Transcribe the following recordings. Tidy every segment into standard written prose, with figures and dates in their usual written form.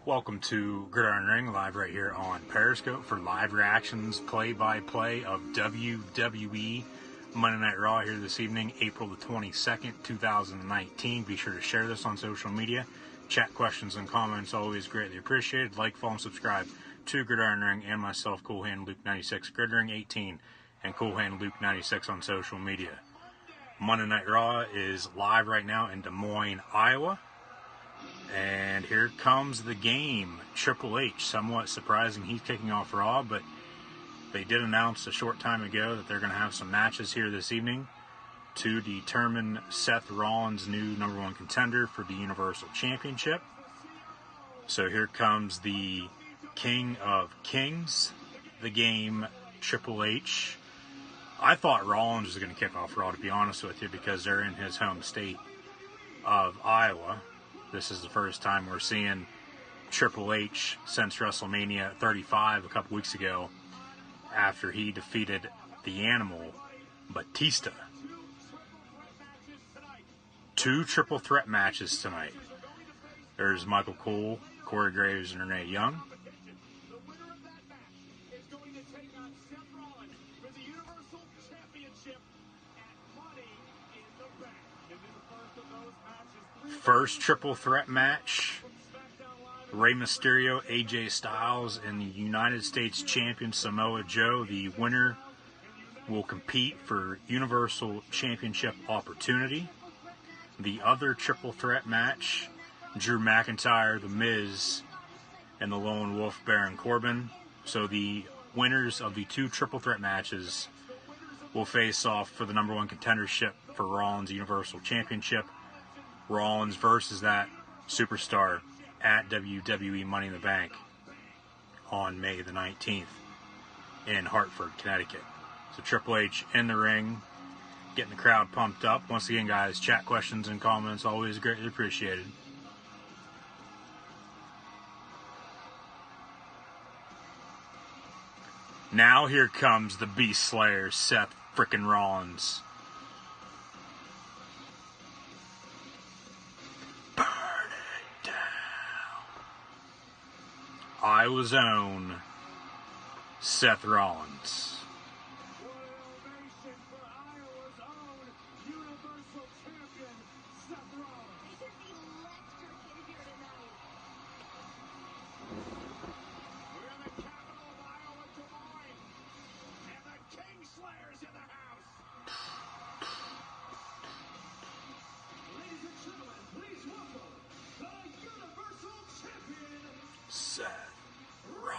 Welcome to Gridiron Ring, live right here on Periscope for live reactions, play-by-play of WWE Monday Night RAW here this evening, April the 22nd, 2019. Be sure to share this on social media. Chat questions and comments always greatly appreciated. Like, follow, and subscribe to Gridiron Ring and myself, Cool Hand Luke 96, Gridiron 18, and Cool Hand Luke 96 on social media. Monday Night RAW is live right now in Des Moines, Iowa. And here comes the game. Triple H, somewhat surprising he's kicking off Raw, but they did announce a short time ago that they're going to have some matches here this evening to determine Seth Rollins' new #1 contender for the Universal Championship. So here comes the King of Kings, the game, Triple H. I thought Rollins was going to kick off Raw, to be honest with you, because they're in his home state of Iowa. This is the first time we're seeing Triple H since WrestleMania 35 a couple weeks ago, after he defeated the Animal, Batista. 2 triple threat matches tonight. There's Michael Cole, Corey Graves, and Renee Young. First triple threat match, Rey Mysterio, AJ Styles, and the United States Champion Samoa Joe. The winner will compete for Universal Championship opportunity. The other triple threat match, Drew McIntyre, The Miz, and the Lone Wolf Baron Corbin. So the winners of the 2 triple threat matches will face off for the #1 contendership for Rollins Universal Championship. Rollins versus that superstar at WWE Money in the Bank on May the 19th in Hartford, Connecticut. So Triple H in the ring, getting the crowd pumped up. Once again, guys, chat questions and comments always greatly appreciated. Now here comes the Beast Slayer, Seth frickin' Rollins. Iowa's own Seth Rollins. Seth Rollins.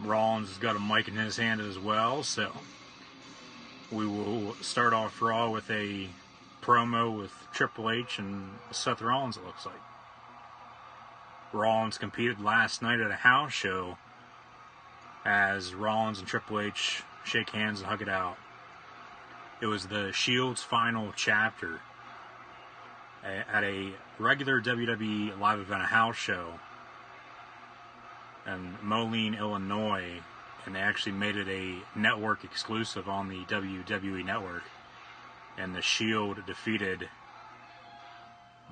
Rollins has got a mic in his hand as well, so we will start off Raw with a promo with Triple H and Seth Rollins, it looks like. Rollins competed last night at a house show as Rollins and Triple H shake hands and hug it out. It was the Shield's final chapter at a regular WWE live event, a house show in Moline, Illinois, and they actually made it a network exclusive on the WWE network. And the Shield defeated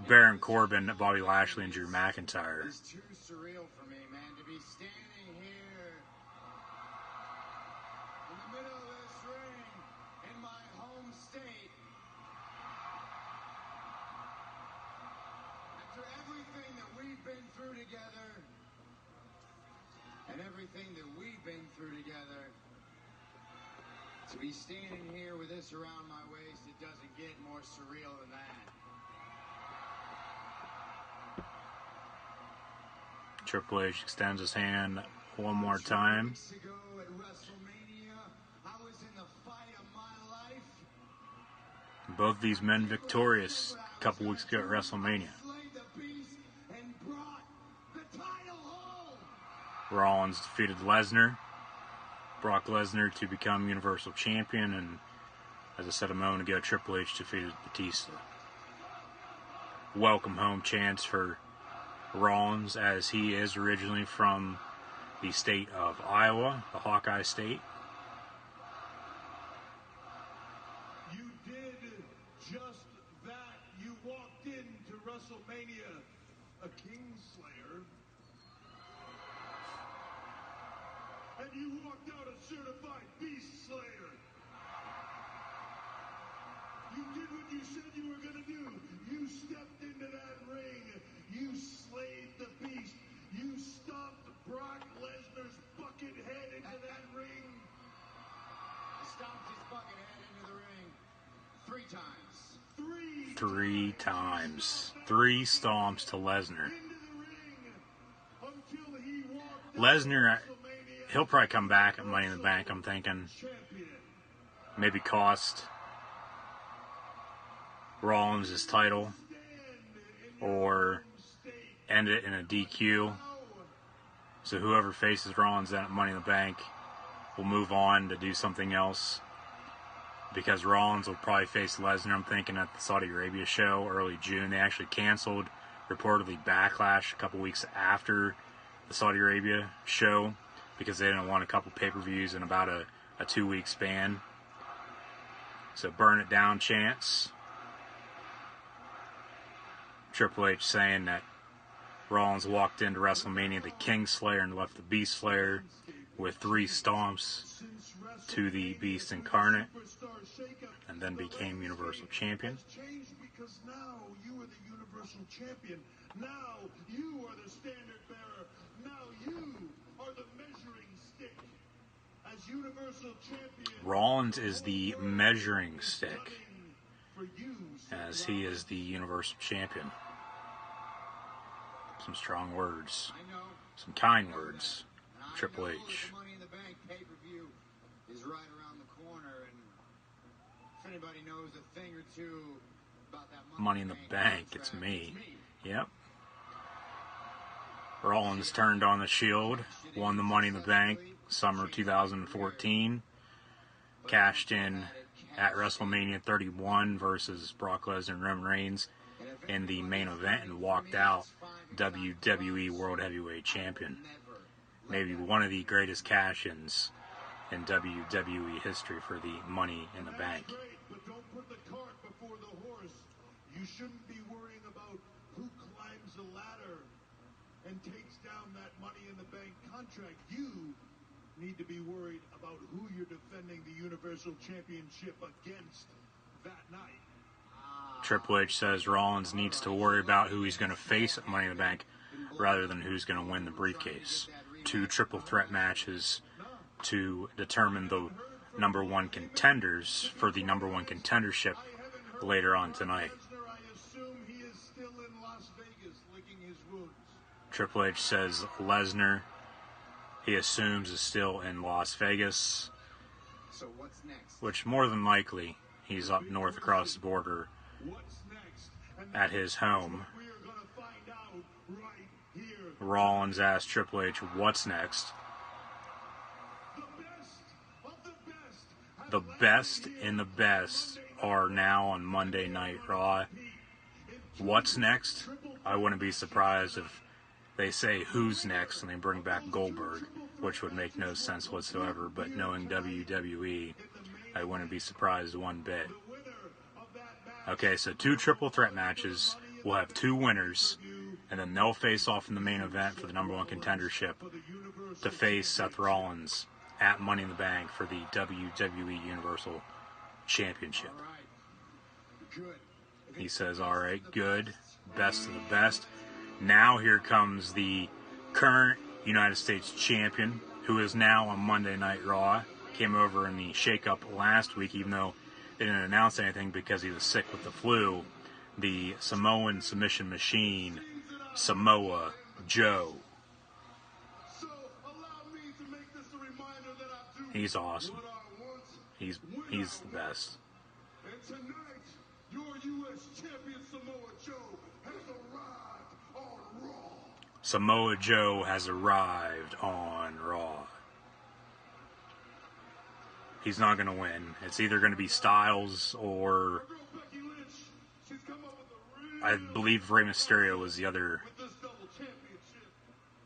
Baron Corbin, Bobby Lashley, and Drew McIntyre. It's too surreal for me, man, to be standing here in the middle of this ring in my home state. After everything that we've been through together, and everything that we've been through together, to be standing here with this around my waist, it doesn't get more surreal than that. Triple H extends his hand one more time. Weeks ago at WrestleMania, I was in the fight of my life. Both these men victorious a couple weeks ago at WrestleMania. Slayed the beast and brought the title home. Rollins defeated Lesnar, Brock Lesnar, to become Universal Champion, and as I said a moment ago, Triple H defeated Batista. welcome home chants for Rollins, as he is originally from the state of Iowa, the Hawkeye State. You did just that. You walked into WrestleMania a Kingslayer, and you walked out a certified Beast Slayer. You did what you said you were going to do. You stepped into that ring. You slayed the Beast. You stomped Brock Lesnar's bucket head into that ring. Stomped his bucket head into the ring 3 times. Three times. 3 stomps to Lesnar. Lesnar, he'll probably come back at Money in the Bank, I'm thinking. Maybe cost Rollins his title, or end it in a DQ. So whoever faces Rollins at Money in the Bank will move on to do something else, because Rollins will probably face Lesnar, I'm thinking, at the Saudi Arabia show early June. They actually canceled, reportedly, Backlash a couple weeks after the Saudi Arabia show because they didn't want a couple pay-per-views in about a 2-week span. So burn it down chance. Triple H saying that Rollins walked into WrestleMania the Kingslayer and left the Beast Slayer with 3 stomps to the Beast Incarnate, and then became Universal Champion. Because now you are the Universal Champion. Now you are the standard bearer. Now you are the measuring stick. As Universal Champion, Rollins is the measuring stick, as he is the Universal Champion. Some strong words. Some kind words. Triple H. The Money in the Bank pay-per-view is right around the corner, and if anybody knows a thing or two about that Money in the Bank, it's me. Yep. Rollins turned on the Shield, won the Money in the Bank summer 2014, cashed in at WrestleMania 31 versus Brock Lesnar and Roman Reigns in the main event, and walked out WWE World Heavyweight Champion. Maybe one of the greatest cash-ins in WWE history for the Money in the Bank. but don't put the cart before the horse. You shouldn't be worrying about who climbs the ladder and takes down that Money in the Bank contract. You need to be worried about who you're defending the Universal Championship against that night. Triple H says Rollins needs to worry about who he's going to face at Money in the Bank rather than who's going to win the briefcase. 2 triple threat matches to determine the number 1 contenders for the number 1 contendership later on tonight. I assume he is still in Las Vegas licking his wounds. Triple H says Lesnar, he assumes, is still in Las Vegas, So what's next? which more than likely he's up north across the border What's next? And at his home. we are going to find out right here. Rollins asked Triple H, what's next? The best of the best. The best in the best are now on Monday Night Raw. What's next? I wouldn't be surprised if they say who's next and they bring back Goldberg, which would make no sense whatsoever, but knowing WWE, I wouldn't be surprised one bit. Okay, so 2 triple threat matches. We'll have 2 winners, and then they'll face off in the main event for the number 1 contendership to face Seth Rollins at Money in the Bank for the WWE Universal Championship. All right. Good. He says, all right, good, best of the best. Now here comes the current United States champion, who is now on Monday Night Raw. Came over in the shake-up last week, even though they didn't announce anything because he was sick with the flu. The Samoan submission machine, Samoa Joe. So allow me to make this a reminder that I do He's awesome. what I want. He's the best. And tonight, your U.S. champion Samoa Joe has arrived on Raw. Samoa Joe has arrived on Raw. He's not going to win. It's either going to be Styles or Girl Becky Lynch, she's come up with a I believe Rey Mysterio was the other.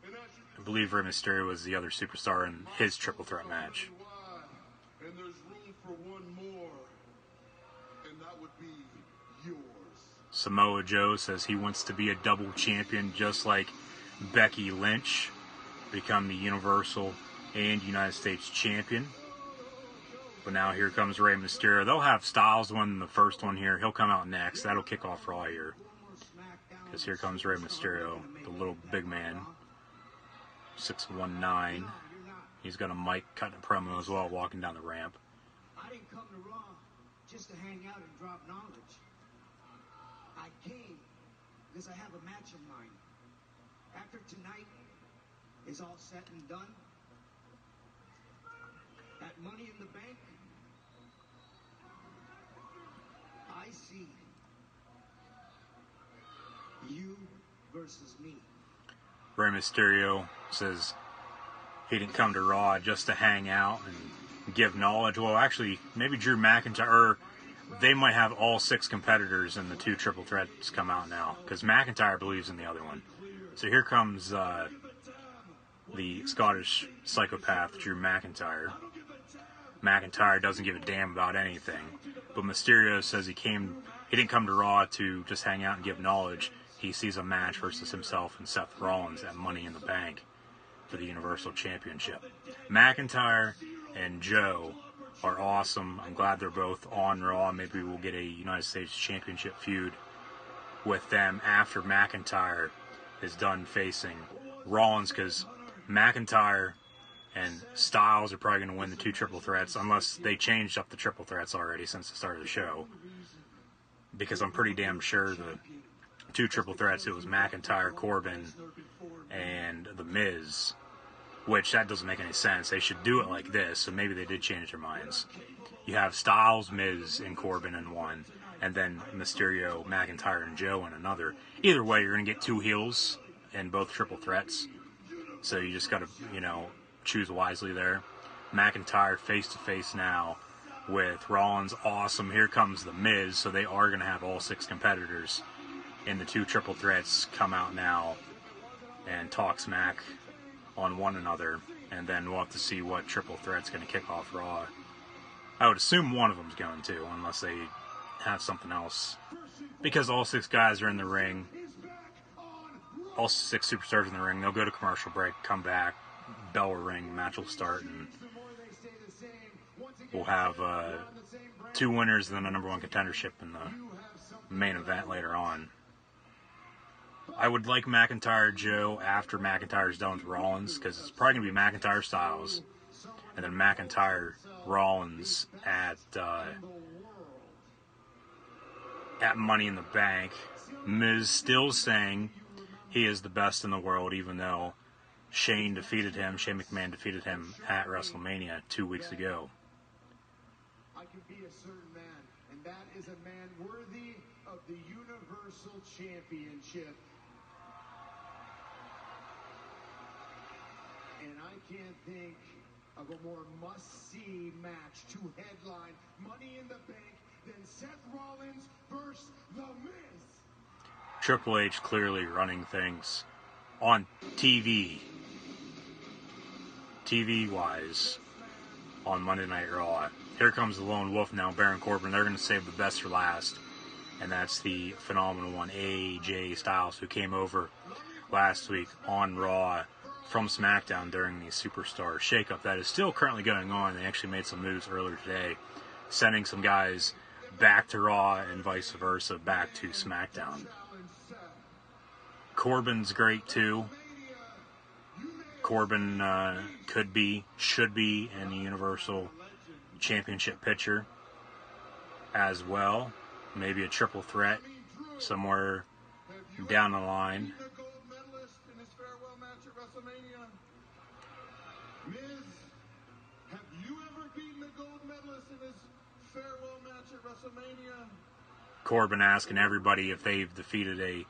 I believe Rey Mysterio was the other superstar in his triple threat match. And there's room for one more, and that would be yours. Samoa Joe says he wants to be a double champion just like Becky Lynch, become the Universal and United States champion. But now here comes Rey Mysterio. They'll have Styles win the first one here. He'll come out next. That'll kick off Raw here. Because here comes Rey Mysterio, the little big man. 6'19". He's got a mic cutting a promo as well, walking down the ramp. I didn't come to Raw just to hang out and drop knowledge. I came because I have a match in mind. After tonight is all said and done, that Money in the Bank, I see you versus me. Rey Mysterio says he didn't come to Raw just to hang out and give knowledge. Well, actually, maybe Drew McIntyre, or they might have all 6 competitors in the 2 triple threats come out now, because McIntyre believes in the other one. So here comes the Scottish psychopath, Drew McIntyre. McIntyre doesn't give a damn about anything, but Mysterio says he didn't come to Raw to just hang out and give knowledge. He sees a match versus himself and Seth Rollins at Money in the Bank for the Universal Championship. McIntyre and Joe are awesome. I'm glad they're both on Raw. Maybe we'll get a United States Championship feud with them after McIntyre is done facing Rollins, because McIntyre and Styles are probably going to win the 2 triple threats, unless they changed up the triple threats already since the start of the show. Because I'm pretty damn sure the 2 triple threats, it was McIntyre, Corbin, and The Miz, which that doesn't make any sense. They should do it like this, so maybe they did change their minds. You have Styles, Miz, and Corbin in one, and then Mysterio, McIntyre, and Joe in another. Either way, you're going to get 2 heels in both triple threats, so you just got to, choose wisely there. McIntyre face-to-face now with Rollins. Awesome. Here comes The Miz, so they are going to have all 6 competitors in the 2 triple threats come out now and talk smack on one another, and then we'll have to see what triple threat's going to kick off Raw. I would assume one of them's going to, unless they have something else, because all 6 guys are in the ring, all 6 superstars in the ring. They'll go to commercial break, come back, bell will ring, match will start, and we'll have 2 winners and then a number 1 contendership in the main event later on. I would like McIntyre Joe after McIntyre's done with Rollins, because it's probably going to be McIntyre Styles, and then McIntyre Rollins at Money in the Bank. Miz still saying he is the best in the world, even though Shane McMahon defeated him at WrestleMania 2 weeks ago. I can be a certain man, and that is a man worthy of the Universal Championship. And I can't think of a more must-see match to headline Money in the Bank than Seth Rollins versus The Miz. Triple H clearly running things on TV-wise, on Monday Night Raw. Here comes the Lone Wolf now, Baron Corbin. They're going to save the best for last, and that's the phenomenal one, AJ Styles, who came over last week on Raw from SmackDown during the Superstar Shakeup that is still currently going on. They actually made some moves earlier today, sending some guys back to Raw and vice versa back to SmackDown. Corbin's great too. Corbin should be in the Universal Championship picture as well. Maybe a triple threat somewhere down the line. Miz, have you ever beaten the gold medalist in his farewell match at WrestleMania? Corbin asking everybody if they've defeated a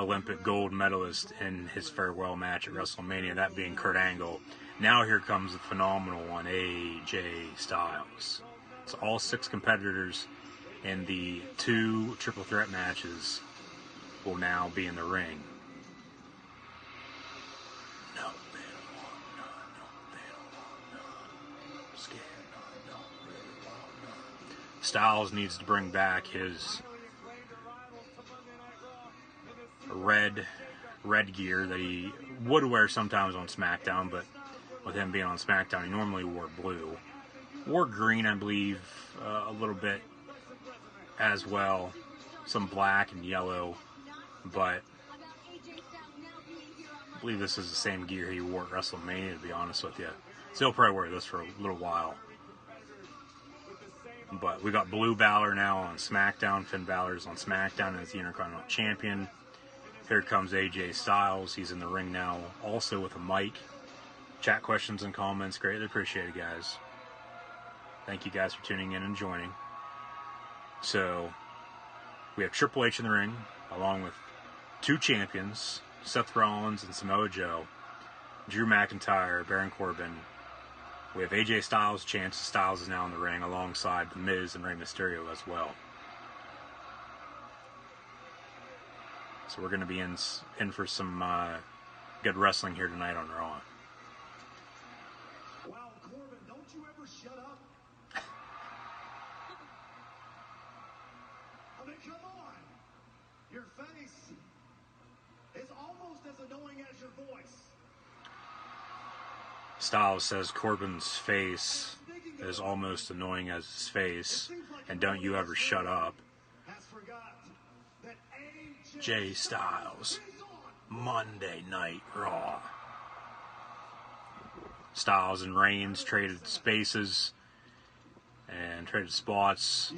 Olympic gold medalist in his farewell match at WrestleMania, that being Kurt Angle. Now here comes the phenomenal one, AJ Styles. It's all 6 competitors in the 2 triple threat matches will now be in the ring. No, they don't want none. No, they don't want none. I'm scared. No, don't really want none. Styles needs to bring back his red gear that he would wear sometimes on SmackDown, but with him being on SmackDown, he normally wore blue. Wore green, I believe, a little bit as well. Some black and yellow, but I believe this is the same gear he wore at WrestleMania, to be honest with you. So he'll probably wear this for a little while. But we got Blue Balor now on SmackDown. Finn Balor's on SmackDown as the Intercontinental Champion. Here comes AJ Styles. He's in the ring now, also with a mic. Chat questions and comments. Greatly appreciated, guys. Thank you guys for tuning in and joining. So, we have Triple H in the ring, along with two champions, Seth Rollins and Samoa Joe, Drew McIntyre, Baron Corbin. We have AJ Styles. Chance Styles is now in the ring, alongside The Miz and Rey Mysterio as well. So we're going to be in for some good wrestling here tonight on Raw. Wow, Corbin, don't you ever shut up? I mean, come on. Your face is almost as annoying as your voice. Styles says Corbin's face is almost annoying as his face, and don't you ever shut up. Jay Styles, Monday Night Raw. Styles and Reigns traded spaces and traded spots.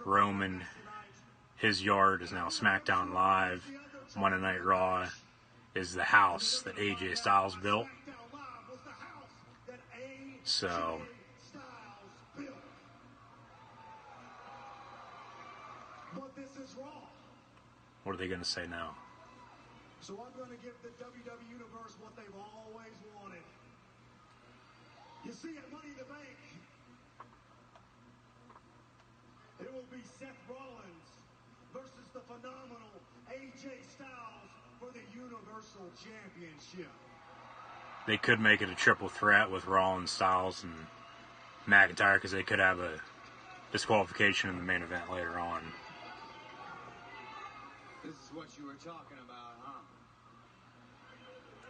Roman, his yard is now SmackDown Live. Monday Night Raw is the house that AJ Styles built. So, what are they going to say now? So I'm going to give the WWE Universe what they've always wanted. You see, at Money in the Bank, it will be Seth Rollins versus the phenomenal AJ Styles for the Universal Championship. They could make it a triple threat with Rollins, Styles, and McIntyre, because they could have a disqualification in the main event later on. This is what you were talking about, huh?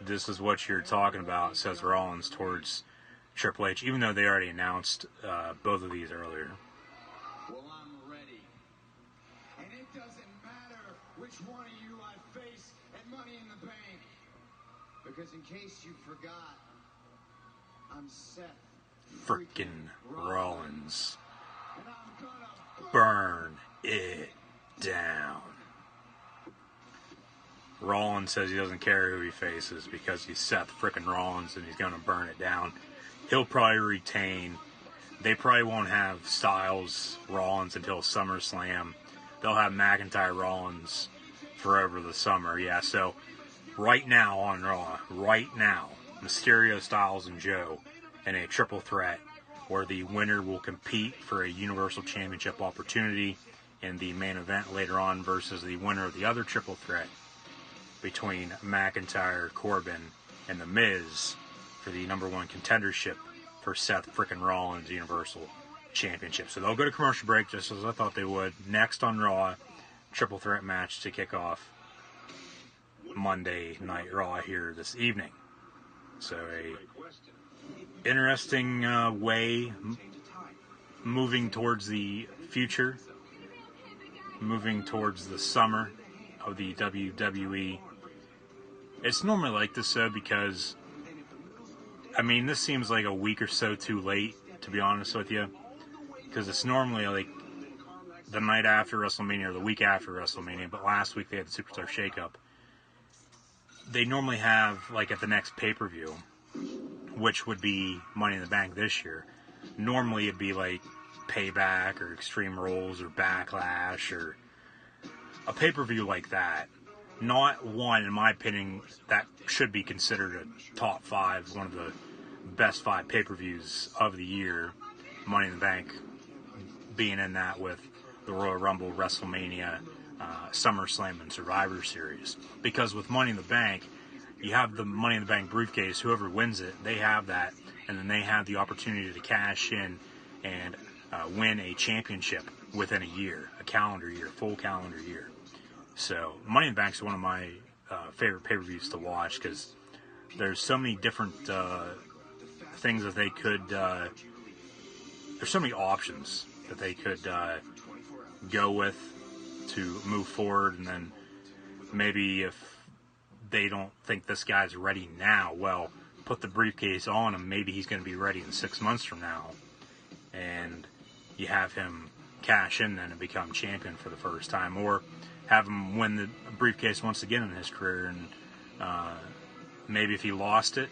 This is what you're talking about, says Rollins towards Triple H, even though they already announced both of these earlier. Well, I'm ready. And it doesn't matter which one of you I face at Money in the Bank. Because in case you forgot, I'm Seth Frickin' Rollins. And I'm gonna Burn it down. Rollins says he doesn't care who he faces because he's Seth frickin' Rollins and he's going to burn it down. He'll probably retain. They probably won't have Styles Rollins until SummerSlam. They'll have McIntyre Rollins for over the summer. Yeah, so right now on Raw, right now, Mysterio, Styles, and Joe in a triple threat where the winner will compete for a Universal Championship opportunity in the main event later on versus the winner of the other triple threat between McIntyre, Corbin, and The Miz for the #1 contendership for Seth frickin' Rollins Universal Championship. So they'll go to commercial break just as I thought they would. Next on Raw, triple threat match to kick off Monday Night Raw here this evening. So a interesting way moving towards the future, moving towards the summer of the WWE. It's normally like this though because, I mean, this seems like a week or so too late, to be honest with you, because it's normally like the night after WrestleMania or the week after WrestleMania, but last week they had the Superstar Shakeup. They normally have, like at the next pay-per-view, which would be Money in the Bank this year, normally it'd be like Payback or Extreme Rules or Backlash or a pay-per-view like that. Not one, in my opinion, that should be considered a top 5, one of the best 5 pay-per-views of the year. Money in the Bank being in that with the Royal Rumble, WrestleMania, SummerSlam and Survivor Series. Because with Money in the Bank, you have the Money in the Bank briefcase. Whoever wins it, they have that, and then they have the opportunity to cash in and win a championship within a year, a calendar year, full calendar year. So Money in the Bank is one of my favorite pay-per-views to watch because there's so many different things that they could. There's so many options that they could go with to move forward, and then maybe if they don't think this guy's ready now, well, put the briefcase on him. Maybe he's going to be ready in 6 months from now, and you have him cash in then and become champion for the first time, or have him win the briefcase once again in his career. And maybe if he lost it,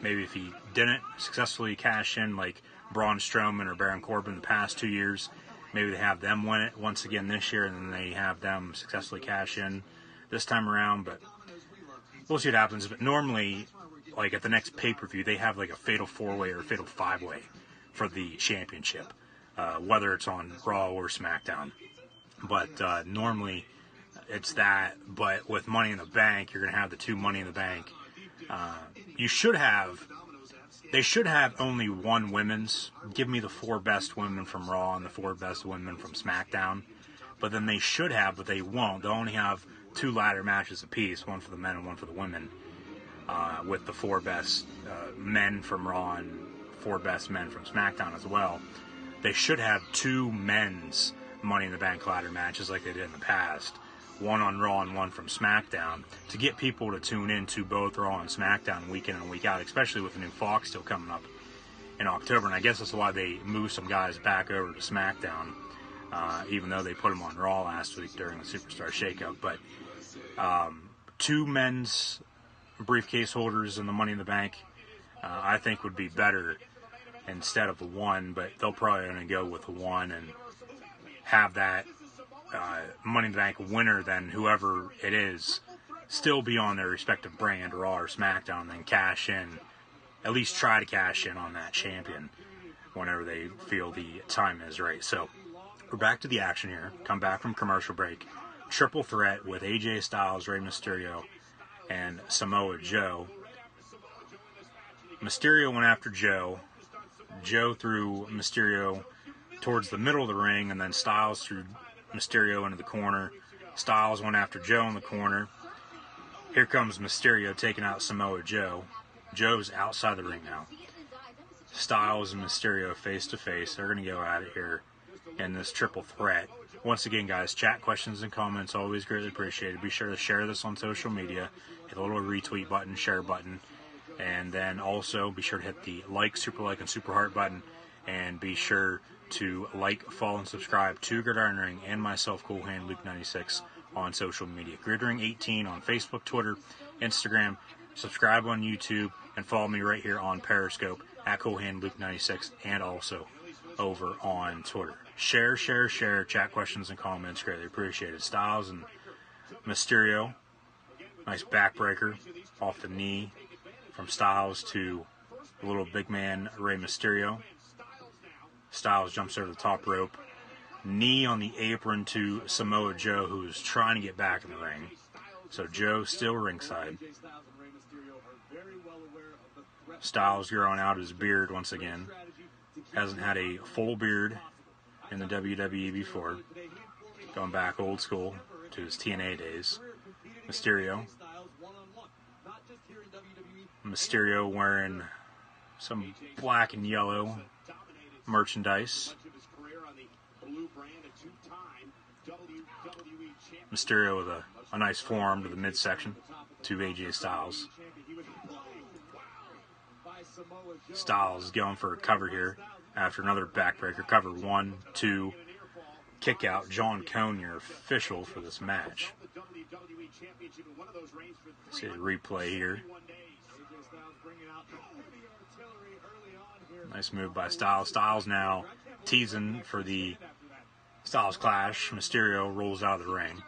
maybe if he didn't successfully cash in like Braun Strowman or Baron Corbin the past 2 years, maybe they have them win it once again this year, and then they have them successfully cash in this time around. But we'll see what happens. But normally, like at the next pay-per-view, they have like a fatal 4-way or a fatal 5-way for the championship, whether it's on Raw or SmackDown. But normally it's that. But with Money in the Bank, you're going to have the 2 Money in the Bank. They should have only 1 women's. Give me the 4 best women from Raw and the 4 best women from SmackDown. But then they should have, but they won't. They'll only have 2 ladder matches apiece, one for the men and one for the women, with the 4 best men from Raw and 4 best men from SmackDown as well. They should have 2 men's Money in the Bank ladder matches like they did in the past, one on Raw and one from SmackDown, to get people to tune in to both Raw and SmackDown week in and week out, especially with the new Fox still coming up in October. And I guess that's why they moved some guys back over to SmackDown, even though they put them on Raw last week during the Superstar Shakeup. But 2 men's briefcase holders in the Money in the Bank, I think would be better instead of 1, but they'll probably only go with 1 and have that Money in the Bank winner, then whoever it is, still be on their respective brand, Raw or SmackDown, and then cash in, at least try to cash in on that champion whenever they feel the time is right. So we're back to the action here. Come back from commercial break. Triple threat with AJ Styles, Rey Mysterio, and Samoa Joe. Mysterio went after Joe. Joe threw Mysterio towards the middle of the ring, and then Styles threw Mysterio into the corner. Styles went after Joe in the corner. Here comes Mysterio taking out Samoa Joe. Joe's outside the ring now. Styles and Mysterio face to face. They're going to go at it here in this triple threat. Once again, guys, chat, questions, and comments always greatly appreciated. Be sure to share this on social media. Hit a little retweet button, share button, and then also be sure to hit the super like, and super heart button, and be sure to like, follow, and subscribe to Gridiron Ring and myself, Cool Hand Luke 96, on social media. Gridiron 18 on Facebook, Twitter, Instagram. Subscribe on YouTube and follow me right here on Periscope at Cool Hand Luke 96, and also over on Twitter. Share, chat, questions, and comments greatly appreciated. Styles and Mysterio, nice backbreaker off the knee from Styles to the little big man Rey Mysterio. Styles jumps over the top rope. Knee on the apron to Samoa Joe, who's trying to get back in the ring. So Joe still ringside. Styles growing out his beard once again. Hasn't had a full beard in the WWE before. Going back old school to his TNA days. Mysterio wearing some black and yellow merchandise. Mysterio with a nice forearm to the midsection to AJ Styles. Styles going for a cover here after another backbreaker. Cover 1, 2, kick out. John Cone, your official for this match. See the replay here. Nice move by Styles. Styles now teasing for the Styles Clash. Mysterio rolls out of the ring.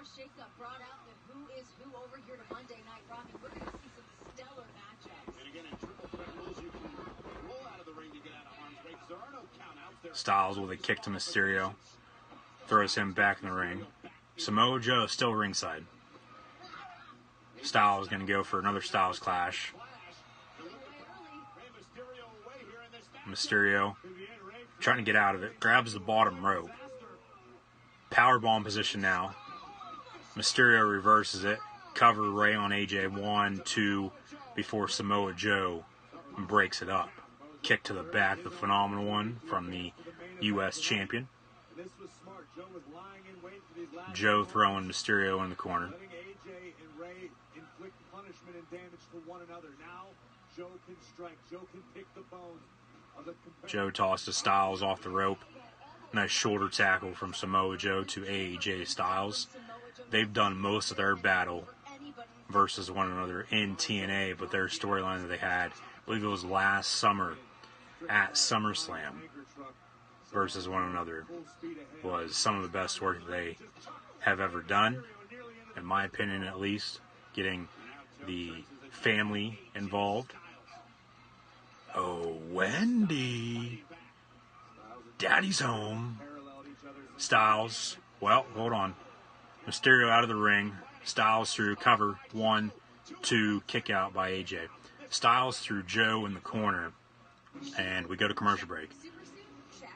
Styles with a kick to Mysterio. Throws him back in the ring. Samoa Joe is still ringside. Styles is going to go for another Styles clash. Mysterio trying to get out of it. Grabs the bottom rope. Powerbomb position now. Mysterio reverses it. Cover Ray on AJ. 1, 2 before Samoa Joe breaks it up. Kick to the back, the phenomenal one from the U.S. champion. Joe throwing Mysterio in the corner. Joe tosses Styles off the rope. Nice shoulder tackle from Samoa Joe to AJ Styles. They've done most of their battle versus one another in TNA, but their storyline that they had, I believe it was last summer at SummerSlam versus one another, was some of the best work they have ever done, in my opinion at least, getting the family involved. Oh, Wendy. Daddy's home. Styles. Well, hold on. Mysterio out of the ring. Styles through cover. 1, 2, kick out by AJ. Styles through Joe in the corner. And we go to commercial break.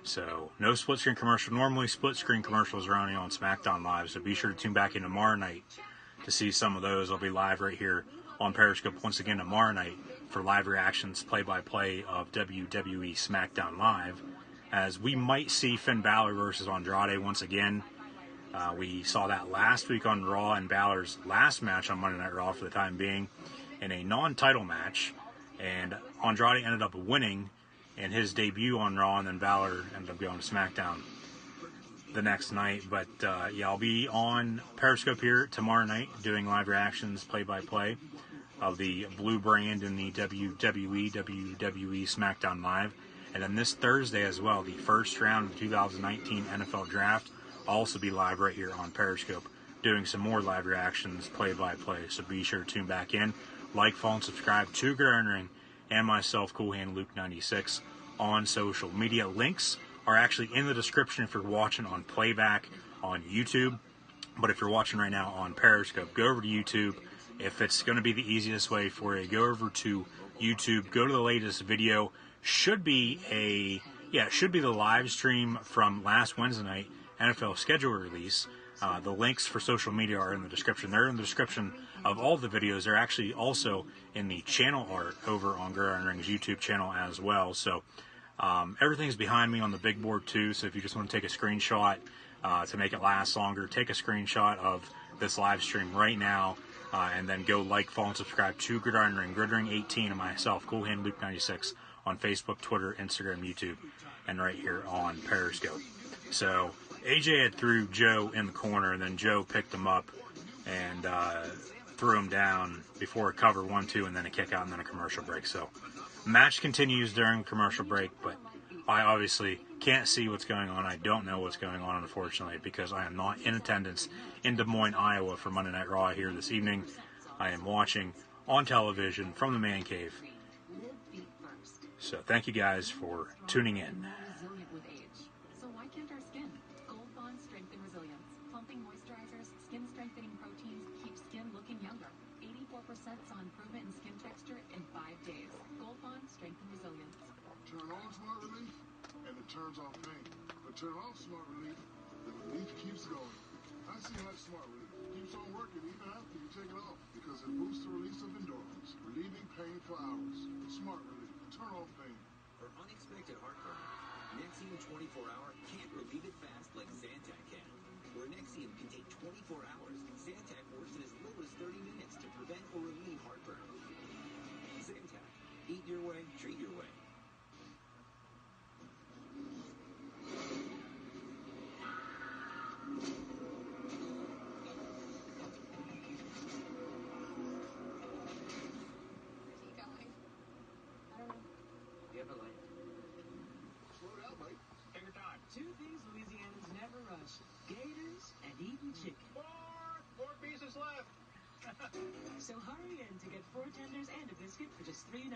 So, no split screen commercial. Normally, split screen commercials are only on SmackDown Live. So be sure to tune back in tomorrow night to see some of those. I'll be live right here on Periscope once again tomorrow night for live reactions, play-by-play of WWE SmackDown Live, as we might see Finn Balor versus Andrade once again. We saw that last week on Raw, and Balor's last match on Monday Night Raw for the time being in a non-title match, and Andrade ended up winning in his debut on Raw, and then Balor ended up going to SmackDown the next night. But yeah, I'll be on Periscope here tomorrow night doing live reactions, play-by-play of the blue brand in the WWE SmackDown Live. And then this Thursday as well, the first round of the 2019 NFL Draft, I'll also be live right here on Periscope doing some more live reactions, play-by-play. So be sure to tune back in. Like, follow, and subscribe to Gridiron Ring and myself, Cool Hand Luke 96, on social media. Links are actually in the description if you're watching on playback on YouTube. But if you're watching right now on Periscope, go over to YouTube. If it's going to be the easiest way for you, go over to YouTube, go to the latest video. Should be the live stream from last Wednesday night, NFL schedule release. The links for social media are in the description. They're in the description of all the videos. They're actually also in the channel art over on Gridiron Ring's YouTube channel as well. So everything's behind me on the big board too. So if you just want to take a screenshot to make it last longer, take a screenshot of this live stream right now. And then go like, follow, and subscribe to Gridiron Ring, Gridiron 18, and myself, Cool Hand Luke 96, on Facebook, Twitter, Instagram, YouTube, and right here on Periscope. So AJ had threw Joe in the corner, and then Joe picked him up and threw him down before a cover 1, 2, and then a kick out, and then a commercial break. So match continues during the commercial break, but I obviously can't see what's going on. I don't know what's going on, unfortunately, because I am not in attendance in Des Moines, Iowa for Monday Night Raw here this evening. I am watching on television from the man cave. So thank you guys for tuning in. So why can't our skin? Gold Bond Strength and Resilience. Plumping moisturizers, skin strengthening proteins keep skin looking younger. 84% saw improvement in skin texture in 5 days. Gold Bond Strength and Resilience. Turn on Smart Relief, and it turns off pain. But turn off Smart Relief, the relief keeps going. I see how Smart Relief keeps on working even after you take it off, because it boosts the release of endorphins, relieving pain for hours. Smart Relief, turn off pain. For unexpected heartburn, Nexium 24-hour can't relieve it fast like Zantac can. Where Nexium can take 24 hours, Zantac works in as little as 30 minutes to prevent or relieve heartburn. Zantac. Eat your way, treat your way. Two things Louisianans never rush: gators and eating chicken. Four pieces left. So hurry in to get 4 tenders and a biscuit for just $3.99.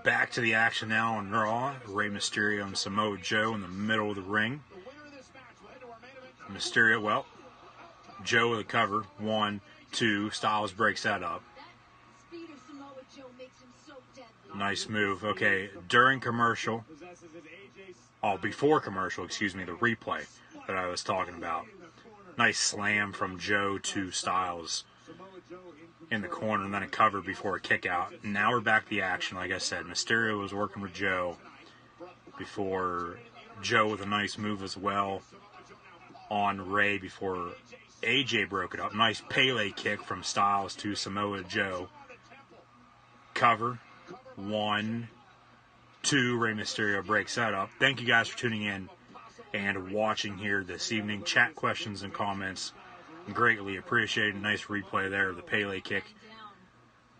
Back to the action now on Raw. Rey Mysterio and Samoa Joe in the middle of the ring. Mysterio, well, Joe with a cover. 1, 2. Styles breaks that up. Nice move. Okay, during commercial. Oh, before commercial, excuse me, the replay that I was talking about. Nice slam from Joe to Styles in the corner, and then a cover before a kick out. Now we're back to the action. Like I said, Mysterio was working with Joe before Joe with a nice move as well on Rey before AJ broke it up. Nice Pele kick from Styles to Samoa Joe. Cover. 1, 2. Rey Mysterio breaks that up. Thank you guys for tuning in and watching here this evening. Chat questions and comments. Greatly appreciated. Nice replay there of the Pele kick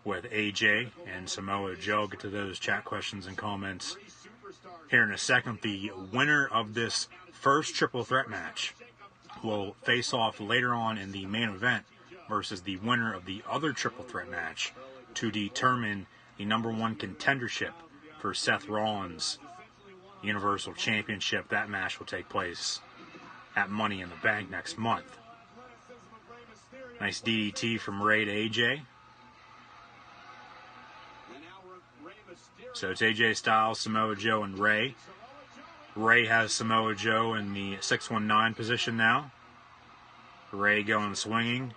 with AJ and Samoa Joe. I'll get to those chat questions and comments here in a second. The winner of this first triple threat match will face off later on in the main event versus the winner of the other triple threat match to determine the #1 contendership for Seth Rollins' Universal Championship. That match will take place at Money in the Bank next month. Nice DDT from Rey to AJ. So it's AJ Styles, Samoa Joe, and Rey. Rey has Samoa Joe in the 619 position now. Rey going swinging,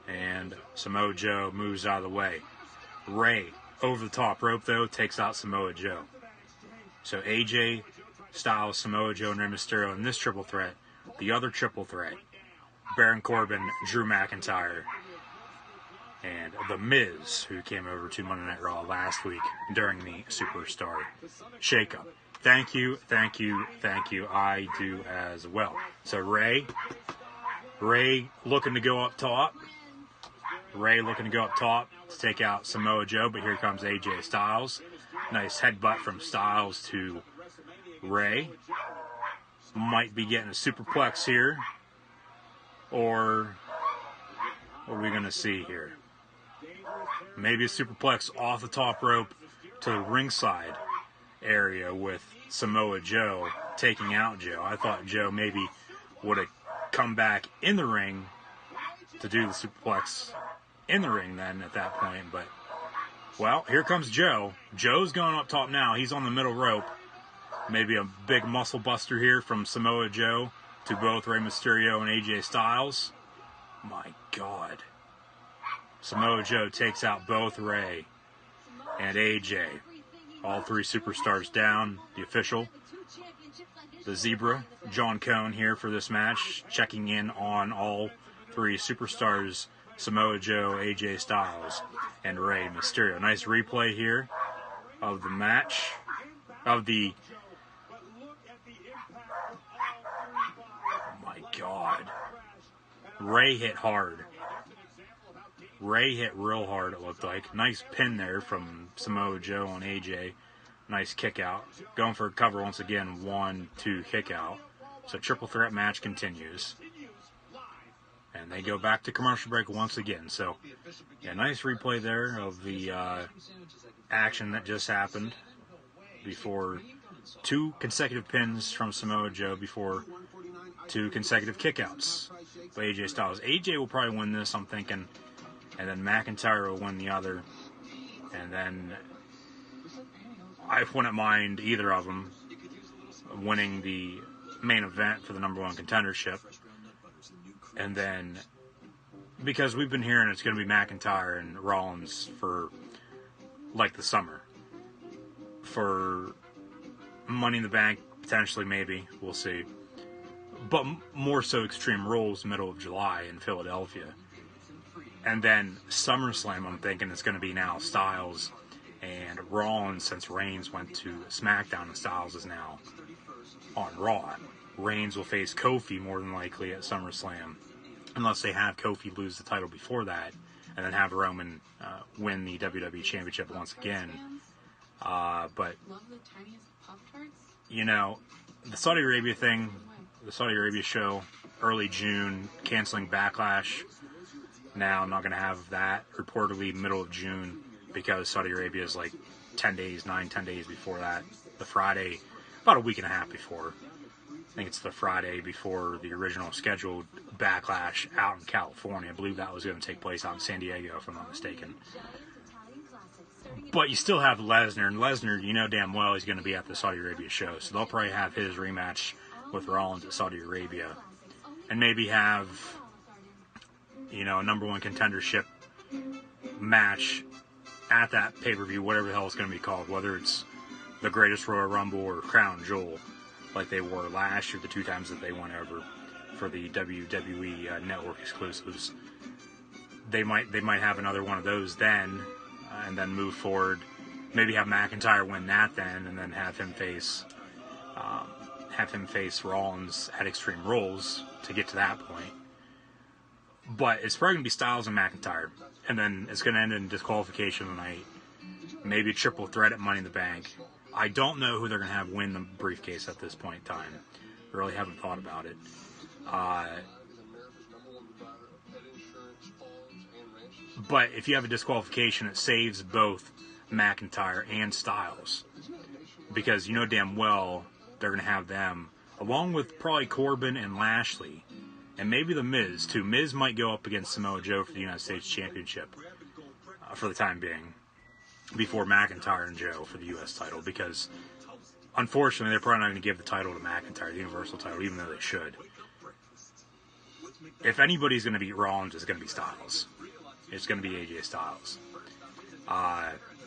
and Samoa Joe moves out of the way. Rey over the top rope, though, takes out Samoa Joe. So AJ Styles, Samoa Joe, and Rey Mysterio in this triple threat. The other triple threat, Baron Corbin, Drew McIntyre, and The Miz, who came over to Monday Night Raw last week during the Superstar Shakeup. Thank you, thank you, thank you. I do as well. So Rey looking to go up top. Rey looking to go up top to take out Samoa Joe, but here comes AJ Styles. Nice headbutt from Styles to Rey. Might be getting a superplex here. Or what are we going to see here? Maybe a superplex off the top rope to the ringside area with Samoa Joe taking out Joe. I thought Joe maybe would have come back in the ring to do the superplex in the ring then at that point. But, well, here comes Joe. Joe's going up top now. He's on the middle rope. Maybe a big muscle buster here from Samoa Joe to both Rey Mysterio and AJ Styles. My God. Samoa Joe takes out both Rey and AJ. All three superstars down. The official, the Zebra, John Cone here for this match, checking in on all three superstars, Samoa Joe, AJ Styles, and Rey Mysterio. Nice replay here of the match, of the... Oh my God. Rey hit hard. Rey hit real hard, it looked like. Nice pin there from Samoa Joe on AJ. Nice kick out. Going for a cover once again. 1, 2, kick out. So triple threat match continues. And they go back to commercial break once again. So, yeah, nice replay there of the action that just happened before 2 consecutive pins from Samoa Joe before 2 consecutive kickouts by AJ Styles. AJ will probably win this, I'm thinking. And then McIntyre will win the other. And then I wouldn't mind either of them winning the main event for the #1 contendership. And then, because we've been hearing it's going to be McIntyre and Rollins for, like, the summer. For Money in the Bank, potentially, maybe. We'll see. But more so Extreme Rules, middle of July in Philadelphia. And then SummerSlam, I'm thinking it's going to be now Styles and Rollins, since Reigns went to SmackDown and Styles is now on Raw. Reigns will face Kofi more than likely at SummerSlam, unless they have Kofi lose the title before that, and then have Roman win the WWE Championship once again. But, you know, the Saudi Arabia thing, the Saudi Arabia show, early June, canceling Backlash. Now I'm not going to have that, reportedly middle of June, because Saudi Arabia is like 10 days before that. The Friday, about a week and a half before. I think it's the Friday before the original scheduled Backlash out in California. I believe that was going to take place out in San Diego, if I'm not mistaken. But you still have Lesnar, and Lesnar, you know damn well he's going to be at the Saudi Arabia show, so they'll probably have his rematch with Rollins at Saudi Arabia, and maybe have, you know, a number one contendership match at that pay-per-view, whatever the hell it's going to be called, whether it's the Greatest Royal Rumble or Crown Jewel, like they were last year, the 2 times that they went over for the WWE Network exclusives. They might have another one of those then, and then move forward. Maybe have McIntyre win that then, and then have him face Rollins at Extreme Rules to get to that point. But it's probably going to be Styles and McIntyre, and then it's going to end in disqualification tonight. Maybe a triple threat at Money in the Bank. I don't know who they're going to have win the briefcase at this point in time. I really haven't thought about it. But if you have a disqualification, it saves both McIntyre and Styles. Because you know damn well they're going to have them, along with probably Corbin and Lashley. And maybe The Miz, too. Miz might go up against Samoa Joe for the United States Championship for the time being, before McIntyre and Joe for the U.S. title. Because, unfortunately, they're probably not going to give the title to McIntyre, the Universal title, even though they should. If anybody's going to beat Rollins, it's going to be Styles. It's going to be AJ Styles.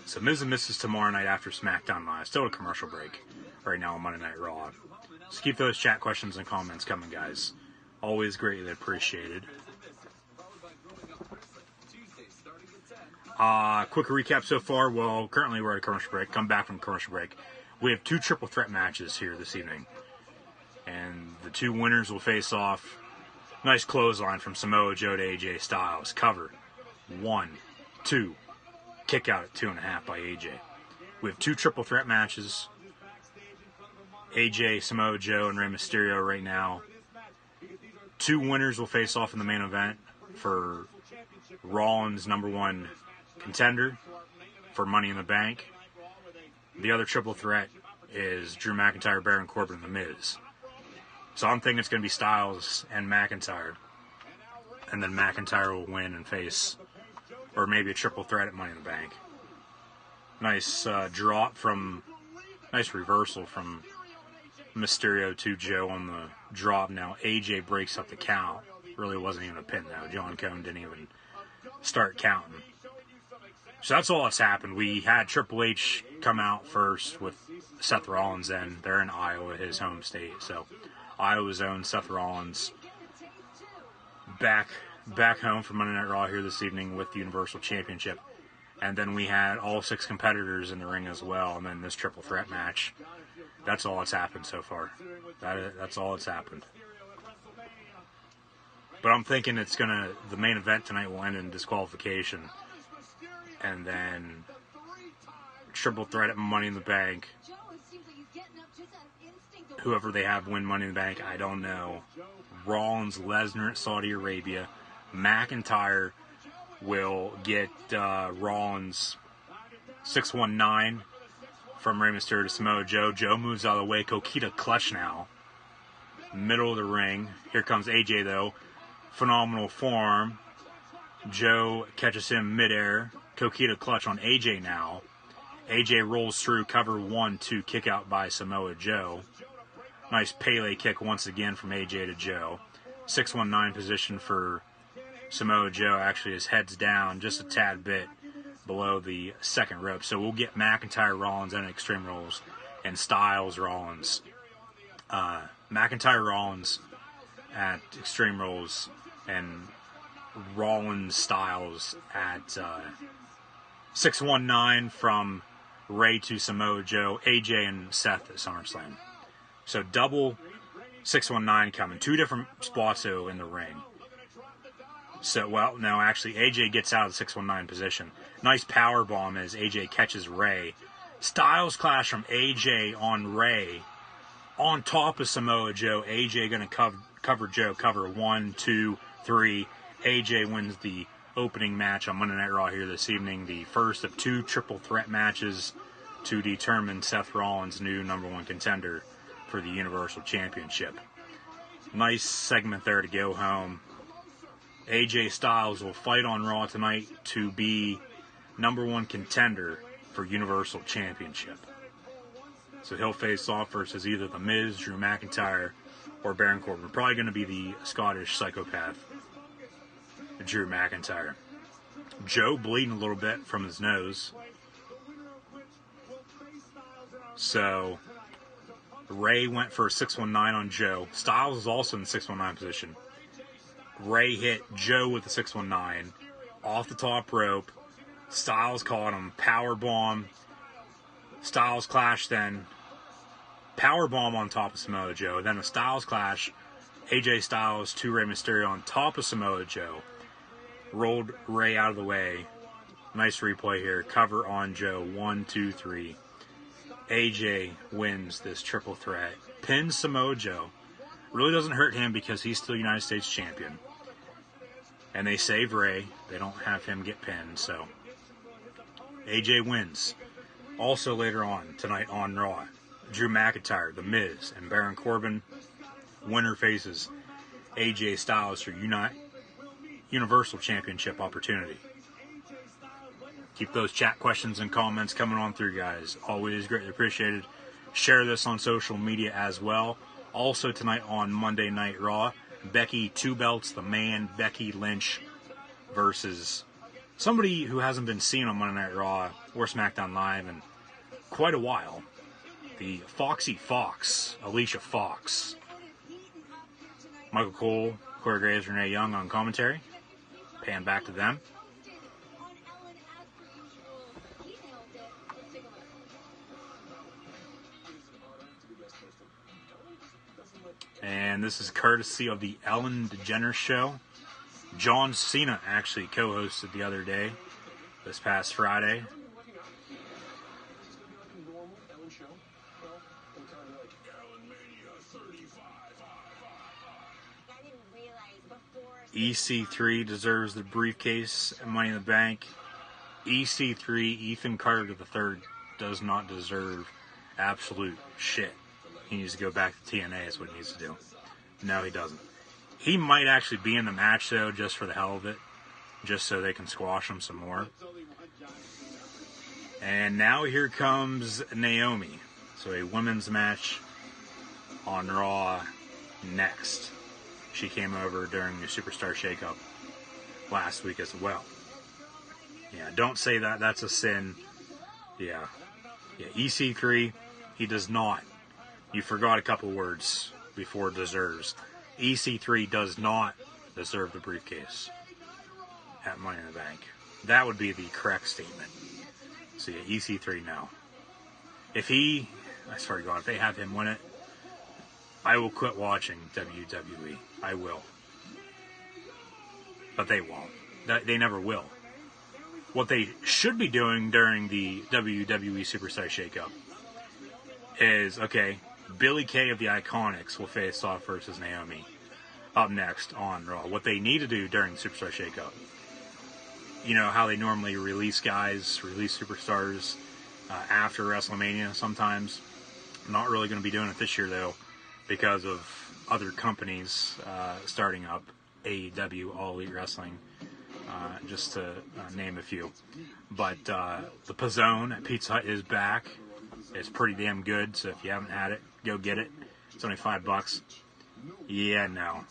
So Miz and Mrs. tomorrow night after SmackDown Live. Still a commercial break right now on Monday Night Raw. So keep those chat questions and comments coming, guys. Always greatly appreciated. Quick recap so far. Well, currently we're at a commercial break. Come back from commercial break. We have 2 triple threat matches here this evening. And the 2 winners will face off. Nice clothesline from Samoa Joe to AJ Styles. Cover. 1, 2. Kick out at 2.5 by AJ. We have 2 triple threat matches. AJ, Samoa Joe, and Rey Mysterio right now. 2 winners will face off in the main event for Rollins' #1 contender for Money in the Bank. The other triple threat is Drew McIntyre, Baron Corbin, and The Miz. So I'm thinking it's going to be Styles and McIntyre. And then McIntyre will win and face, or maybe a triple threat at Money in the Bank. Nice nice reversal from Mysterio to Joe on the drop. Now AJ breaks up the count. Really wasn't even a pin though. John Cone didn't even start counting. So that's all that's happened. We had Triple H come out first with Seth Rollins, and they're in Iowa, his home state. So Iowa's own Seth Rollins back home for Monday Night Raw here this evening with the Universal Championship. And then we had all 6 competitors in the ring as well, and then this triple threat match. That's all that's happened so far. That's all that's happened. But I'm thinking the main event tonight will end in disqualification. And then triple threat at Money in the Bank. Whoever they have win Money in the Bank, I don't know. Rollins, Lesnar at Saudi Arabia. McIntyre will get Rollins 619 from Rey Mysterio to Samoa Joe. Joe moves out of the way. Coquina clutch now. Middle of the ring. Here comes AJ though. Phenomenal form. Joe catches him midair. Coquina clutch on AJ now. AJ rolls through. Cover 1, 2. Kick out by Samoa Joe. Nice Pele kick once again from AJ to Joe. 619 position for Samoa Joe. Actually, his head's down just a tad bit below the second rope. So we'll get McIntyre, Rollins, and Extreme Rules, and Styles, Rollins. McIntyre, Rollins at Extreme Rules, and Rollins, Styles at 619 from Ray to Samoa Joe, AJ, and Seth at SummerSlam. So double 619 coming. 2 different spots, though, in the ring. So, well, no, actually, AJ gets out of the 619 position. Nice power bomb as AJ catches Ray. Styles clash from AJ on Ray. On top of Samoa Joe. AJ going to cover Joe. Cover 1, 2, 3. AJ wins the opening match on Monday Night Raw here this evening. The first of 2 triple threat matches to determine Seth Rollins' new #1 contender for the Universal Championship. Nice segment there to go home. AJ Styles will fight on Raw tonight to be #1 contender for Universal Championship. So he'll face off versus either The Miz, Drew McIntyre, or Baron Corbin. Probably going to be the Scottish psychopath, Drew McIntyre. Joe bleeding a little bit from his nose. So Ray went for a 619 on Joe. Styles is also in the 619 position. Ray hit Joe with the 619 off the top rope. Styles caught him. Power bomb. Styles clash then. Power bomb on top of Samoa Joe. Then a Styles clash. AJ Styles to Rey Mysterio on top of Samoa Joe. Rolled Ray out of the way. Nice replay here. Cover on Joe. 1, 2, 3. AJ wins this triple threat. Pins Samoa Joe. Really doesn't hurt him because he's still United States champion. And they save Ray. They don't have him get pinned, so AJ wins. Also later on tonight on Raw, Drew McIntyre, The Miz, and Baron Corbin. Winner faces AJ Styles for Universal Championship opportunity. Keep those chat questions and comments coming on through, guys. Always greatly appreciated. Share this on social media as well. Also tonight on Monday Night Raw, Becky Two Belts, the man, Becky Lynch versus somebody who hasn't been seen on Monday Night Raw or SmackDown Live in quite a while. The Foxy Fox, Alicia Fox. Michael Cole, Corey Graves, Renee Young on commentary. Pan back to them. And this is courtesy of the Ellen DeGeneres Show. John Cena actually co-hosted the other day, this past Friday. EC3 deserves the briefcase and Money in the Bank. EC3, Ethan Carter III, does not deserve absolute shit. He needs to go back to TNA is what he needs to do. No, he doesn't. He might actually be in the match, though, just for the hell of it. Just so they can squash him some more. And now here comes Naomi. So a women's match on Raw next. She came over during the Superstar Shakeup last week as well. Yeah, don't say that. That's a sin. Yeah, EC3, he does not. You forgot a couple words before deserves. EC3 does not deserve the briefcase at Money in the Bank. That would be the correct statement. So yeah, EC3 no. If he, I swear to God, if they have him win it, I will quit watching WWE. I will. But they won't. They never will. What they should be doing during the WWE Superstar Shakeup is, okay, Billie Kay of the Iconics will face off versus Naomi up next on Raw. What they need to do during the Superstar Shakeup, you know how they normally release superstars after WrestleMania sometimes. Not really going to be doing it this year, though, because of other companies starting up, AEW, All Elite Wrestling, just to name a few. But the Pizzone at Pizza Hut is back. It's pretty damn good, so if you haven't had it, go get it. It's only $5. Yeah, no.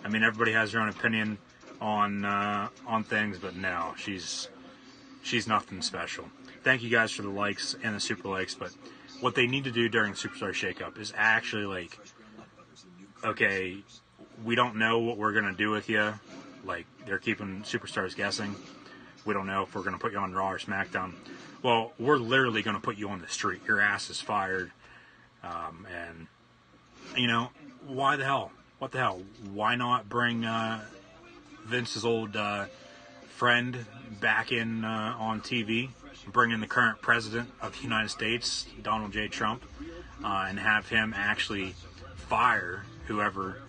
Everybody has their own opinion on things, but no, she's nothing special. Thank you guys for the likes and the super likes, but what they need to do during Superstar Shakeup is actually like, okay, we don't know what we're going to do with you. Like, they're keeping superstars guessing. We don't know if we're going to put you on Raw or SmackDown. Well, we're literally going to put you on the street. Your ass is fired. And, why the hell? What the hell? Why not bring Vince's old friend back in on TV? Bring in the current president of the United States, Donald J. Trump, and have him actually fire whoever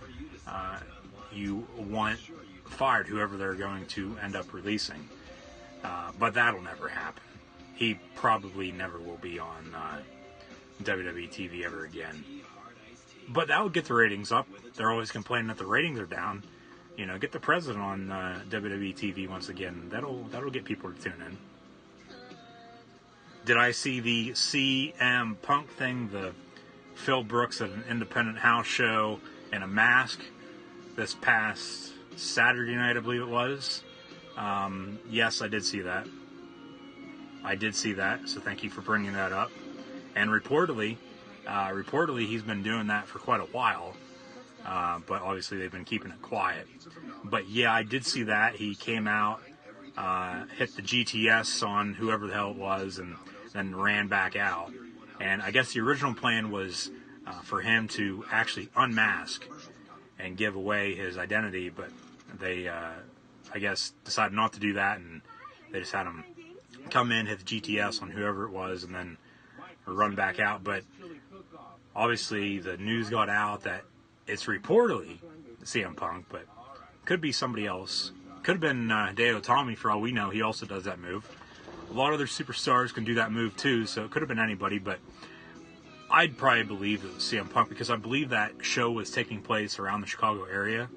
you want fired, whoever they're going to end up releasing. But that'll never happen. he probably never will be on WWE TV ever again. But that would get the ratings up. They're always complaining that the ratings are down. You know, get the president on WWE TV once again. That'll get people to tune in. Did I see the CM Punk thing? The Phil Brooks at an independent house show in a mask this past Saturday night, I believe it was. Yes, I did see that. So thank you for bringing that up. And reportedly he's been doing that for quite a while. But obviously they've been keeping it quiet. But yeah, I did see that. He came out, hit the GTS on whoever the hell it was, and then ran back out. And I guess the original plan was for him to actually unmask and give away his identity, but they, I guess, decided not to do that, and they just had him come in, hit the GTS on whoever it was, and then run back out. But obviously the news got out that it's reportedly CM Punk, but could be somebody else. Could have been Hideo Itami for all we know. He also does that move. A lot of other superstars can do that move too, so it could have been anybody, but I'd probably believe it was CM Punk because I believe that show was taking place around the Chicago area.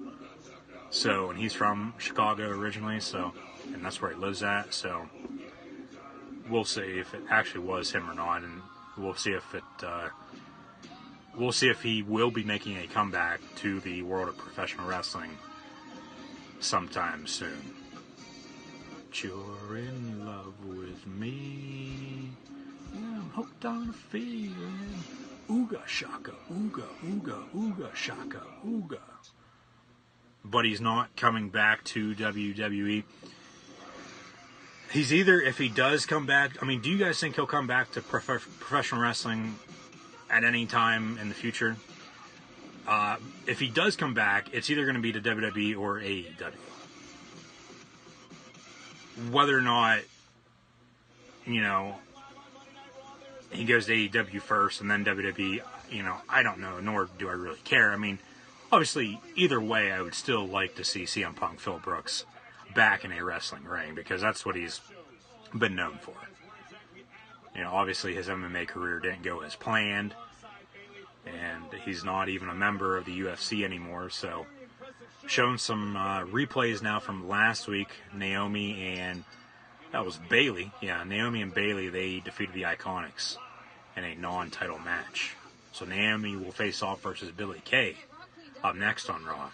So, and he's from Chicago originally, so, and that's where he lives at, so we'll see if it actually was him or not, and we'll see if he will be making a comeback to the world of professional wrestling sometime soon. You're in love with me. I'm hooked on a feeling. Ooga shaka, ooga, ooga, ooga shaka, ooga. But he's not coming back to WWE. He's either, if he does come back, I mean, do you guys think he'll come back to professional wrestling at any time in the future? If he does come back, it's either going to be to WWE or AEW. Whether or not, you know, he goes to AEW first and then WWE, you know, I don't know, nor do I really care. I mean, obviously, either way, I would still like to see CM Punk, Phil Brooks back in a wrestling ring because that's what he's been known for. You know, obviously his MMA career didn't go as planned, and he's not even a member of the UFC anymore, so showing some replays now from last week. Naomi and that was Bayley. Yeah, Naomi and Bayley, they defeated the Iconics in a non-title match. So Naomi will face off versus Billie Kay up next on Raw.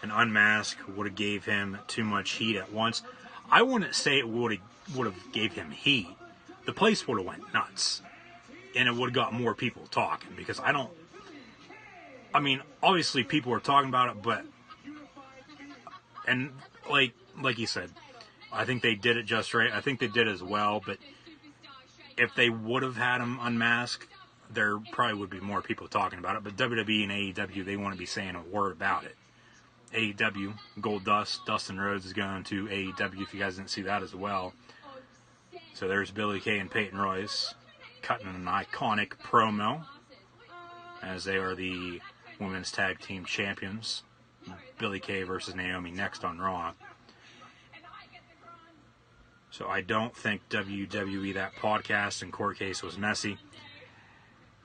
An unmask would have gave him too much heat at once. I wouldn't say it would have gave him heat. The place would have went nuts. And it would have got more people talking because I mean, obviously people were talking about it, but, and like you said, I think they did it just right. I think they did as well, but if they would have had him unmasked, there probably would be more people talking about it. But WWE and AEW, they wouldn't be saying a word about it. AEW, Goldust, Dustin Rhodes is going to AEW, if you guys didn't see that as well. So there's Billie Kay and Peyton Royce cutting an iconic promo as they are the women's tag team champions. Billie Kay versus Naomi next on Raw. So I don't think WWE, that podcast and court case was messy.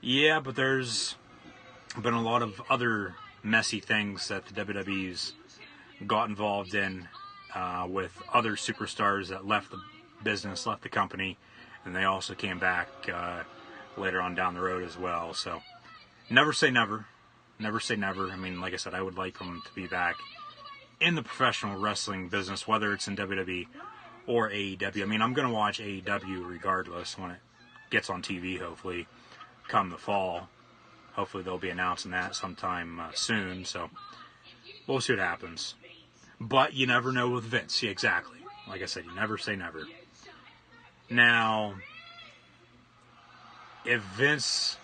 Yeah, but there's been a lot of other messy things that the WWE's got involved in with other superstars that left the business, left the company, and they also came back later on down the road as well. So never say never. Never say never. I mean, like I said, I would like them to be back in the professional wrestling business, whether it's in WWE or AEW. I mean, I'm going to watch AEW regardless when it gets on TV, hopefully, come the fall. Hopefully they'll be announcing that sometime soon, so we'll see what happens. But you never know with Vince. Yeah, exactly. Like I said, you never say never. Now, if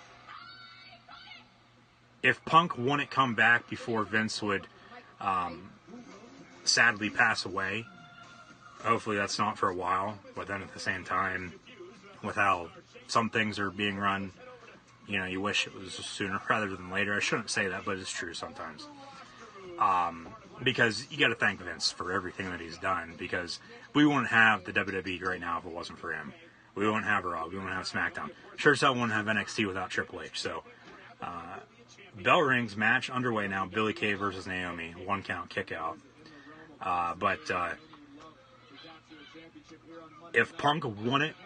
Punk wouldn't come back before Vince would sadly pass away, hopefully that's not for a while, but then at the same time, with how some things are being run, you know, you wish it was sooner rather than later. I shouldn't say that, but it's true sometimes. because you got to thank Vince for everything that he's done, because we wouldn't have the WWE right now if it wasn't for him. We wouldn't have Raw. We wouldn't have SmackDown. Sure as hell wouldn't have NXT without Triple H. So, bell rings, match underway now. Billie Kay versus Naomi. 1 count, kick out. But if Punk wouldn't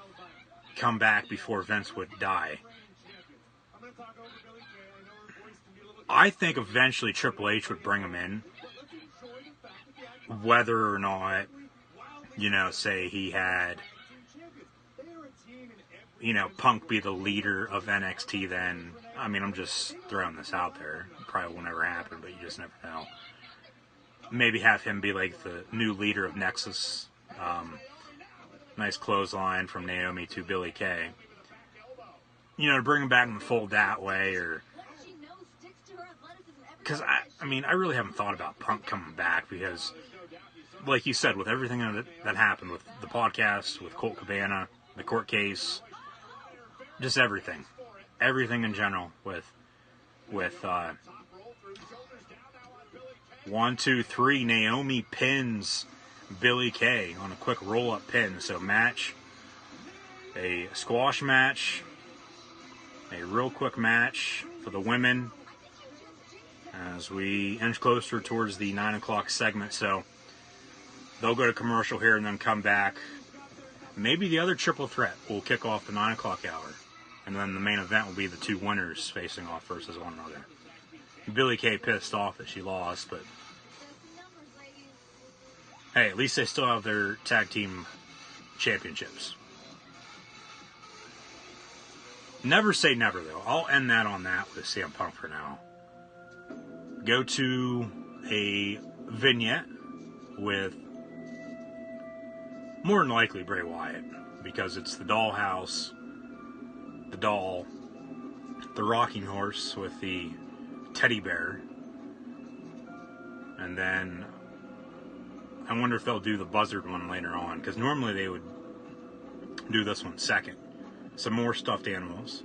come back before Vince would die, I think eventually Triple H would bring him in. Whether or not, say he had, Punk be the leader of NXT then. I mean, I'm just throwing this out there. Probably won't ever happen, but you just never know. Maybe have him be like the new leader of Nexus. Nice clothesline from Naomi to Billie Kay. To bring him back in the fold that way, or... Because, I really haven't thought about Punk coming back, because, like you said, with everything that happened with the podcast, with Colt Cabana, the court case, just everything. Everything in general with 1, 2, 3, Naomi pins Billie Kay on a quick roll-up pin. So match, a squash match, a real quick match for the women as we inch closer towards the 9 o'clock segment. So they'll go to commercial here and then come back. Maybe the other triple threat will kick off the 9 o'clock hour. And then the main event will be the 2 winners facing off versus one another. Billie Kay pissed off that she lost, but hey, at least they still have their tag team championships. Never say never, though. I'll end that on that with CM Punk for now. Go to a vignette with more than likely Bray Wyatt, because it's the dollhouse, the doll, the rocking horse with the teddy bear, and then I wonder if they'll do the buzzard one later on, because normally they would do this one second. Some more stuffed animals,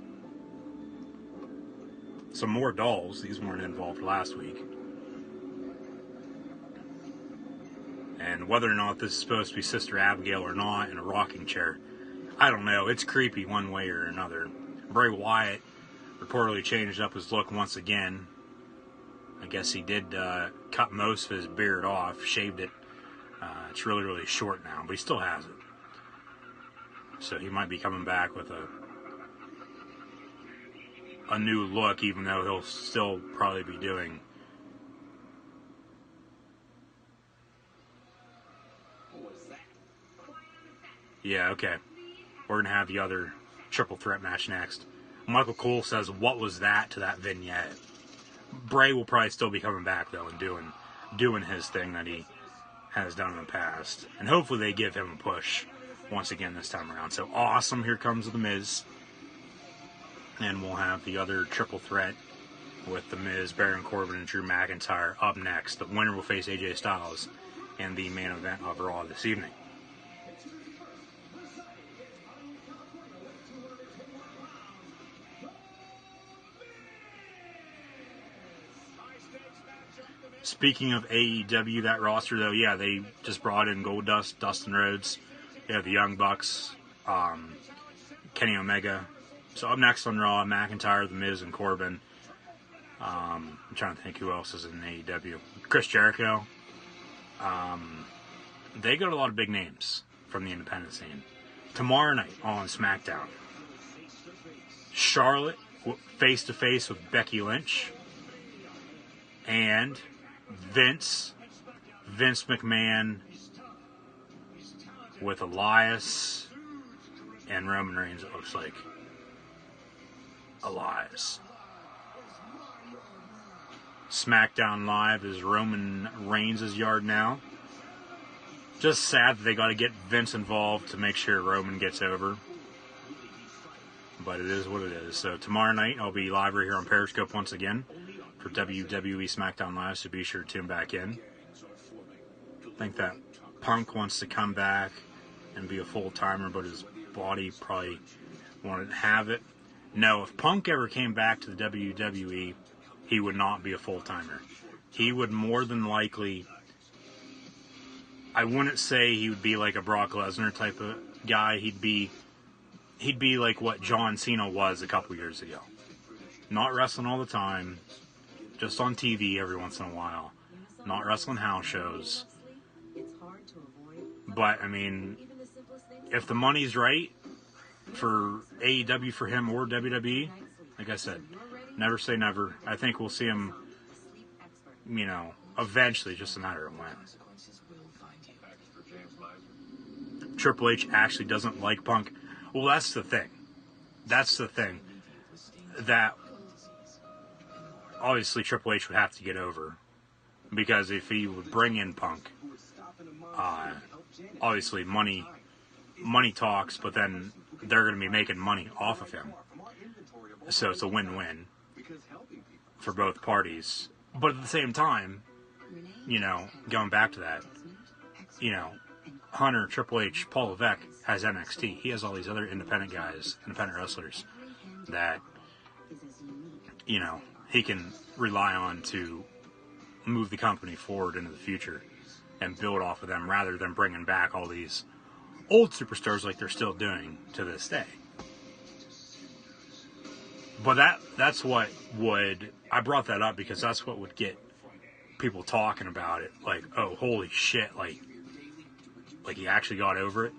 some more dolls. These weren't involved last week. And whether or not this is supposed to be Sister Abigail or not in a rocking chair, I don't know. It's creepy one way or another. Bray Wyatt reportedly changed up his look once again. I guess he did cut most of his beard off, shaved it. It's really, really short now, but he still has it. So he might be coming back with a new look, even though he'll still probably be doing... Yeah, okay. We're going to have the other triple threat match next. Michael Cole says, "What was that?" to that vignette. Bray will probably still be coming back, though, and doing his thing that he has done in the past. And hopefully they give him a push once again this time around. So awesome. Here comes The Miz. And we'll have the other triple threat with The Miz, Baron Corbin, and Drew McIntyre up next. The winner will face AJ Styles in the main event of Raw this evening. Speaking of AEW, that roster, though, yeah, they just brought in Goldust, Dustin Rhodes. They have the Young Bucks, Kenny Omega. So up next on Raw, McIntyre, The Miz, and Corbin. I'm trying to think who else is in AEW. Chris Jericho. They got a lot of big names from the independent scene. Tomorrow night on SmackDown, Charlotte face-to-face with Becky Lynch. And Vince McMahon with Elias and Roman Reigns, it looks like. Elias. SmackDown Live is Roman Reigns' yard now. Just sad that they got to get Vince involved to make sure Roman gets over. But it is what it is. So tomorrow night I'll be live right here on Periscope once again for WWE SmackDown Live, so be sure to tune back in. I think that Punk wants to come back and be a full-timer, but his body probably won't have it. No, if Punk ever came back to the WWE, he would not be a full-timer. He would more than likely I wouldn't say he would be like a Brock Lesnar type of guy. He'd be like what John Cena was a couple years ago. Not wrestling all the time, just on TV every once in a while. Not wrestling house shows. But, I mean, if the money's right for AEW for him or WWE, like I said, never say never. I think we'll see him, you know, eventually, just a matter of when. Triple H actually doesn't like Punk. Well, that's the thing. That's the thing. That obviously Triple H would have to get over. Because if he would bring in Punk, obviously money talks, but then they're going to be making money off of him. So it's a win-win for both parties. But at the same time, you know, going back to that, you know, Hunter, Triple H, Paul Levesque has NXT. He has all these other independent guys, independent wrestlers that, you know, he can rely on to move the company forward into the future and build off of them rather than bringing back all these old superstars like they're still doing to this day. But that's what would... I brought that up because that's what would get people talking about it. Like, oh, holy shit, like he actually got over it.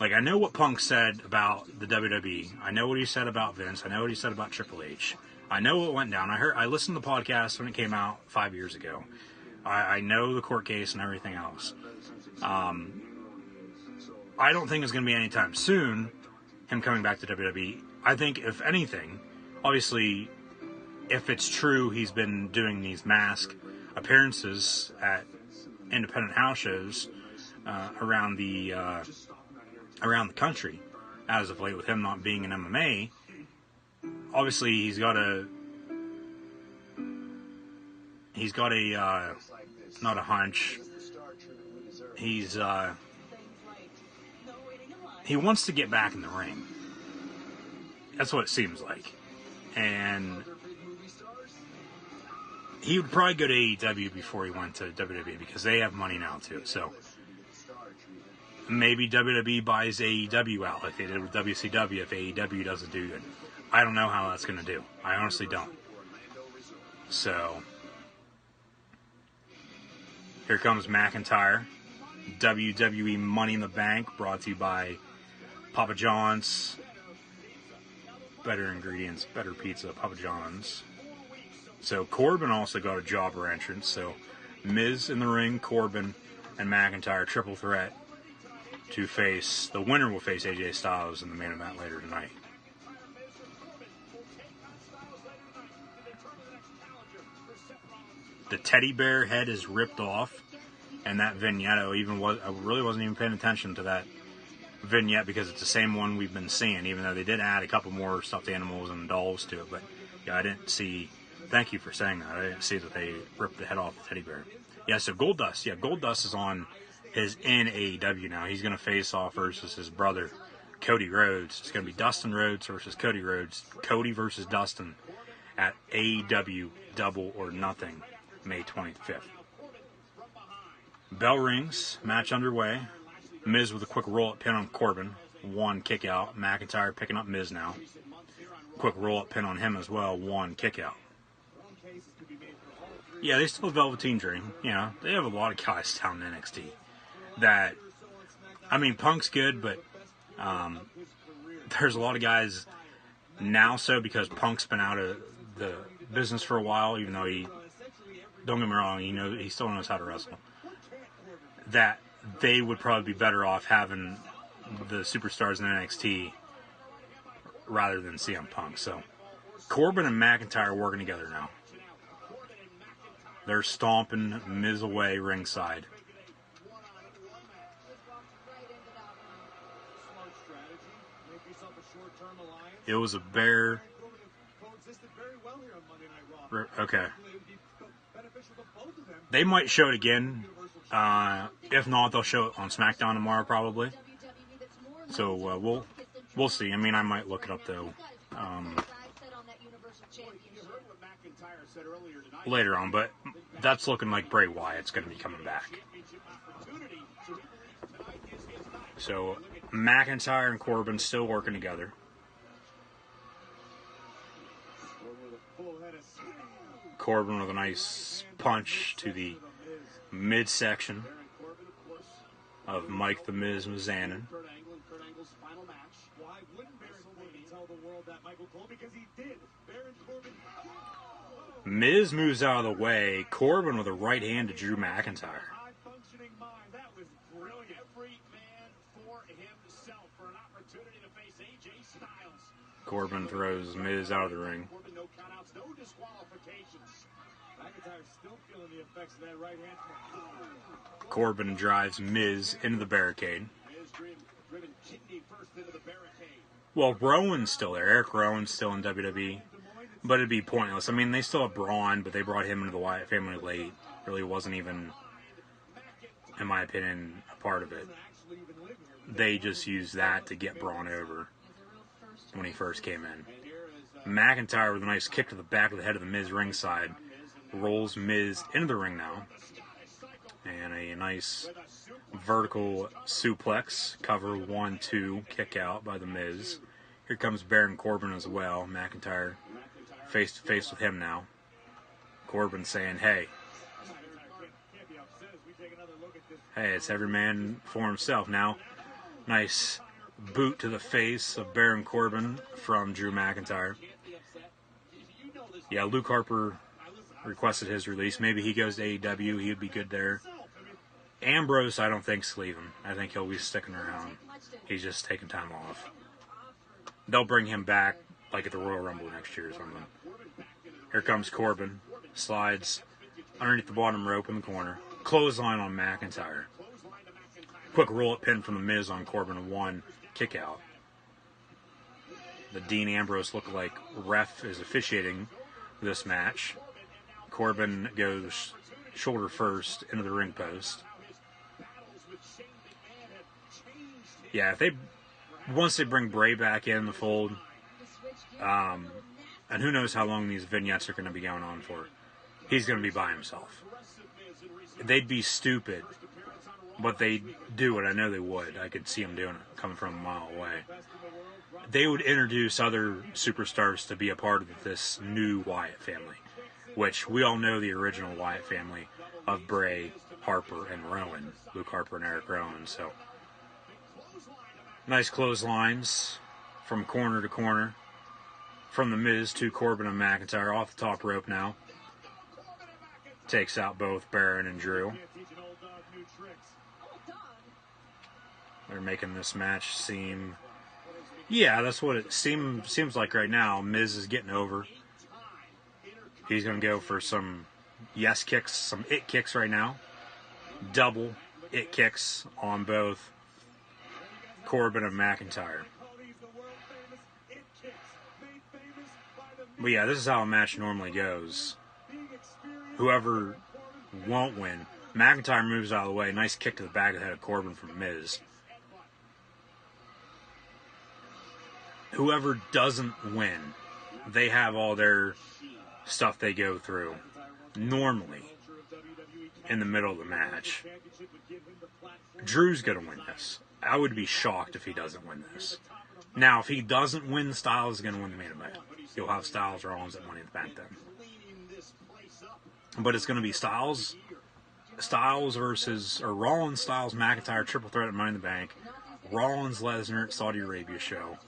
Like, I know what Punk said about the WWE. I know what he said about Vince. I know what he said about Triple H. I know what went down. I listened to the podcast when it came out 5 years ago. I know the court case and everything else. I don't think it's going to be anytime soon, him coming back to WWE. I think, if anything, obviously, if it's true he's been doing these mask appearances at independent house shows around the country, as of late, with him not being in MMA, obviously he's got a not a hunch. He wants to get back in the ring. That's what it seems like. And he would probably go to AEW before he went to WWE because they have money now too. So maybe WWE buys AEW out like they did with WCW if AEW doesn't do good. I don't know how that's going to do. I honestly don't. So here comes McIntyre. WWE Money in the Bank, brought to you by Papa John's. Better ingredients, better pizza, Papa John's. So Corbin also got a jobber entrance. So Miz in the ring, Corbin, and McIntyre, triple threat to face. The winner will face AJ Styles in the main event later tonight. The teddy bear head is ripped off, and that vignette, I really wasn't even paying attention to that vignette because it's the same one we've been seeing, even though they did add a couple more stuffed animals and dolls to it. But yeah, I didn't see. Thank you for saying that. I didn't see that they ripped the head off the teddy bear. Yeah, so Goldust. Yeah, Goldust is in AEW now. He's going to face off versus his brother, Cody Rhodes. It's going to be Dustin Rhodes versus Cody Rhodes. Cody versus Dustin at AEW Double or Nothing, May 25th. Bell rings. Match underway. Miz with a quick roll-up pin on Corbin. One kick out. McIntyre picking up Miz now. Quick roll-up pin on him as well. One kick out. Yeah, they still have Velveteen Dream. You know, they have a lot of guys down in NXT. That, I mean, Punk's good, but there's a lot of guys now so because Punk's been out of the business for a while, even though don't get me wrong, he still knows how to wrestle. That they would probably be better off having the superstars in NXT rather than CM Punk. So Corbin and McIntyre are working together now. They're stomping Miz away ringside. It was a bear. Okay. They might show it again. If not, they'll show it on SmackDown tomorrow, probably. So we'll see. I mean, I might look it up though later on. But that's looking like Bray Wyatt's going to be coming back. So McIntyre and Corbin still working together. Corbin with a nice punch to the midsection of Mike the Miz Mizanin. Miz moves out of the way. Corbin with a right hand to Drew McIntyre. Corbin throws Miz out of the ring. Corbin drives Miz into the barricade. Well, Rowan's still there. Eric Rowan's still in WWE. But it'd be pointless. I mean, they still have Braun, but they brought him into the Wyatt family late. Really wasn't even, in my opinion, a part of it. They just used that to get Braun over when he first came in. McIntyre with a nice kick to the back of the head of the Miz ringside. Rolls Miz into the ring now. And a nice vertical suplex. Cover 1-2 kick out by the Miz. Here comes Baron Corbin as well. McIntyre face to face with him now. Corbin saying, hey, it's every man for himself now. Nice boot to the face of Baron Corbin from Drew McIntyre. Yeah, Luke Harper requested his release. Maybe he goes to AEW. He would be good there. Ambrose, I don't think's leaving. I think he'll be sticking around. He's just taking time off. They'll bring him back like at the Royal Rumble next year or something. Here comes Corbin. Slides underneath the bottom rope in the corner. Clothesline on McIntyre. Quick roll-up pin from the Miz on Corbin. 1 kick out. The Dean Ambrose lookalike ref is officiating this match. Corbin goes shoulder first into the ring post. Yeah, once they bring Bray back in the fold, and who knows how long these vignettes are going to be going on for. He's going to be by himself. They'd be stupid, but they do it. I know they would. I could see them doing it, coming from a mile away. They would introduce other superstars to be a part of this new Wyatt family, which we all know the original Wyatt family of Bray, Harper, and Rowan. Luke Harper and Eric Rowan. So, nice clotheslines from corner to corner. From the Miz to Corbin and McIntyre off the top rope now. Takes out both Baron and Drew. They're making this match seem... Yeah, that's what it seems like right now. Miz is getting over. He's going to go for some yes kicks, some it kicks right now. Double it kicks on both Corbin and McIntyre. But yeah, this is how a match normally goes. Whoever won't win. McIntyre moves out of the way. Nice kick to the back of the head of Corbin from Miz. Whoever doesn't win, they have all their stuff they go through normally in the middle of the match. Drew's going to win this. I would be shocked if he doesn't win this. Now, if he doesn't win, Styles is going to win the main event. You'll have Styles Rollins at Money in the Bank then. But it's going to be Styles versus, or Rollins, Styles, McIntyre, triple threat at Money in the Bank. Rollins, Lesnar at Saudi Arabia show.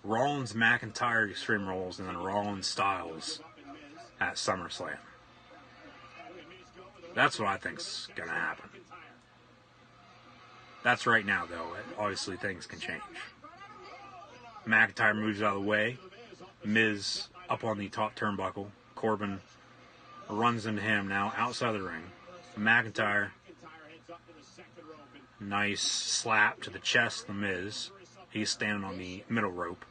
Rollins, McIntyre, Extreme Rules, and then Rollins, Styles at SummerSlam. That's what I think's going to happen. That's right now, though. Obviously, things can change. McIntyre moves out of the way. Miz up on the top turnbuckle. Corbin runs into him now outside the ring. McIntyre, nice slap to the chest of the Miz. He's standing on the middle rope.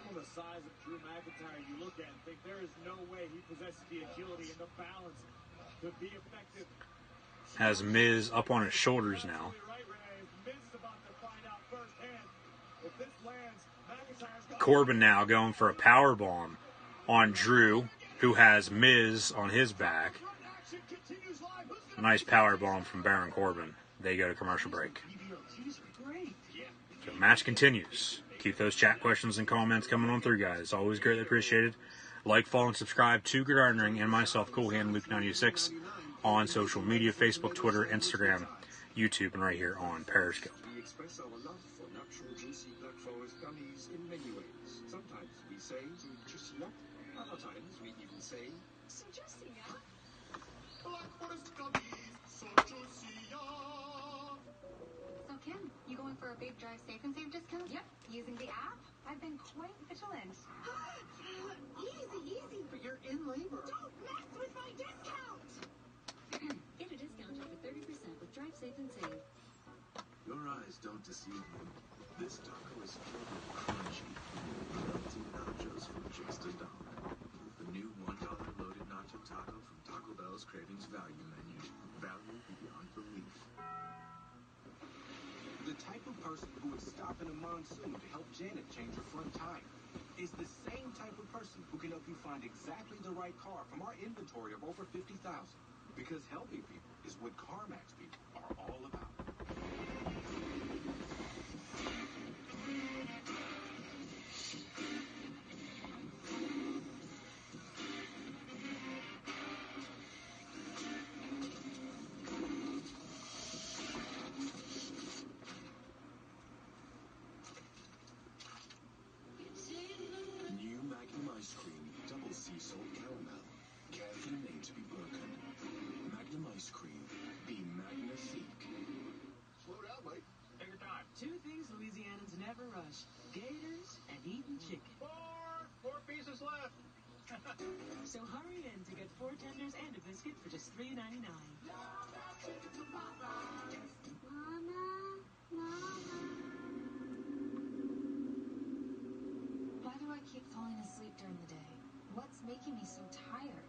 Some of the size of Drew McIntyre you look at and think there is no way he possesses the agility and the balance to be effective. Has Miz up on his shoulders now. Corbin now going for a powerbomb on Drew, who has Miz on his back. Nice powerbomb from Baron Corbin. They go to commercial break. match continues. Keep those chat questions and comments coming on through, guys. Always greatly appreciated. Like, follow, and subscribe to Gridiron Ring and myself, Cool Hand Luke 96, on social media, Facebook, Twitter, Instagram, YouTube, and right here on Periscope. We express our love for natural juicy Black Forest gummies in many ways. Sometimes we say juicy up. Other times we even say So juicy, yeah? Black Forest gummies, so juicy. So Kim, you going for a big drive safe and save discount? Yep. Using the app? I've been quite vigilant. Easy, but you're in labor. Don't mess with my discount! Get a discount up to 30% with Drive Safe and Save. your eyes don't deceive you. This taco is filled with crunchy, melty nachos from Just a Dollar. The new $1 loaded nacho taco from Taco Bell's Cravings Value Menu. Value beyond belief. The type of person who would stop in a monsoon to help Janet change her front tire is the same type of person who can help you find exactly the right car from our inventory of over 50,000. Because helping people is what CarMax people are all about. New Magnum Ice Cream, double sea salt caramel. Carefully made to be broken. Magnum Ice Cream, be magnifique. Slow down, Mike. Take your time. Two things Louisianans never rush: gators and eating chicken. Four pieces left. So hurry in to get 4 tenders and a biscuit for just $3.99. Why do I keep falling asleep during the day? What's making me so tired?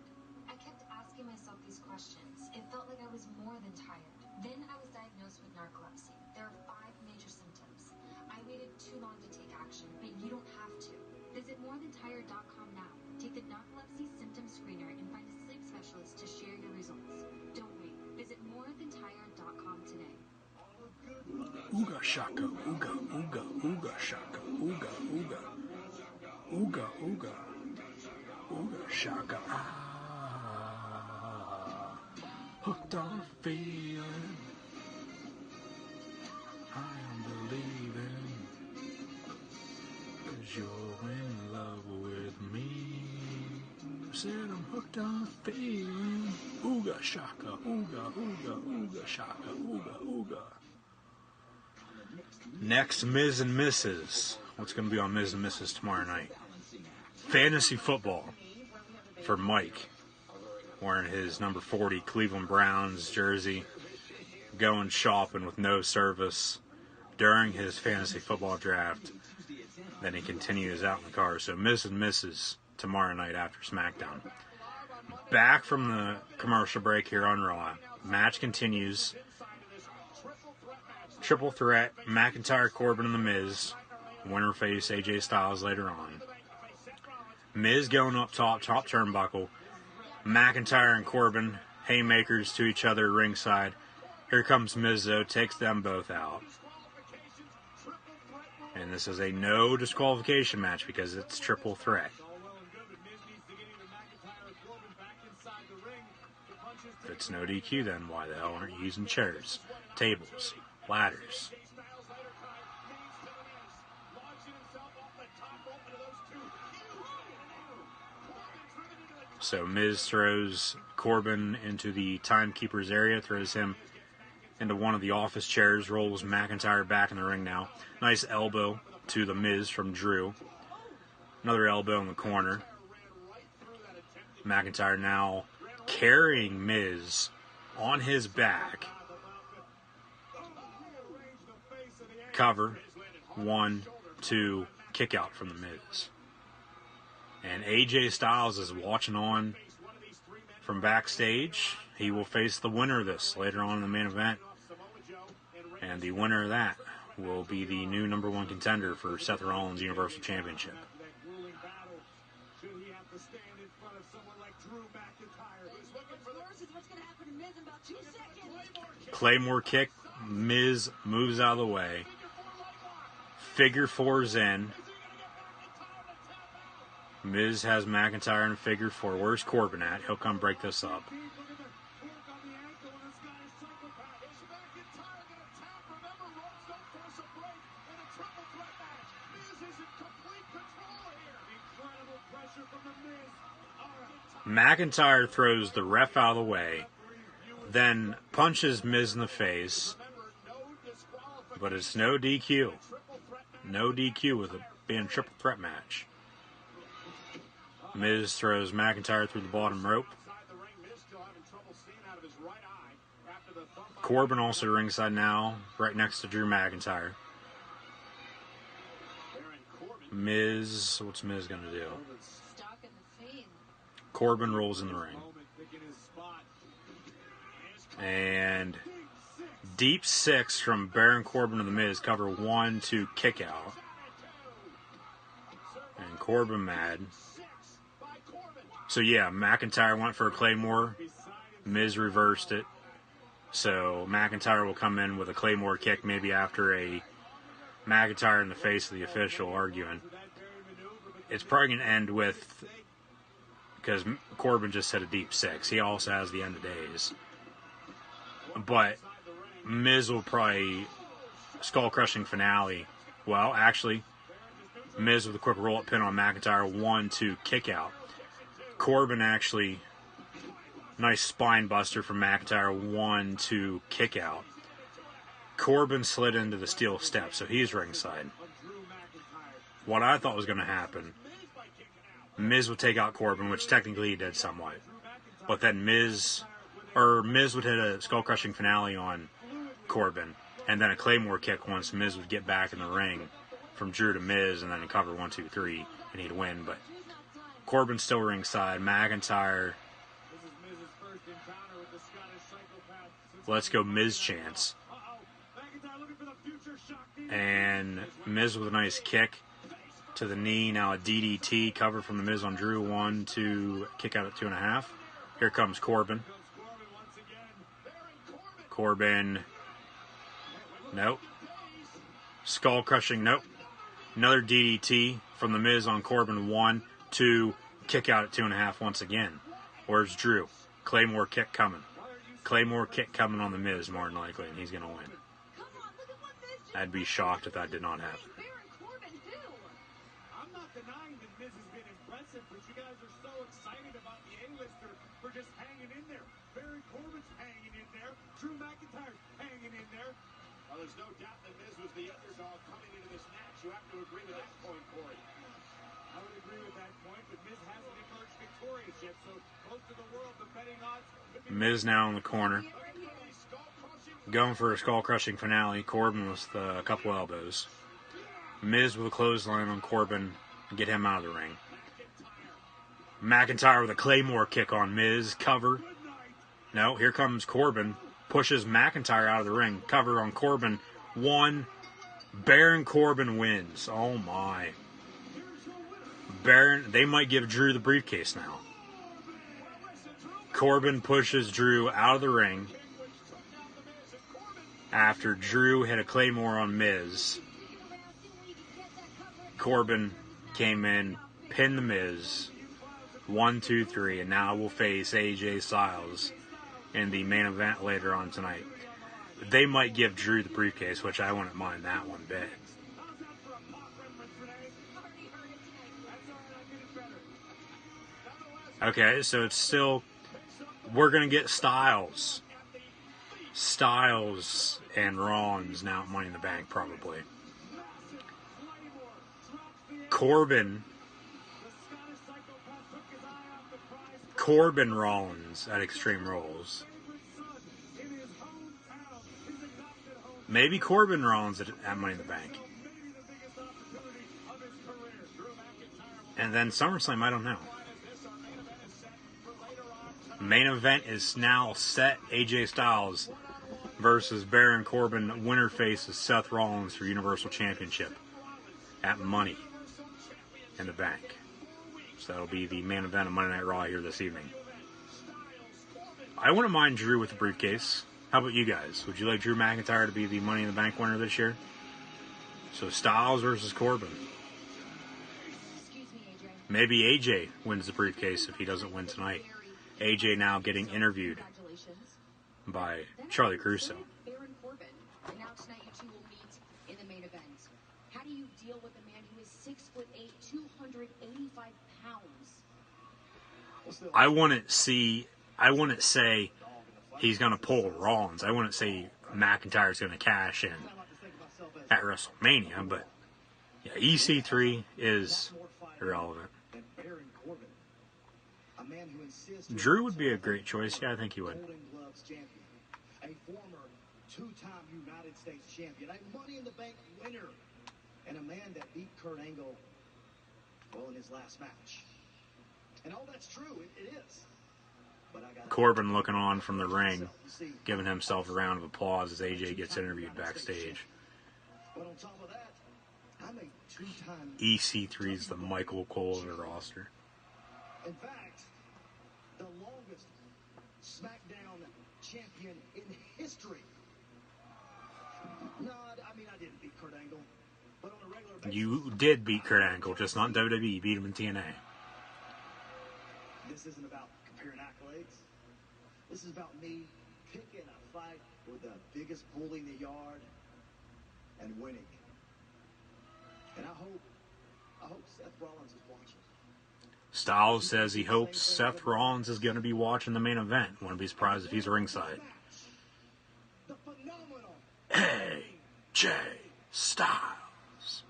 I kept asking myself these questions. It felt like I was more than tired. Then I was diagnosed with narcolepsy. There are 5 major symptoms. I waited too long to take action, but you don't have to. Visit morethantired.com now. Take the narcolepsy symptom screener and find a sleep specialist to share your results. Don't wait. Visit morethantired.com today. Ooga shaka, ooga, ooga, ooga shaka, ooga, ooga. Ooga, ooga. Ooga shaka. Ah. Hooked on a feeling. I am believing. 'Cause you're in love with me. Said I'm hooked on a feeling. Ooga shaka, ooga, ooga, ooga shaka, ooga, ooga. Next, Ms. and Mrs. What's going to be on Ms. and Mrs. tomorrow night? Fantasy football for Mike, wearing his number 40 Cleveland Browns jersey, going shopping with no service during his fantasy football draft. Then he continues out in the car. So Ms. and Mrs. tomorrow night after SmackDown. Back from the commercial break here on Raw. Match continues. Triple threat, McIntyre, Corbin, and The Miz. Winner face AJ Styles later on. Miz going up top turnbuckle. McIntyre and Corbin, haymakers to each other ringside. Here comes Miz, though, takes them both out. And this is a no disqualification match because it's triple threat. If it's no DQ, then why the hell aren't you using chairs, tables, ladders? So Miz throws Corbin into the timekeeper's area, throws him into one of the office chairs, rolls McIntyre back in the ring now. Nice elbow to the Miz from Drew. Another elbow in the corner. McIntyre now carrying Miz on his back. Cover. 1, 2, kick out from the Miz. And AJ Styles is watching on from backstage. He will face the winner of this later on in the main event. And the winner of that will be the new number 1 contender for Seth Rollins' Universal Championship. Claymore kick. Miz moves out of the way. Figure four's in. Miz has McIntyre in figure four. Where's Corbin at? He'll come break this up. McIntyre throws the ref out of the way, then punches Miz in the face, but it's no DQ. No DQ with it being a triple threat match. Miz throws McIntyre through the bottom rope. Corbin also ringside now, right next to Drew McIntyre. Miz, what's Miz going to do? Corbin rolls in the ring. And deep six from Baron Corbin to the Miz. Cover 1, 2, kick out. And Corbin mad. So yeah, McIntyre went for a Claymore. Miz reversed it. So McIntyre will come in with a Claymore kick maybe after a McIntyre in the face of the official arguing. It's probably going to end with, because Corbin just hit a deep six. He also has the end of days. But Miz will probably skull-crushing finale. Well, actually, Miz with a quick roll-up pin on McIntyre. 1, 2, kick out. Corbin actually, nice spine buster from McIntyre. 1, 2, kick out. Corbin slid into the steel step, so he's ringside. What I thought was going to happen, Miz would take out Corbin, which technically he did somewhat. But then Miz would hit a skull-crushing finale on Corbin, and then a Claymore kick once Miz would get back in the ring from Drew to Miz, and then a cover 1, 2, 3, and he'd win. But Corbin's still ringside. McIntyre, let's go Miz chance. And Miz with a nice kick to the knee. Now a DDT cover from the Miz on Drew. 1, 2, kick out at 2.5. Here comes Corbin. Corbin. Nope. Skull crushing. Nope. Another DDT from the Miz on Corbin. 1, 2, kick out at 2.5 once again. Where's Drew? Claymore kick coming. Claymore kick coming on the Miz more than likely, and he's going to win. I'd be shocked if that did not happen. I'm not denying that Miz has been impressive, but you guys are so excited about the A-lister for just hanging in there. Baron Corbin's hanging in there. Drew McIntyre's hanging in there. Well, there's no doubt that Miz was the underdog coming into this match. You have to agree with that point, Corey. I would agree with that point, but Miz hasn't emerged victorious yet, so most of the world, the betting odds... Miz now in the corner. Going for a skull-crushing finale. Corbin with a couple elbows. Miz with a clothesline on Corbin to get him out of the ring. McIntyre with a Claymore kick on Miz. Cover. No, here comes Corbin. Pushes McIntyre out of the ring. Cover on Corbin. 1. Baron Corbin wins. Oh my. Baron, they might give Drew the briefcase now. Corbin pushes Drew out of the ring after Drew hit a Claymore on Miz. Corbin came in, pinned the Miz. 1, 2, 3, and now we'll face AJ Styles in the main event later on tonight. They might give Drew the briefcase, which I wouldn't mind that one bit. Okay, so it's still... We're going to get Styles and Rollins now at Money in the Bank, probably. Corbin Rollins at Extreme Rules. Maybe Corbin Rollins at Money in the Bank. And then SummerSlam, I don't know. Main event is now set. AJ Styles versus Baron Corbin. Winner faces Seth Rollins for Universal Championship at Money in the Bank. So that'll be the main event of Monday Night Raw here this evening. I wouldn't mind Drew with the briefcase. How about you guys? Would you like Drew McIntyre to be the Money in the Bank winner this year? So Styles versus Corbin. Excuse me, AJ. Maybe AJ wins the briefcase if he doesn't win tonight. AJ now getting interviewed Congratulations. by Charlie Caruso. Baron Corbin. And now tonight you two will meet in the main event. How do you deal with a man who is 6'8", 285 pounds? I wouldn't say he's going to pull Rollins. I wouldn't say McIntyre's going to cash in at WrestleMania, but yeah, EC3 is irrelevant. Drew would be a great choice. Yeah, I think he would. A former two-time United States champion, a Money in the Bank winner, and a man that beat Kurt Angle, well, in his last match. And all that's true, it is. But I got Corbin looking on from the ring, giving himself a round of applause as AJ gets interviewed backstage. But on top of that, I'm a two-time EC3 is the Michael Cole of the roster. In fact, the longest SmackDown champion in history. No, I mean, I didn't beat Kurt Angle, but on a regular basis. You did beat Kurt Angle, just not in WWE. You beat him in TNA. This isn't about comparing accolades. This is about me picking a fight with the biggest bully in the yard and winning. And I hope Seth Rollins is watching. Styles says he hopes Seth Rollins is going to be watching the main event. Wouldn't be surprised if he's ringside. The phenomenal AJ Styles.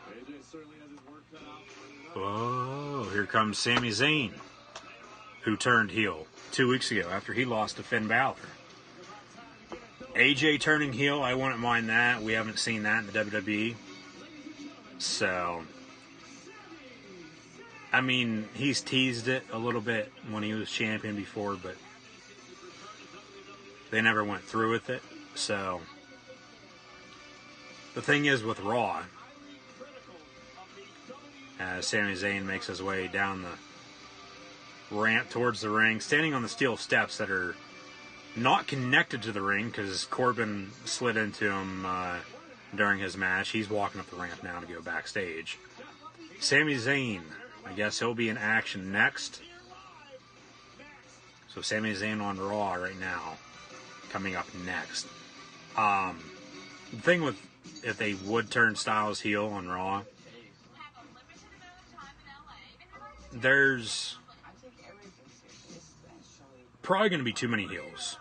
AJ certainly has his work cut out for him. Oh, here comes Sami Zayn, who turned heel 2 weeks ago after he lost to Finn Balor. AJ turning heel, I wouldn't mind that. We haven't seen that in the WWE. So, I mean, he's teased it a little bit when he was champion before, but they never went through with it. So, the thing is with Raw, as Sami Zayn makes his way down the ramp towards the ring, standing on the steel steps that are not connected to the ring because Corbin slid into him during his match. He's walking up the ramp now to go backstage. Sami Zayn, I guess he'll be in action next. So Sami Zayn on Raw right now, coming up next. The thing with, if they would turn Styles heel on Raw, there's probably going to be too many heels,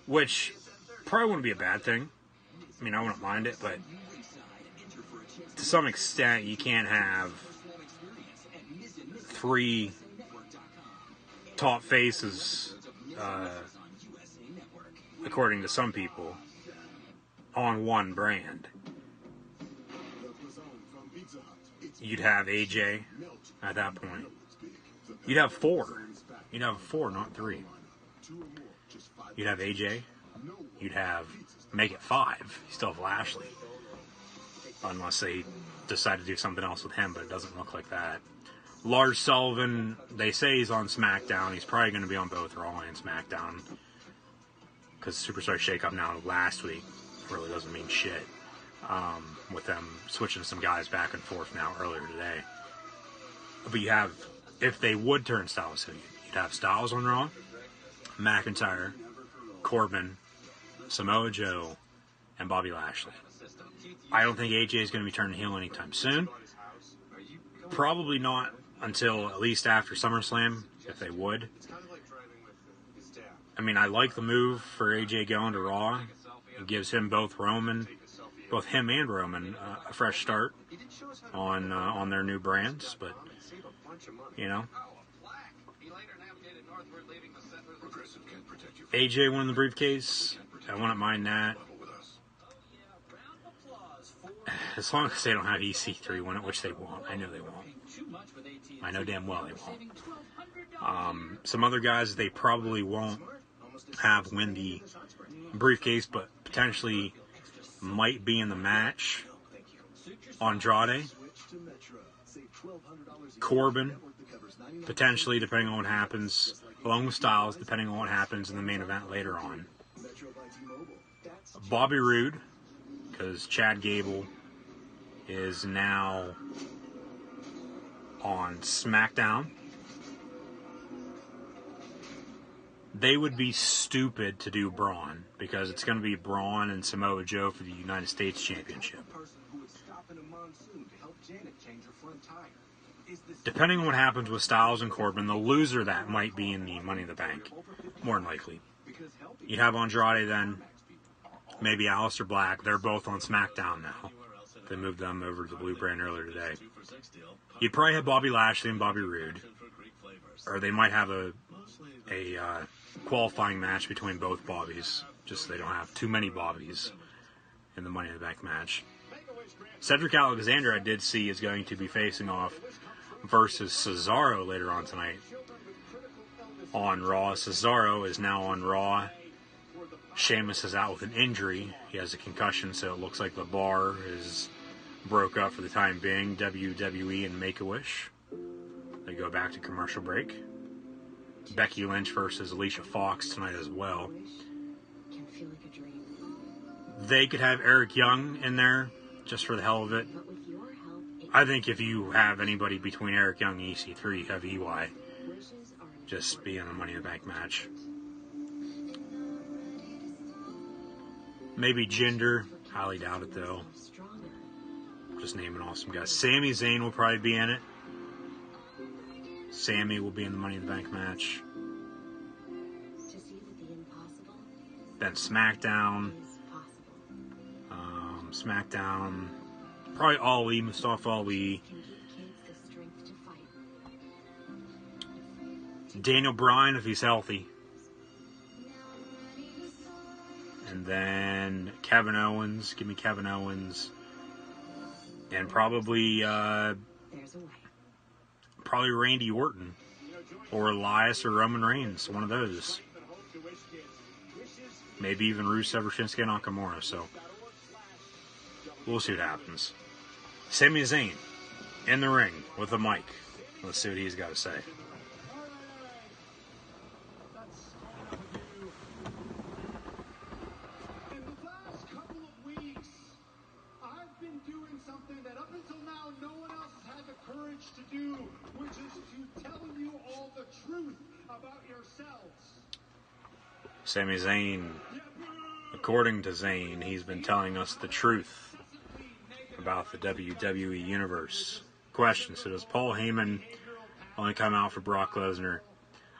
which probably wouldn't be a bad thing. I mean, I wouldn't mind it, but to some extent, you can't have 3 top faces, according to some people, on one brand. You'd have AJ at that point. You'd have 4. You'd have 4, not 3. You'd have AJ. You'd have, make it 5. You still have Lashley. Unless they decide to do something else with him, but it doesn't look like that. Lars Sullivan, they say he's on SmackDown. He's probably going to be on both Raw and SmackDown. Because Superstar Shake-Up now last week really doesn't mean shit. With them switching some guys back and forth now earlier today. But you have, if they would turn Styles heel, you'd have Styles on Raw, McIntyre, Corbin, Samoa Joe, and Bobby Lashley. I don't think AJ is going to be turning heel anytime soon. Probably not until at least after SummerSlam, if they would. I mean, I like the move for AJ going to Raw. It gives him both him and Roman, a fresh start on their new brands. But, you know, AJ won the briefcase. I wouldn't mind that. As long as they don't have EC3 win it, which they won't. I know they won't. I know damn well they won't. Some other guys they probably won't have win the briefcase, but potentially might be in the match. Andrade, Corbin, potentially, depending on what happens, along with Styles, depending on what happens in the main event later on. Bobby Roode, because Chad Gable is now on SmackDown. They would be stupid to do Braun, because it's going to be Braun and Samoa Joe for the United States Championship. Depending on what happens with Styles and Corbin, the loser of that might be in the Money in the Bank, more than likely. You'd have Andrade then, maybe Aleister Black. They're both on SmackDown now. They moved them over to the Blue Brand earlier today. You'd probably have Bobby Lashley and Bobby Roode, or they might have a qualifying match between both Bobbies, just so they don't have too many Bobbies in the Money in the Bank match. Cedric Alexander, I did see, is going to be facing off versus Cesaro later on tonight on Raw. Cesaro is now on Raw. Sheamus is out with an injury. He has a concussion, so it looks like the bar is broke up for the time being. WWE and Make-A-Wish. They go back to commercial break. Becky Lynch versus Alicia Fox tonight as well. They could have Eric Young in there, just for the hell of it. I think if you have anybody between Eric Young and EC3, you have EY. Just be in a Money in the Bank match. Maybe Jinder. Highly doubt it, though. Just naming off some guys. Sami Zayn will probably be in it. Sammy will be in the Money in the Bank match. Then SmackDown. SmackDown. Probably Ali, Mustafa Ali. Daniel Bryan if he's healthy. And then Kevin Owens. Give me Kevin Owens. And probably Randy Orton. Or Elias or Roman Reigns. One of those. Maybe even Rusev or Shinsuke Nakamura. So we'll see what happens. Sami Zayn in the ring with a mic. Let's see what he's got to say. In the last couple of weeks, I've been doing something that up until now no one else has had the courage to do, which is to tell you all the truth about yourselves. Sami Zayn, according to Zayn, he's been telling us the truth about the WWE Universe. Question, so does Paul Heyman only come out for Brock Lesnar?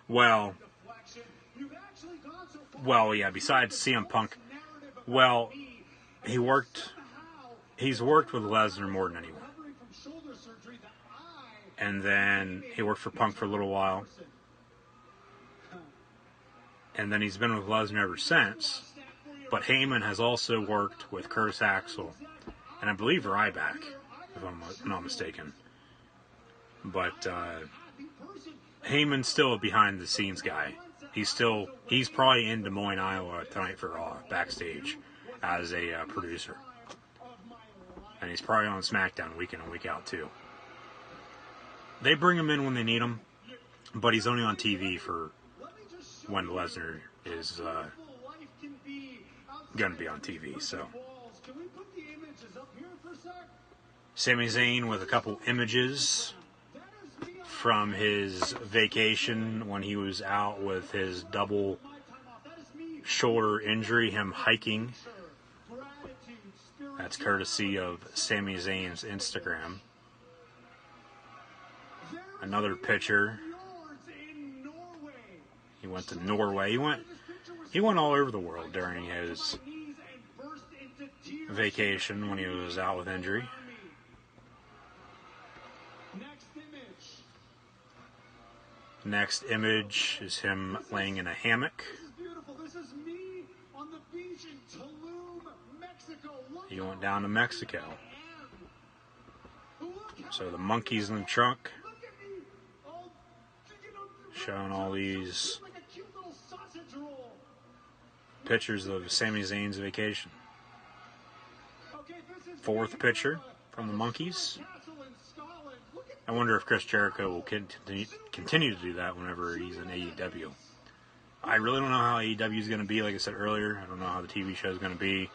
Well, yeah, besides CM Punk, well, he's worked with Lesnar more than anyone. And then he worked for Punk for a little while. And then he's been with Lesnar ever since. But Heyman has also worked with Curtis Axel and I believe Ryback, if I'm not mistaken. But Heyman's still a behind-the-scenes guy. He's probably in Des Moines, Iowa tonight for Raw, backstage, as a producer. And he's probably on SmackDown week in and week out, too. They bring him in when they need him, but he's only on TV for when Lesnar is going to be on TV, so. Sami Zayn with a couple images from his vacation when he was out with his double shoulder injury, him hiking. That's courtesy of Sami Zayn's Instagram. Another picture. He went to Norway. He went all over the world during his vacation when he was out with injury. Next image is him laying in a hammock. He went down to Mexico. So the monkey's in the trunk. Showing all these pictures of Sami Zayn's vacation. Fourth picture from the monkeys. I wonder if Chris Jericho will continue to do that whenever he's in AEW. I really don't know how AEW is going to be. Like I said earlier, I don't know how the TV show is going to be.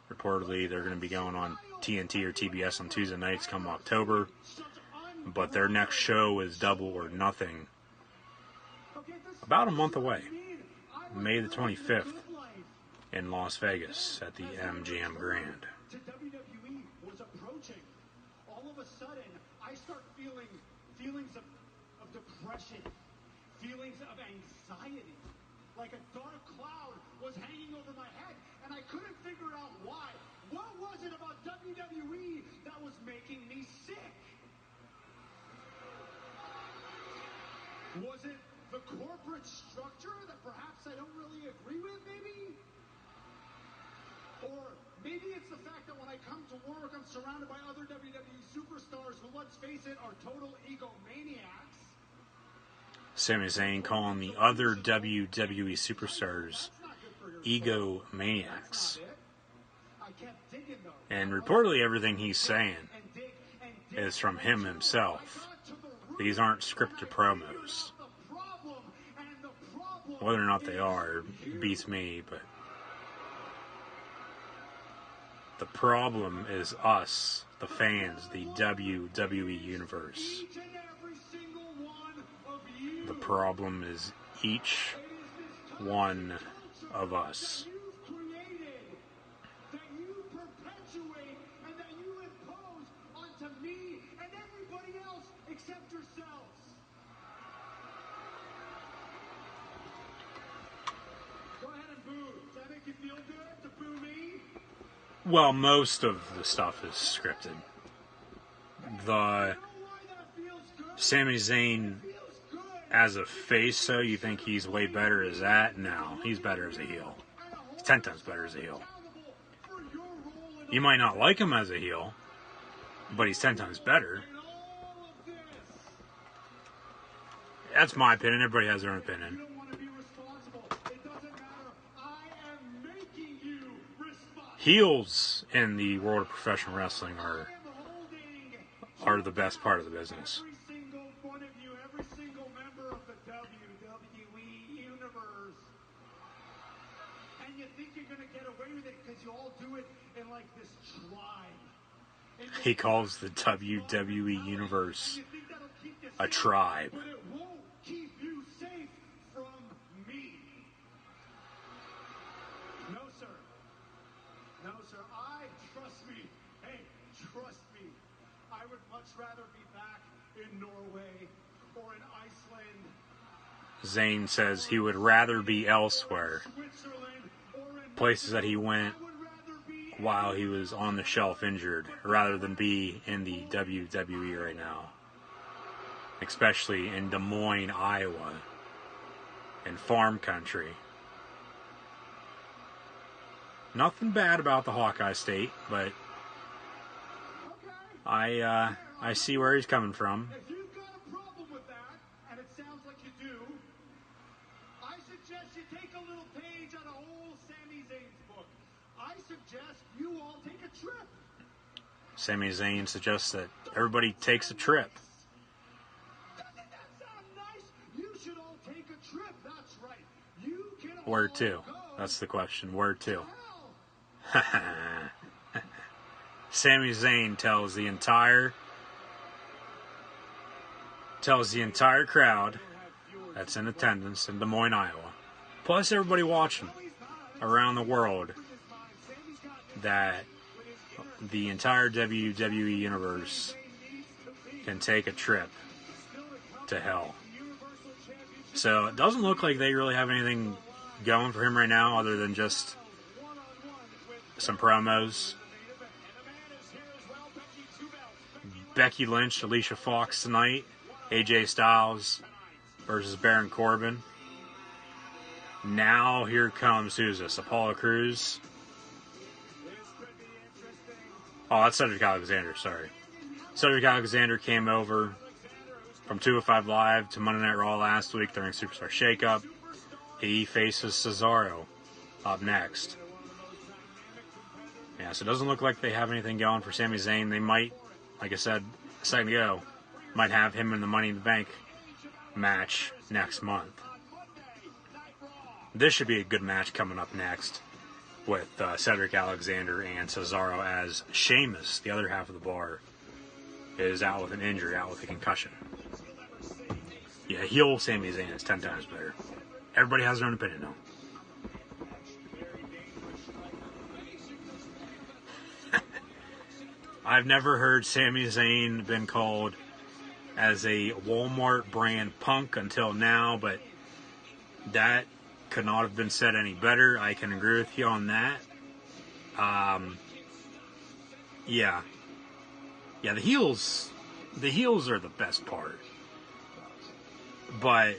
Reportedly, they're going to be going on TNT or TBS on Tuesday nights come October. But their next show is Double or Nothing. About a month away. May the 25th in Las Vegas at the MGM Grand. WWE was approaching. All of a sudden, I start feeling feelings of depression, feelings of anxiety. Like a dark cloud was hanging over my head, and I couldn't figure out why. What was it about WWE that was making me sick? Was it the corporate structure that perhaps I don't really agree with, maybe? Or maybe it's the fact that when I come to work, I'm surrounded by other WWE superstars who, let's face it, are total egomaniacs. Sami Zayn calling the other WWE superstars egomaniacs. And reportedly everything he's saying is from him himself. These aren't scripted promos. Whether or not they are beats me, but the problem is us, the fans, the WWE Universe. The problem is each one of us. Well, most of the stuff is scripted. The Sami Zayn as a face, though, you think he's way better as that? No, he's better as a heel. He's 10 times better as a heel. You might not like him as a heel, but he's 10 times better. That's my opinion. Everybody has their own opinion. Heels in the world of professional wrestling are the best part of the business. Every single one of you, every single member of the WWE Universe. And you think you're going to get away with it because you all do it in like this tribe. He calls the WWE Universe a tribe. But it won't keep you safe from me. No, sir. No, sir. Trust me. Hey, trust me. I would much rather be back in Norway or in Iceland. Zayn says he would rather be elsewhere. Places that he went while he was on the shelf injured, rather than be in the WWE right now. Especially in Des Moines, Iowa, in farm country. Nothing bad about the Hawkeye State, but I see where he's coming from. If you've got a problem with that, and it sounds like you do, I suggest you take a little page out of old Sami Zayn's book. I suggest you all take a trip. Sami Zayn suggests that everybody takes a trip. Doesn't that sound nice? You should all take a trip. That's right. You can all Where to? go. That's the question. Where to? Hell, Sami Zayn tells the entire crowd that's in attendance in Des Moines, Iowa, plus everybody watching around the world, that the entire WWE Universe can take a trip to hell. So it doesn't look like they really have anything going for him right now other than just some promos. Becky Lynch, Alicia Fox tonight. AJ Styles versus Baron Corbin. Now here comes, who's this? Apollo Crews. Oh, that's Cedric Alexander, sorry. Cedric Alexander came over from 205 Live to Monday Night Raw last week during Superstar Shakeup. He faces Cesaro up next. Yeah, so it doesn't look like they have anything going for Sami Zayn. They might, like I said, a second ago, might have him in the Money in the Bank match next month. This should be a good match coming up next with Cedric Alexander and Cesaro, as Sheamus, the other half of the bar, is out with an injury, out with a concussion. Yeah, heel Sami Zayn is 10 times better. Everybody has their own opinion, though. I've never heard Sami Zayn been called as a Walmart brand punk until now, but that could not have been said any better. I can agree with you on that. Yeah, the heels are the best part. But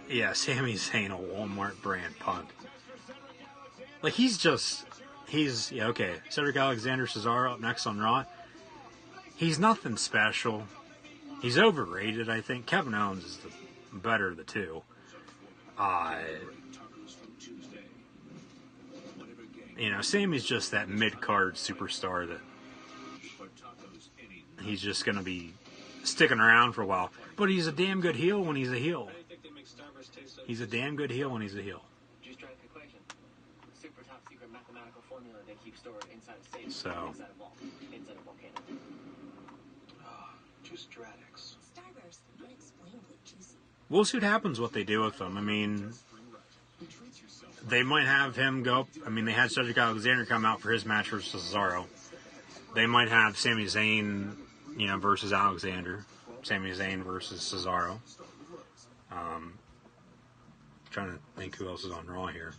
yeah, Sami Zayn, a Walmart brand punk. Like, he's okay. Cedric Alexander, Cesaro up next on Raw. He's nothing special. He's overrated, I think. Kevin Owens is the better of the two. Sami's just that mid-card superstar that he's just going to be sticking around for a while. But he's a damn good heel when he's a heel. He's a damn good heel when he's a heel. Super top secret mathematical formula they keep stored inside a safe, So. inside a vault, inside a volcano. Just Stratix. Starburst, unexplainably juicy. We'll see what happens, what they do with him. I mean, they might have him go. I mean, they had Cedric Alexander come out for his match versus Cesaro. They might have Sami Zayn, versus Alexander. Sami Zayn versus Cesaro. Trying to think who else is on Raw here.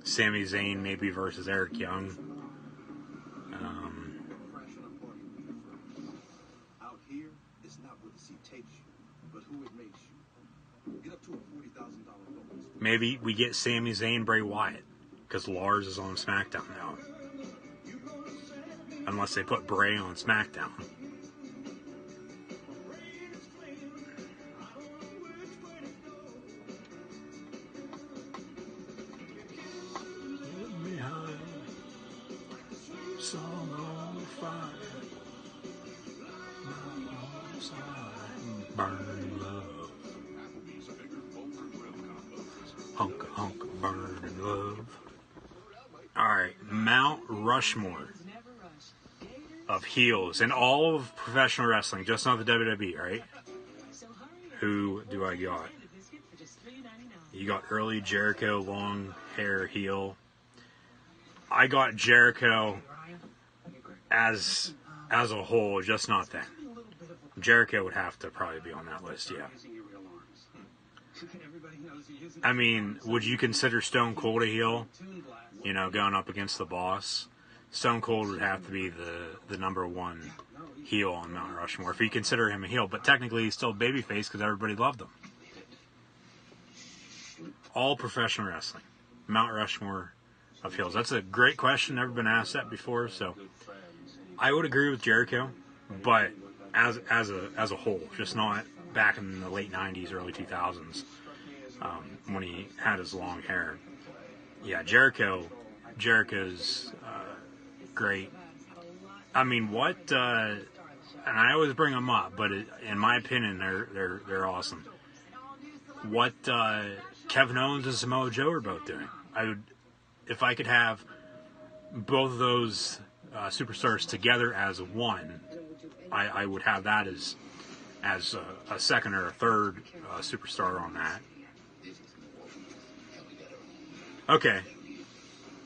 Sami Zayn maybe versus Eric Young. Out here, it's not where the seat takes you, but who it makes you. Get up to a $40,000 bonus. Maybe we get Sami Zayn, Bray Wyatt, because Lars is on SmackDown now. Unless they put Bray on SmackDown. Burn love. Hunk, burn love. Alright, Mount Rushmore of heels in all of professional wrestling, just not the WWE, right? Who do I got? You got early Jericho, long hair heel. I got Jericho as a whole, just not that. Jericho would have to probably be on that list, yeah. I mean, would you consider Stone Cold a heel? Going up against the Boss? Stone Cold would have to be the number one heel on Mount Rushmore, if you consider him a heel. But technically, he's still a babyface because everybody loved him. All professional wrestling. Mount Rushmore of heels. That's a great question. Never been asked that before, so I would agree with Jericho, but as a whole, just not back in the late 90s, early 2000s, when he had his long hair. Yeah, Jericho's great. I mean, and I always bring them up, but in my opinion, they're awesome. What Kevin Owens and Samoa Joe are both doing. If I could have both of those superstars together as one, I would have that as a second or a third superstar on that. Okay,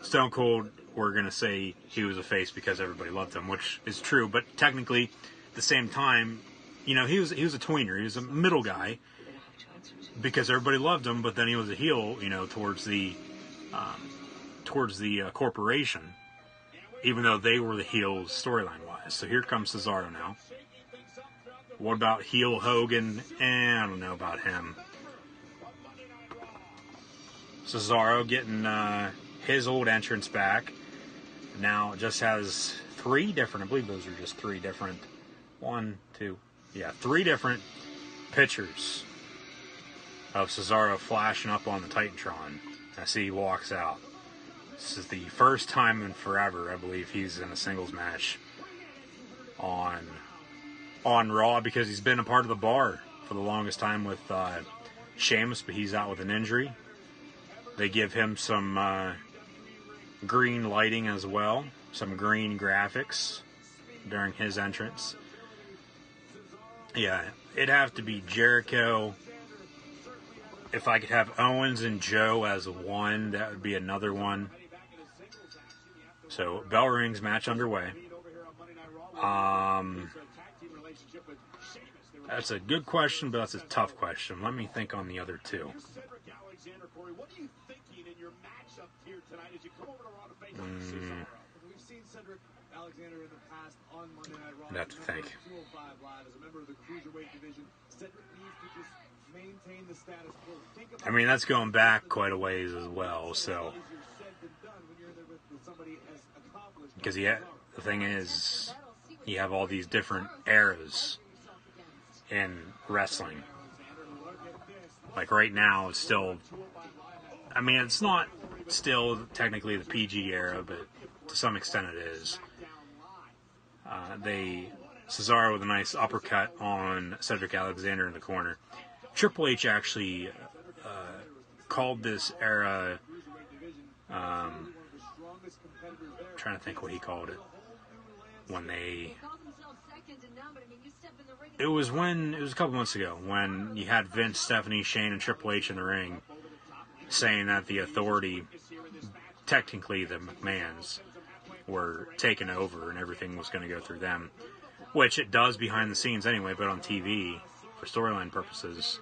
Stone Cold, we're going to say he was a face because everybody loved him, which is true, but technically, at the same time, he was a tweener, he was a middle guy, because everybody loved him, but then he was a heel, towards the corporation, even though they were the heels storyline-wise. So here comes Cesaro now. What about heel Hogan? I don't know about him. Cesaro getting his old entrance back. Now it just has three different, I believe those are just three different, three different pictures of Cesaro flashing up on the Titantron as he walks out. This is the first time in forever, I believe, he's in a singles match on Raw, because he's been a part of the bar for the longest time with Sheamus, but he's out with an injury. They give him some green lighting as well, some green graphics during his entrance. Yeah, it'd have to be Jericho. If I could have Owens and Joe as one, that would be another one. So, bell rings, match underway. That's a good question, but that's a tough question. Let me think on the other two. What are you thinking in your matchup here tonight as you come over to Raw to face Cesaro? We've seen Cedric Alexander in the past on Monday Night Raw. I'd have to think. 205 Live as a member of the Cruiserweight division. Cedric needs to just maintain the status quo. I mean, that's going back quite a ways as well, so. Because the thing is, you have all these different eras in wrestling. Like right now, it's still, I mean, it's not still technically the PG era, but to some extent it is. Cesaro with a nice uppercut on Cedric Alexander in the corner. Triple H actually called this era, trying to think what he called it, when it was a couple months ago when you had Vince, Stephanie, Shane, and Triple H in the ring saying that the Authority, technically the McMahons, were taken over and everything was going to go through them, which it does behind the scenes anyway, but on TV, for storyline purposes,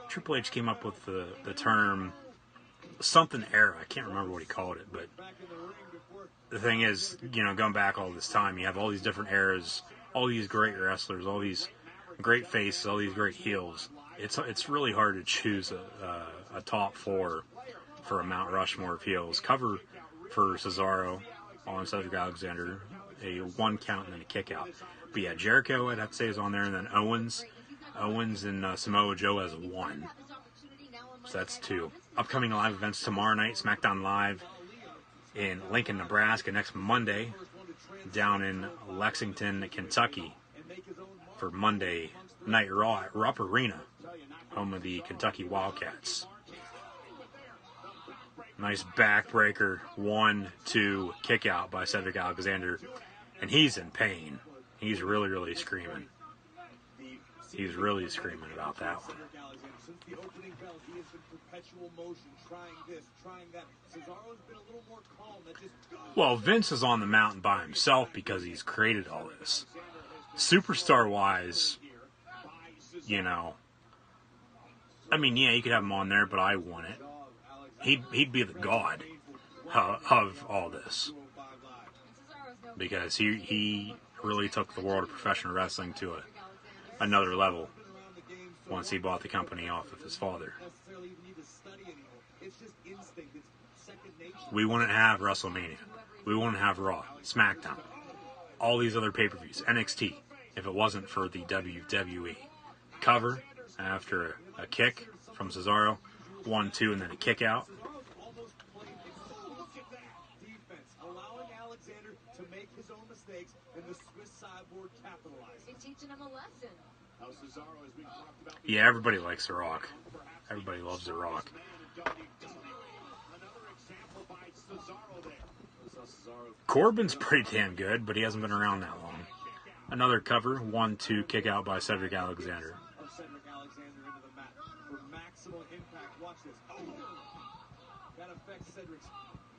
Triple H came up with the term something era. I can't remember what he called it, but the thing is, going back all this time, you have all these different eras, all these great wrestlers, all these great faces, all these great heels. It's really hard to choose a top four for a Mount Rushmore of heels. Cover for Cesaro on Cedric Alexander, a 1 count and then a kick out. But yeah, Jericho, I'd have to say, is on there, and then Owens and Samoa Joe as 1. So that's 2. Upcoming live events tomorrow night, SmackDown Live in Lincoln, Nebraska. Next Monday, down in Lexington, Kentucky, for Monday Night Raw at Rupp Arena, home of the Kentucky Wildcats. Nice backbreaker, 1-2 kick out by Cedric Alexander, and he's in pain. He's really, really screaming. He's really screaming about that one. Since the opening bell, he has been perpetual motion, trying this, trying that. Cesaro's been a little more calm. Well, Vince is on the mountain by himself because he's created all this. Superstar-wise, I mean, yeah, you could have him on there, but I want it. He'd be the god of all this, because he really took the world of professional wrestling to another level once he bought the company off of his father. We wouldn't have WrestleMania. We wouldn't have Raw, SmackDown, all these other pay-per-views, NXT, if it wasn't for the WWE. Cover after a kick from Cesaro, 1-2, and then a kick out. Allowing Alexander to make his own mistakes, and the Swiss Cyborg capitalized. They're teaching him a lesson. Yeah, everybody likes The Rock. Everybody loves The Rock. Corbin's pretty damn good, but he hasn't been around that long. Another cover, 1-2 kick out by Cedric Alexander. Cedric Alexander into the mat for maximal impact. Watch this. That affects Cedric's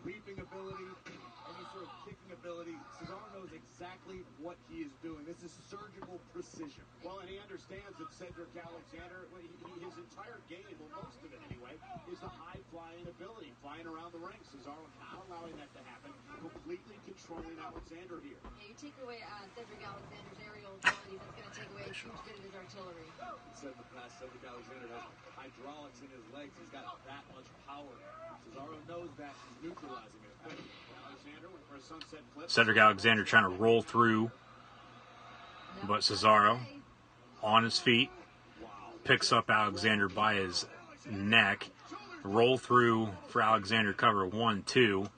leaping ability, any sort of kicking ability. Cesaro knows exactly what he is doing. This is surgical precision. Well, and he understands that Cedric Alexander, his entire game, well, most of it anyway, is the high-flying ability, flying around the ring. Cesaro not allowing that to happen, completely controlling Alexander here. Yeah, you take away Cedric Alexander's aerial ability, that's going to take away a huge bit of his artillery. Said in the past, Cedric Alexander has hydraulics in his legs. He's got that much power. Cesaro knows that. He's neutralizing it. Alexander went for a sunset flip. Cedric Alexander trying to roll through, but Cesaro on his feet. picks up Alexander by his neck. Roll through for Alexander, cover 1-2.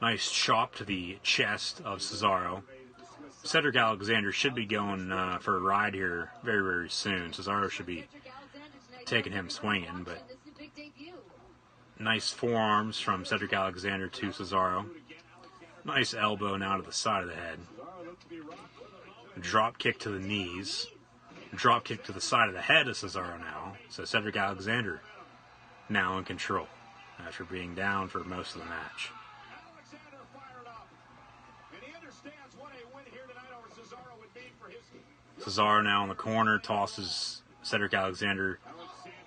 Nice chop to the chest of Cesaro. Cedric Alexander should be going for a ride here very, very soon. Cesaro should be taking him swinging, but nice forearms from Cedric Alexander to Cesaro. Nice elbow now to the side of the head. Drop kick to the knees. Drop kick to the side of the head of Cesaro now. So Cedric Alexander now in control after being down for most of the match. Cesaro now in the corner, tosses Cedric Alexander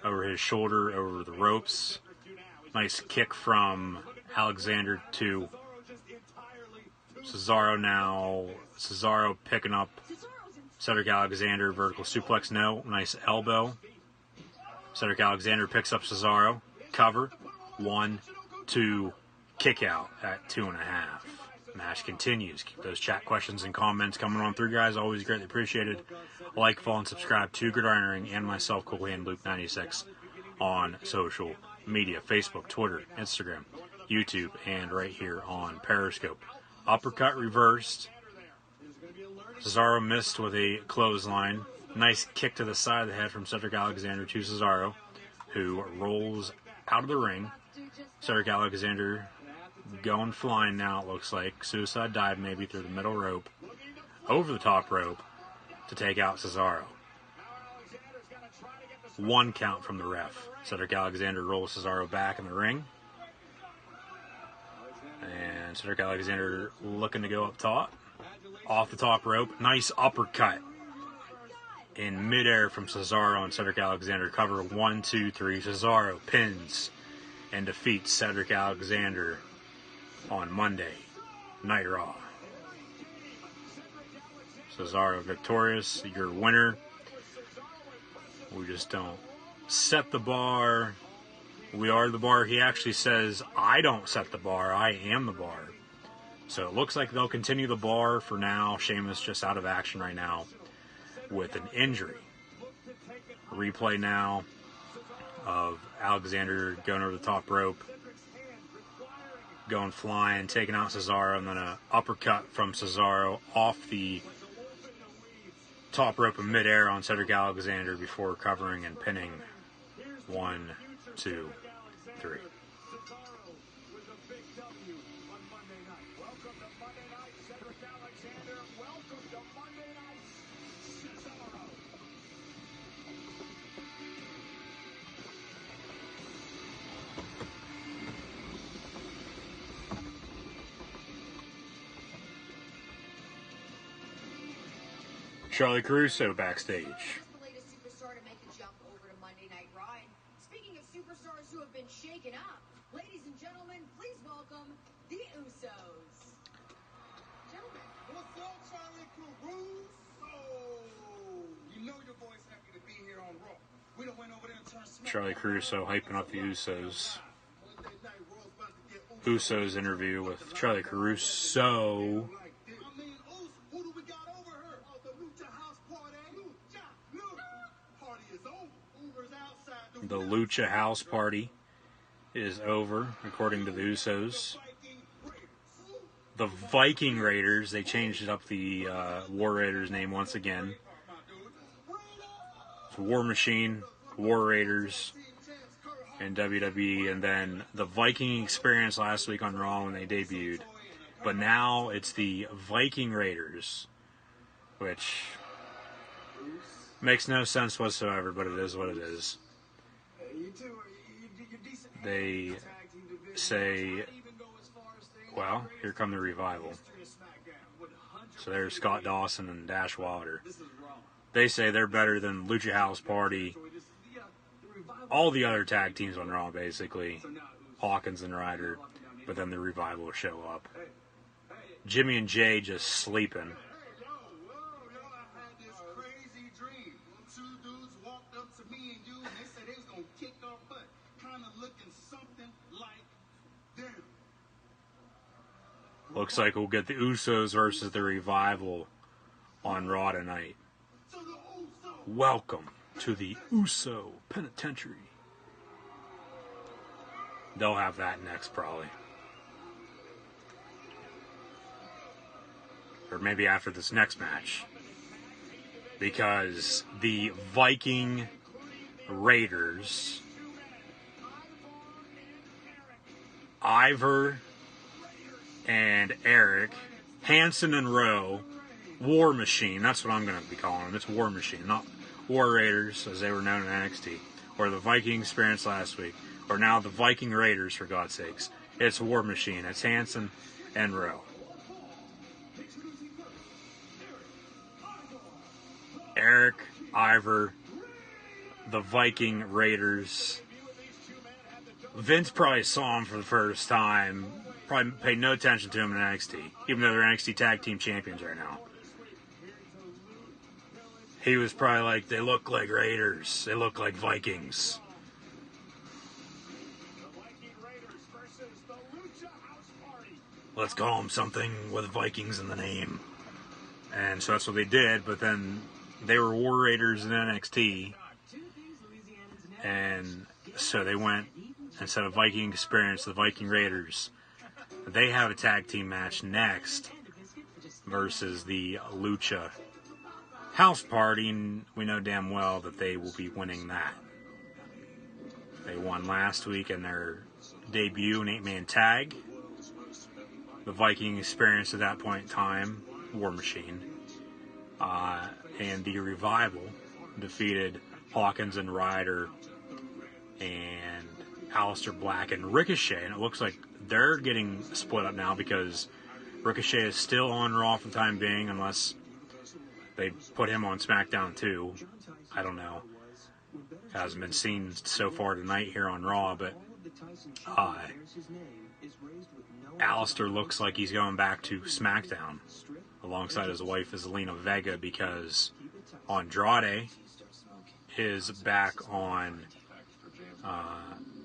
over his shoulder, over the ropes. Nice kick from Alexander to Cesaro now. Cesaro picking up Cedric Alexander, vertical suplex, no. Nice elbow. Cedric Alexander picks up Cesaro. Cover. 1, 2, kick out at 2.5. Match continues. Keep those chat questions and comments coming on through, guys. Always greatly appreciated. Like, follow, and subscribe to Gridiron Ring and myself, Coolhand Luke 96, on social media. Facebook, Twitter, Instagram, YouTube, and right here on Periscope. Uppercut reversed. Cesaro missed with a clothesline. Nice kick to the side of the head from Cedric Alexander to Cesaro, who rolls out of the ring. Cedric Alexander going flying now, it looks like. Suicide dive maybe through the middle rope. Over the top rope to take out Cesaro. 1 count from the ref. Cedric Alexander rolls Cesaro back in the ring. And Cedric Alexander looking to go up top. Off the top rope. Nice uppercut in midair from Cesaro and Cedric Alexander. Cover 1, 2, 3. Cesaro pins and defeats Cedric Alexander on Monday Night Raw. Cesaro victorious, your winner. We just don't set the bar. We are the bar. He actually says, I don't set the bar, I am the bar. So it looks like they'll continue the bar for now. Sheamus just out of action right now with an injury. Replay now of Alexander going over the top rope, going flying, taking out Cesaro, and then an uppercut from Cesaro off the top rope in midair on Cedric Alexander before covering and pinning. 1, 2, 3. Charlie Caruso backstage. The latest superstar to make the jump over to Monday Night Raw. And speaking of superstars who have been shaken up, ladies and gentlemen, please welcome the Usos. Gentlemen. What's up, Charlie Caruso? You know your boy's happy to be here on Raw. We done went over there and turned smack. Charlie Caruso hyping up the Usos. Usos interview with Charlie Caruso. The Lucha House Party is over, according to the Usos. The Viking Raiders, they changed up the War Raiders name once again. It's War Machine, War Raiders, and WWE, and then the Viking Experience last week on Raw when they debuted. But now it's the Viking Raiders, which makes no sense whatsoever, but it is what it is. They say, well, here come the Revival. So there's Scott Dawson and Dash Wilder. They say they're better than Lucha House Party, all the other tag teams on Raw, basically, Hawkins and Ryder, but then the Revival will show up. Jimmy and Jay just sleeping. Looks like we'll get the Usos versus the Revival on Raw tonight. Welcome to the Uso Penitentiary. They'll have that next, probably. Or maybe after this next match. Because the Viking Raiders, Ivor and Eric, Hanson and Rowe, War Machine, that's what I'm going to be calling them. It's War Machine, not War Raiders, as they were known in NXT, or the Viking Experience last week, or now the Viking Raiders, for God's sakes. It's War Machine. It's Hanson and Rowe. Eric, Ivor, the Viking Raiders. Vince probably saw him for the first time. Probably paid no attention to him in NXT, even though they're NXT Tag Team Champions right now. He was probably like, they look like Raiders. They look like Vikings. Let's call them something with Vikings in the name. And so that's what they did, but then they were War Raiders in NXT. And so they went, instead of Viking Experience, the Viking Raiders. They have a tag team match next versus the Lucha House Party, and we know damn well that they will be winning that. They won last week in their debut, an 8-man tag. The Viking Experience at that point in time, War Machine. And the Revival defeated Hawkins and Ryder and Aleister Black and Ricochet. And it looks like they're getting split up now because Ricochet is still on Raw for the time being, unless they put him on SmackDown too. I don't know. Hasn't been seen so far tonight here on Raw, but Aleister looks like he's going back to SmackDown alongside his wife Zelina Vega, because Andrade is back on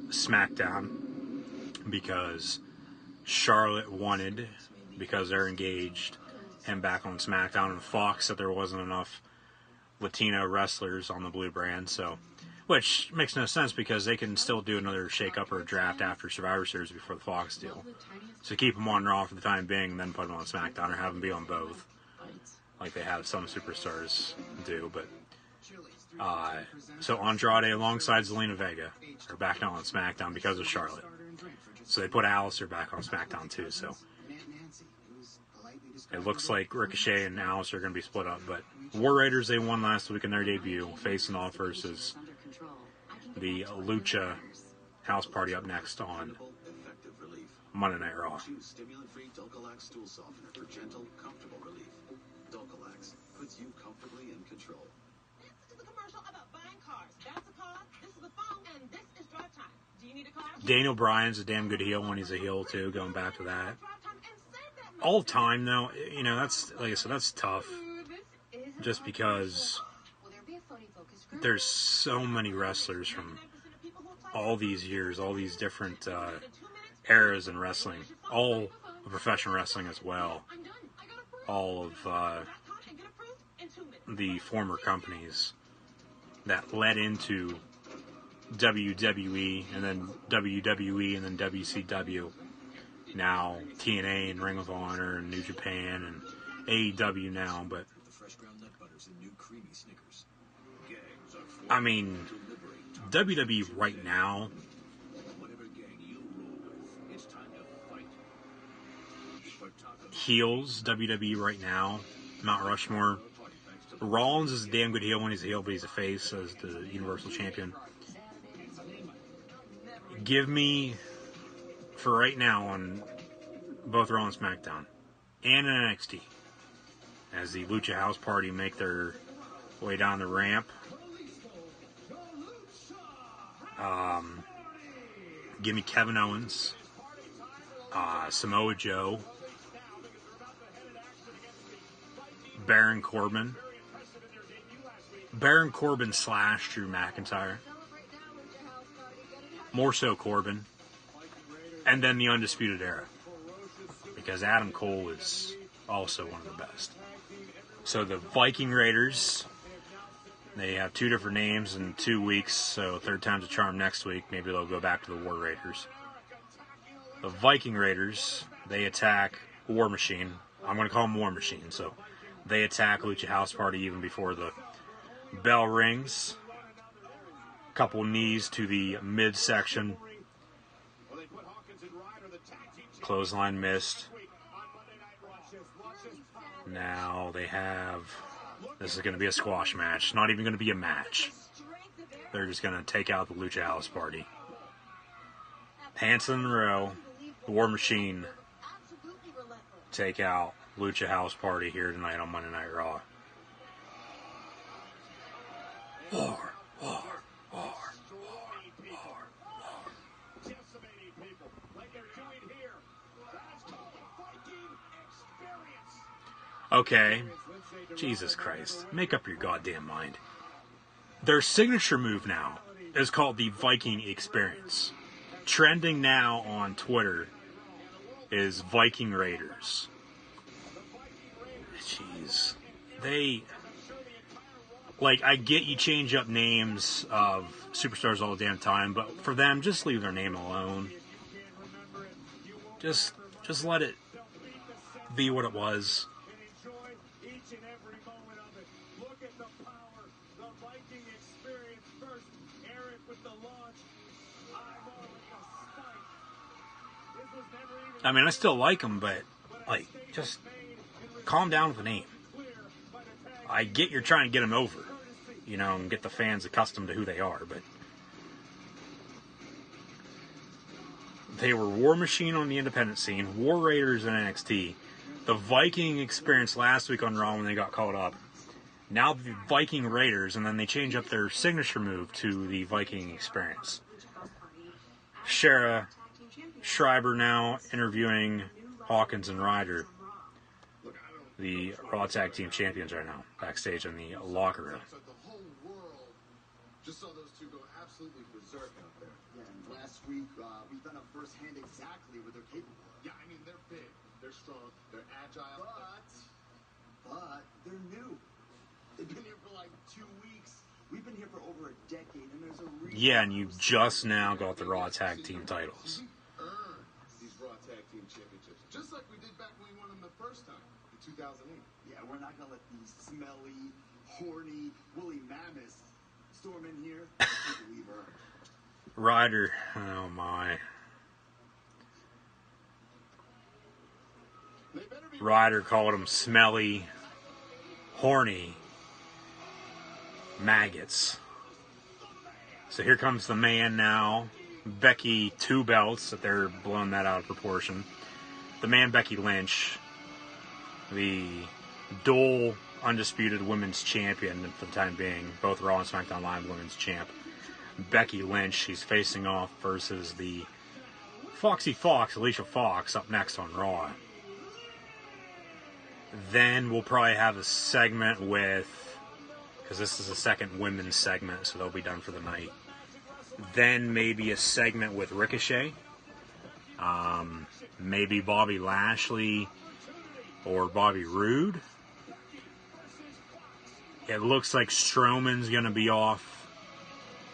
SmackDown because Charlotte wanted, because they're engaged, him back on SmackDown, and Fox said there wasn't enough Latino wrestlers on the Blue brand, so, which makes no sense because they can still do another shake-up or a draft after Survivor Series before the Fox deal. So keep them on Raw for the time being and then put them on SmackDown, or have them be on both, like they have some superstars do. But so Andrade alongside Zelina Vega are back now on SmackDown because of Charlotte. So they put Aleister back on SmackDown too. So it looks like Ricochet and Aleister are going to be split up. But War Raiders, they won last week in their debut, facing off versus the Lucha House Party up next on Monday Night Raw. Stimulant-free Dulcolax stool softener for gentle, comfortable relief. Dulcolax puts you comfortably in control. This is a commercial about buying cars. That's a car, this is a phone, and this is drive time. Do you need a car? Daniel Bryan's a damn good heel when he's a heel too, going back to that. All time though, you know, that's, like I said, that's tough. Just because there's so many wrestlers from all these years, all these different eras in wrestling, all of professional wrestling as well, all of the former companies that led into WWE, and then WWE, and then WCW, now TNA and Ring of Honor and New Japan and AEW now. But I mean, WWE right now, heels, WWE right now, Mount Rushmore. Rollins is a damn good heel when he's a heel, but he's a face as the Universal Champion. Give me, for right now, on both Raw and SmackDown, and in NXT, as the Lucha House Party make their way down the ramp, give me Kevin Owens, Samoa Joe, Baron Corbin / Drew McIntyre, more so Corbin, and then the Undisputed Era, because Adam Cole is also one of the best. So the Viking Raiders They have 2 different names in 2 weeks, so third time's a charm next week. Maybe they'll go back to the War Raiders. The Viking Raiders, they attack War Machine. I'm going to call them War Machine. So they attack Lucha House Party even before the bell rings. Couple knees to the midsection. Clothesline missed. Now they have... This is going to be a squash match. Not even going to be a match. They're just going to take out the Lucha House Party. Hanson and Rowe, the War Machine, take out Lucha House Party here tonight on Monday Night Raw. War, war, war, war, war. Decimating people like they're doing here. That is called the Viking experience. Okay. Jesus Christ. Make up your goddamn mind. Their signature move now is called the Viking Experience. Trending now on Twitter is Viking Raiders. Jeez. They... Like, I get you change up names of superstars all the damn time, but for them, just leave their name alone. Just let it be what it was. I mean, I still like them, but, like, just calm down with the name. I get you're trying to get them over, you know, and get the fans accustomed to who they are, but they were War Machine on the independent scene, War Raiders in NXT, the Viking Experience last week on Raw when they got called up, now the Viking Raiders, and then they change up their signature move to the Viking Experience. Shara Schreiber now interviewing Hawkins and Ryder, the Raw Tag Team Champions right now, backstage in the locker room. The whole world just saw those two go absolutely berserk out there. Yeah, and last week we found out firsthand exactly what they're capable of. Yeah, I mean, they're big, they're strong, they're agile. But they're new. They've been here for like 2 weeks. We've been here for over a decade, and there's a reason. Yeah, and you just now got the Raw Tag Team titles. We earned these Raw Tag Team Championships, just like we did back when we won them the first time. 2008. Yeah, we're not gonna let these smelly, horny, woolly mammoths storm in here. I believe her. Ryder, oh my. Ryder called them smelly, horny maggots. So here comes the man now. Becky 2 belts, that they're blowing that out of proportion. The man Becky Lynch, the dual undisputed women's champion for the time being, both Raw and SmackDown Live women's champ. Becky Lynch, she's facing off versus the Foxy Fox, Alicia Fox, up next on Raw. Then we'll probably have a segment with, because this is the second women's segment, so they'll be done for the night. Then maybe a segment with Ricochet. Maybe Bobby Lashley or Bobby Roode. It looks like Strowman's going to be off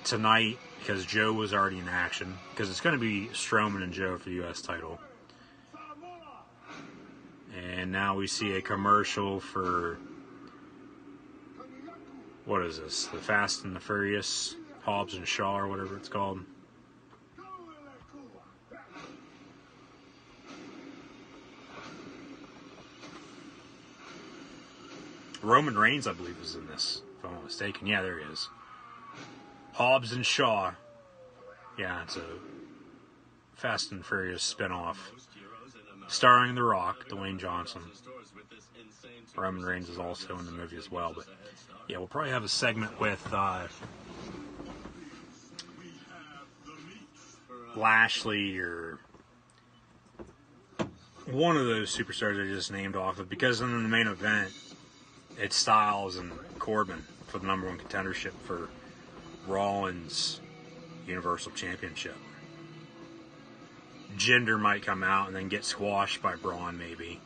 tonight because Joe was already in action. Because it's going to be Strowman and Joe for the U.S. title. And now we see a commercial for, what is this? The Fast and the Furious, Hobbs and Shaw, or whatever it's called. Roman Reigns, I believe, is in this, if I'm not mistaken. Yeah, there he is. Hobbs and Shaw. Yeah, it's a Fast and Furious spinoff. Starring The Rock, Dwayne Johnson. Roman Reigns is also in the movie as well. But yeah, we'll probably have a segment with Lashley or one of those superstars I just named off of, because in the main event, it's Styles and Corbin for the #1 contendership for Rollins Universal Championship. Jinder might come out and then get squashed by Braun, maybe.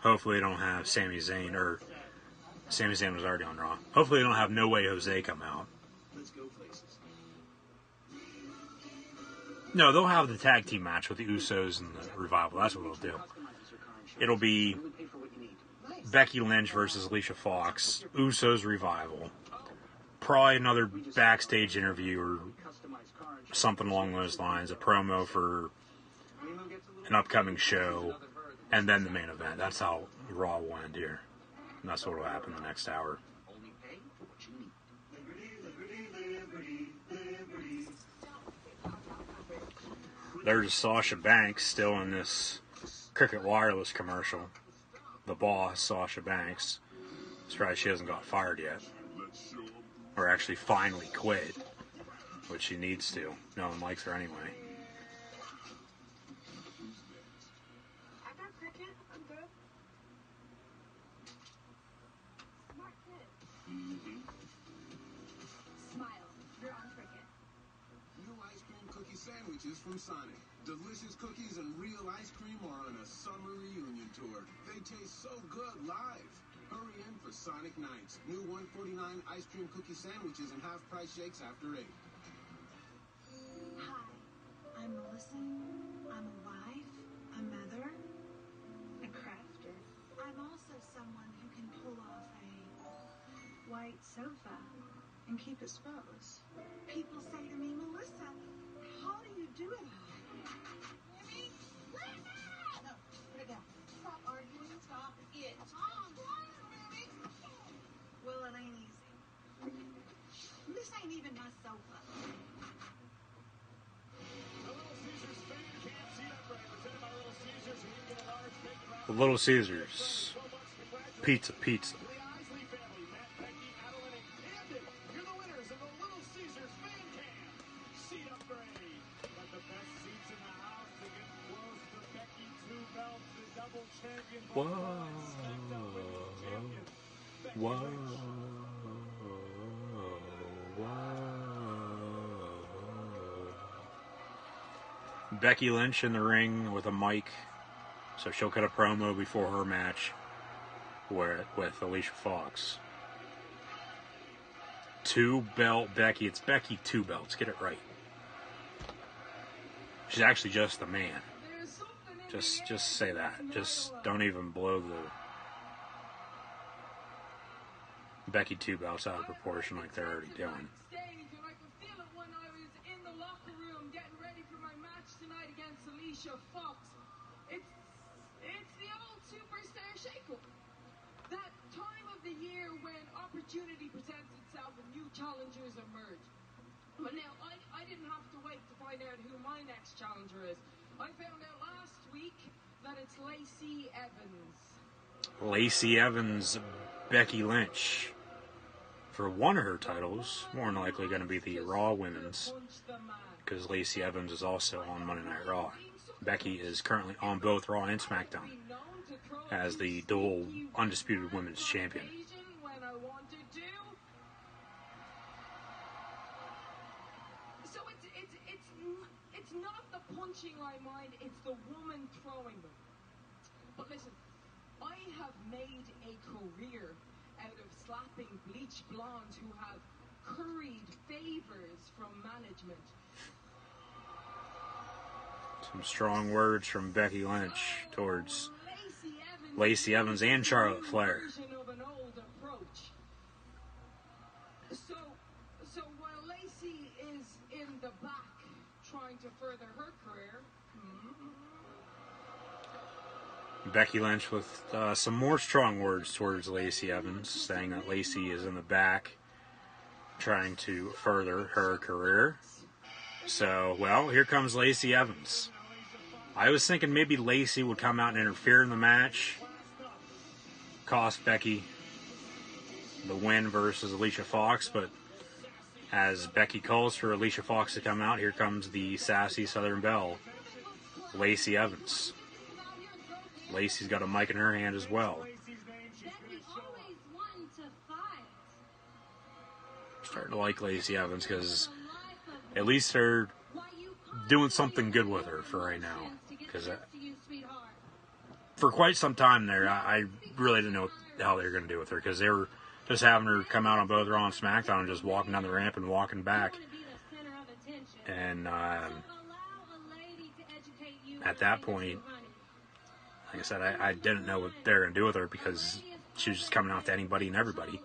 Hopefully they don't have Sami Zayn, or Sami Zayn was already on Raw. Hopefully they don't have No Way Jose come out. Let's go places. No, they'll have the tag team match with the Usos and the Revival. That's what they'll do. It'll be Becky Lynch versus Alicia Fox, Usos Revival. Probably another backstage interview or something along those lines. A promo for an upcoming show. And then the main event. That's how Raw will end here. And that's what will happen the next hour. There's Sasha Banks still in this Cricket Wireless commercial. The boss, Sasha Banks. Surprised she hasn't got fired yet. Or actually finally quit. Which she needs to. No one likes her anyway. I got cricket. I'm good. Smart kid. Smile. You're on cricket. New ice cream cookie sandwiches from Sonic. Delicious cookies and real ice cream are on a summer reunion tour. They taste so good live. Hurry in for Sonic Nights. New $1.49 ice cream cookie sandwiches and half-price shakes after 8. Hi, I'm Melissa. I'm a wife, a mother, a crafter. I'm also someone who can pull off a white sofa and keep it scrubs. People say to me, Melissa, how do you do it all? No, put it down. Stop arguing. Stop it. Mom, Well, it ain't easy. This ain't even my sofa. The Little Caesars. Pizza, pizza. Whoa. Whoa. Whoa. Becky Lynch in the ring with a mic. So she'll cut a promo before her match with Alicia Fox. 2-belt Becky. It's Becky 2 belts. Get it right. She's actually just the man. Just say that. Just don't even blow the Becky 2 belts out of proportion like they're already doing. I could feel it when I was in the locker room getting ready for my match tonight against Alicia Fox. It's the old superstar shake-up. That time of the year when opportunity presents itself and new challengers emerge. But now, I didn't have to wait to find out who my next challenger is. I found out last week that it's Lacey Evans. Lacey Evans, Becky Lynch. For one of her titles, more than likely going to be the Raw Women's, because Lacey Evans is also on Monday Night Raw. Becky is currently on both Raw and SmackDown as the dual undisputed women's champion. So it's not the punching I mind, it's the woman throwing them. But listen, I have made a career out of slapping bleach blondes who have curried favors from management. Some strong words from Becky Lynch towards Lacey Evans and Charlotte Flair. So while Lacey is in the back trying to further her career, Becky Lynch with some more strong words towards Lacey Evans, saying that Lacey is in the back trying to further her career. So, well, here comes Lacey Evans. I was thinking maybe Lacey would come out and interfere in the match, cost Becky the win versus Alicia Fox, but as Becky calls for Alicia Fox to come out, here comes the sassy Southern Belle, Lacey Evans. Lacey's got a mic in her hand as well. I'm starting to like Lacey Evans because at least they're doing something good with her for right now. Because for quite some time there, I really didn't know what the hell they're going to do with her, because they were just having her come out on both Raw and SmackDown and just walking down the ramp and walking back. And at that point, like I said, I didn't know what they were going to do with her because she was just coming out to anybody and everybody.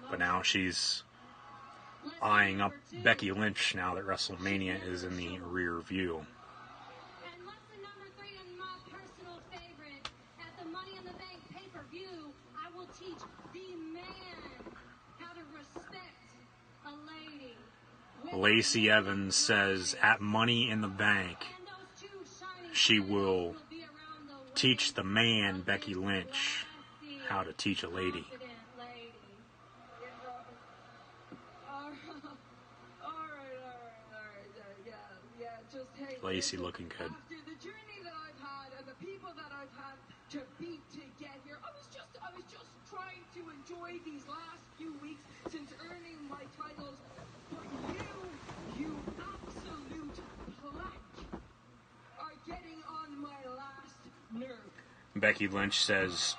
But now she's eyeing up Becky Lynch now that WrestleMania is in the rear view. And lesson number 3 and my personal favorite at the Money in the Bank pay-per-view, I will teach the man how to respect a lady. Lacey Evans says at Money in the Bank, she will teach the man, Becky Lynch, how to teach a lady. Lacey looking good. After the journey that I've had and the people that I've had to beat to get here, I was just trying to enjoy these last few weeks since earning my titles. But you absolute plank, are getting on my last nerve. Becky Lynch says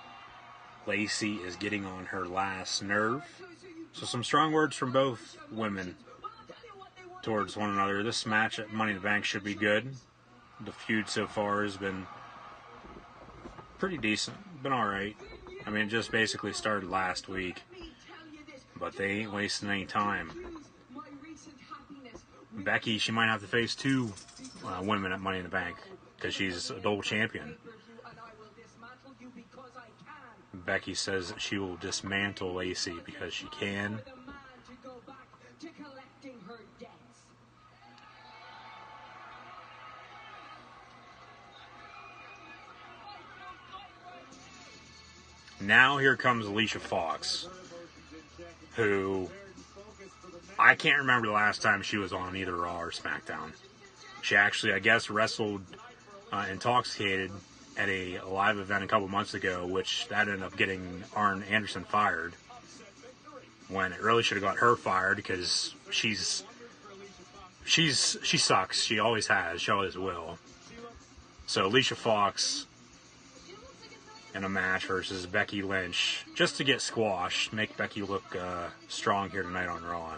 Lacey is getting on her last nerve. So some strong words from both women towards one another. This match at Money in the Bank should be good. The feud so far has been pretty decent. Been alright. I mean, it just basically started last week. But they ain't wasting any time. Becky, she might have to face 2 women at Money in the Bank because she's a double champion. Becky says that she will dismantle Lacey because she can. Now here comes Alicia Fox, who I can't remember the last time she was on either Raw or SmackDown. She actually, I guess, wrestled intoxicated at a live event a couple months ago, which that ended up getting Arn Anderson fired, when it really should have got her fired because she sucks. She always has. She always will. So Alicia Fox in a match versus Becky Lynch, just to get squashed, make Becky look strong here tonight on Raw.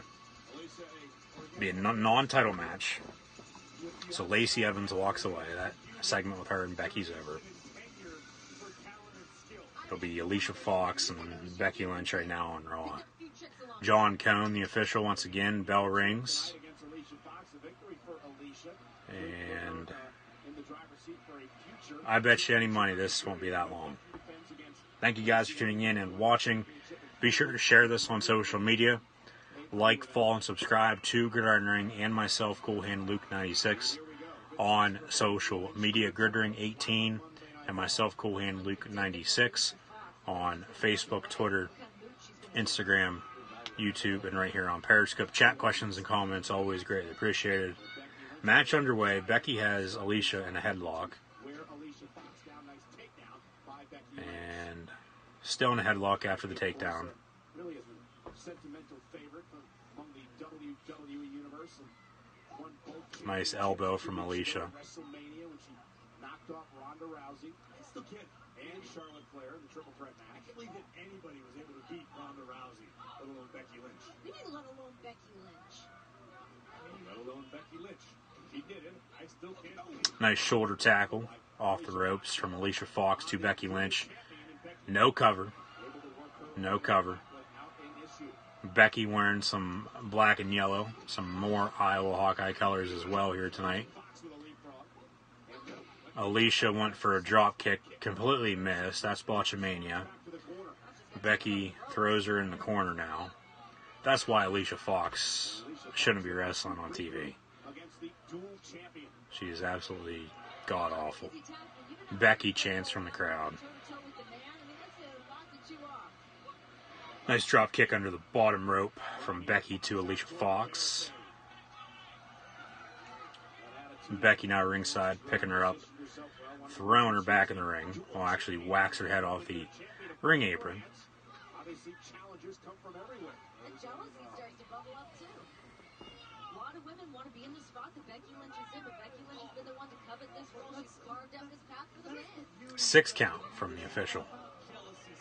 Be a non-title match. So Lacey Evans walks away. That segment with her and Becky's over. It'll be Alicia Fox and Becky Lynch right now on Raw. John Cone, the official, once again. Bell rings. And I bet you any money this won't be that long. Thank you guys for tuning in and watching. Be sure to share this on social media. Like, follow, and subscribe to Gridiron Ring and myself, Cool Hand Luke 96, on social media. Gridiron 18 and myself, Cool Hand Luke 96, on Facebook, Twitter, Instagram, YouTube, and right here on Periscope. Chat questions and comments, always greatly appreciated. Match underway. Becky has Alicia in a headlock. And still in a headlock after the takedown. Nice elbow from Alicia. And Charlotte Flair in the triple threat match. I can't believe that anybody was able to beat Ronda Rousey, let alone Becky Lynch. We need let alone Becky Lynch. Let alone Becky Lynch. She did it. I still can't believe it. Nice shoulder tackle off the ropes from Alicia Fox to Becky Lynch. No cover. No cover. Becky wearing some black and yellow. Some more Iowa Hawkeye colors as well here tonight. Alicia went for a drop kick, completely missed. That's Botchamania. Becky throws her in the corner now. That's why Alicia Fox shouldn't be wrestling on TV. She is absolutely god-awful. Becky chants from the crowd. Nice drop kick under the bottom rope from Becky to Alicia Fox. Becky now ringside, picking her up, throwing her back in the ring. Well, actually whacks her head off the ring apron. The jealousy starts to bubble up too. A lot of women want to be in the spot that Becky Lynch is in, but Becky Lynch has been the one to covet this role. She's carved out this path for the man. 6 count from the official.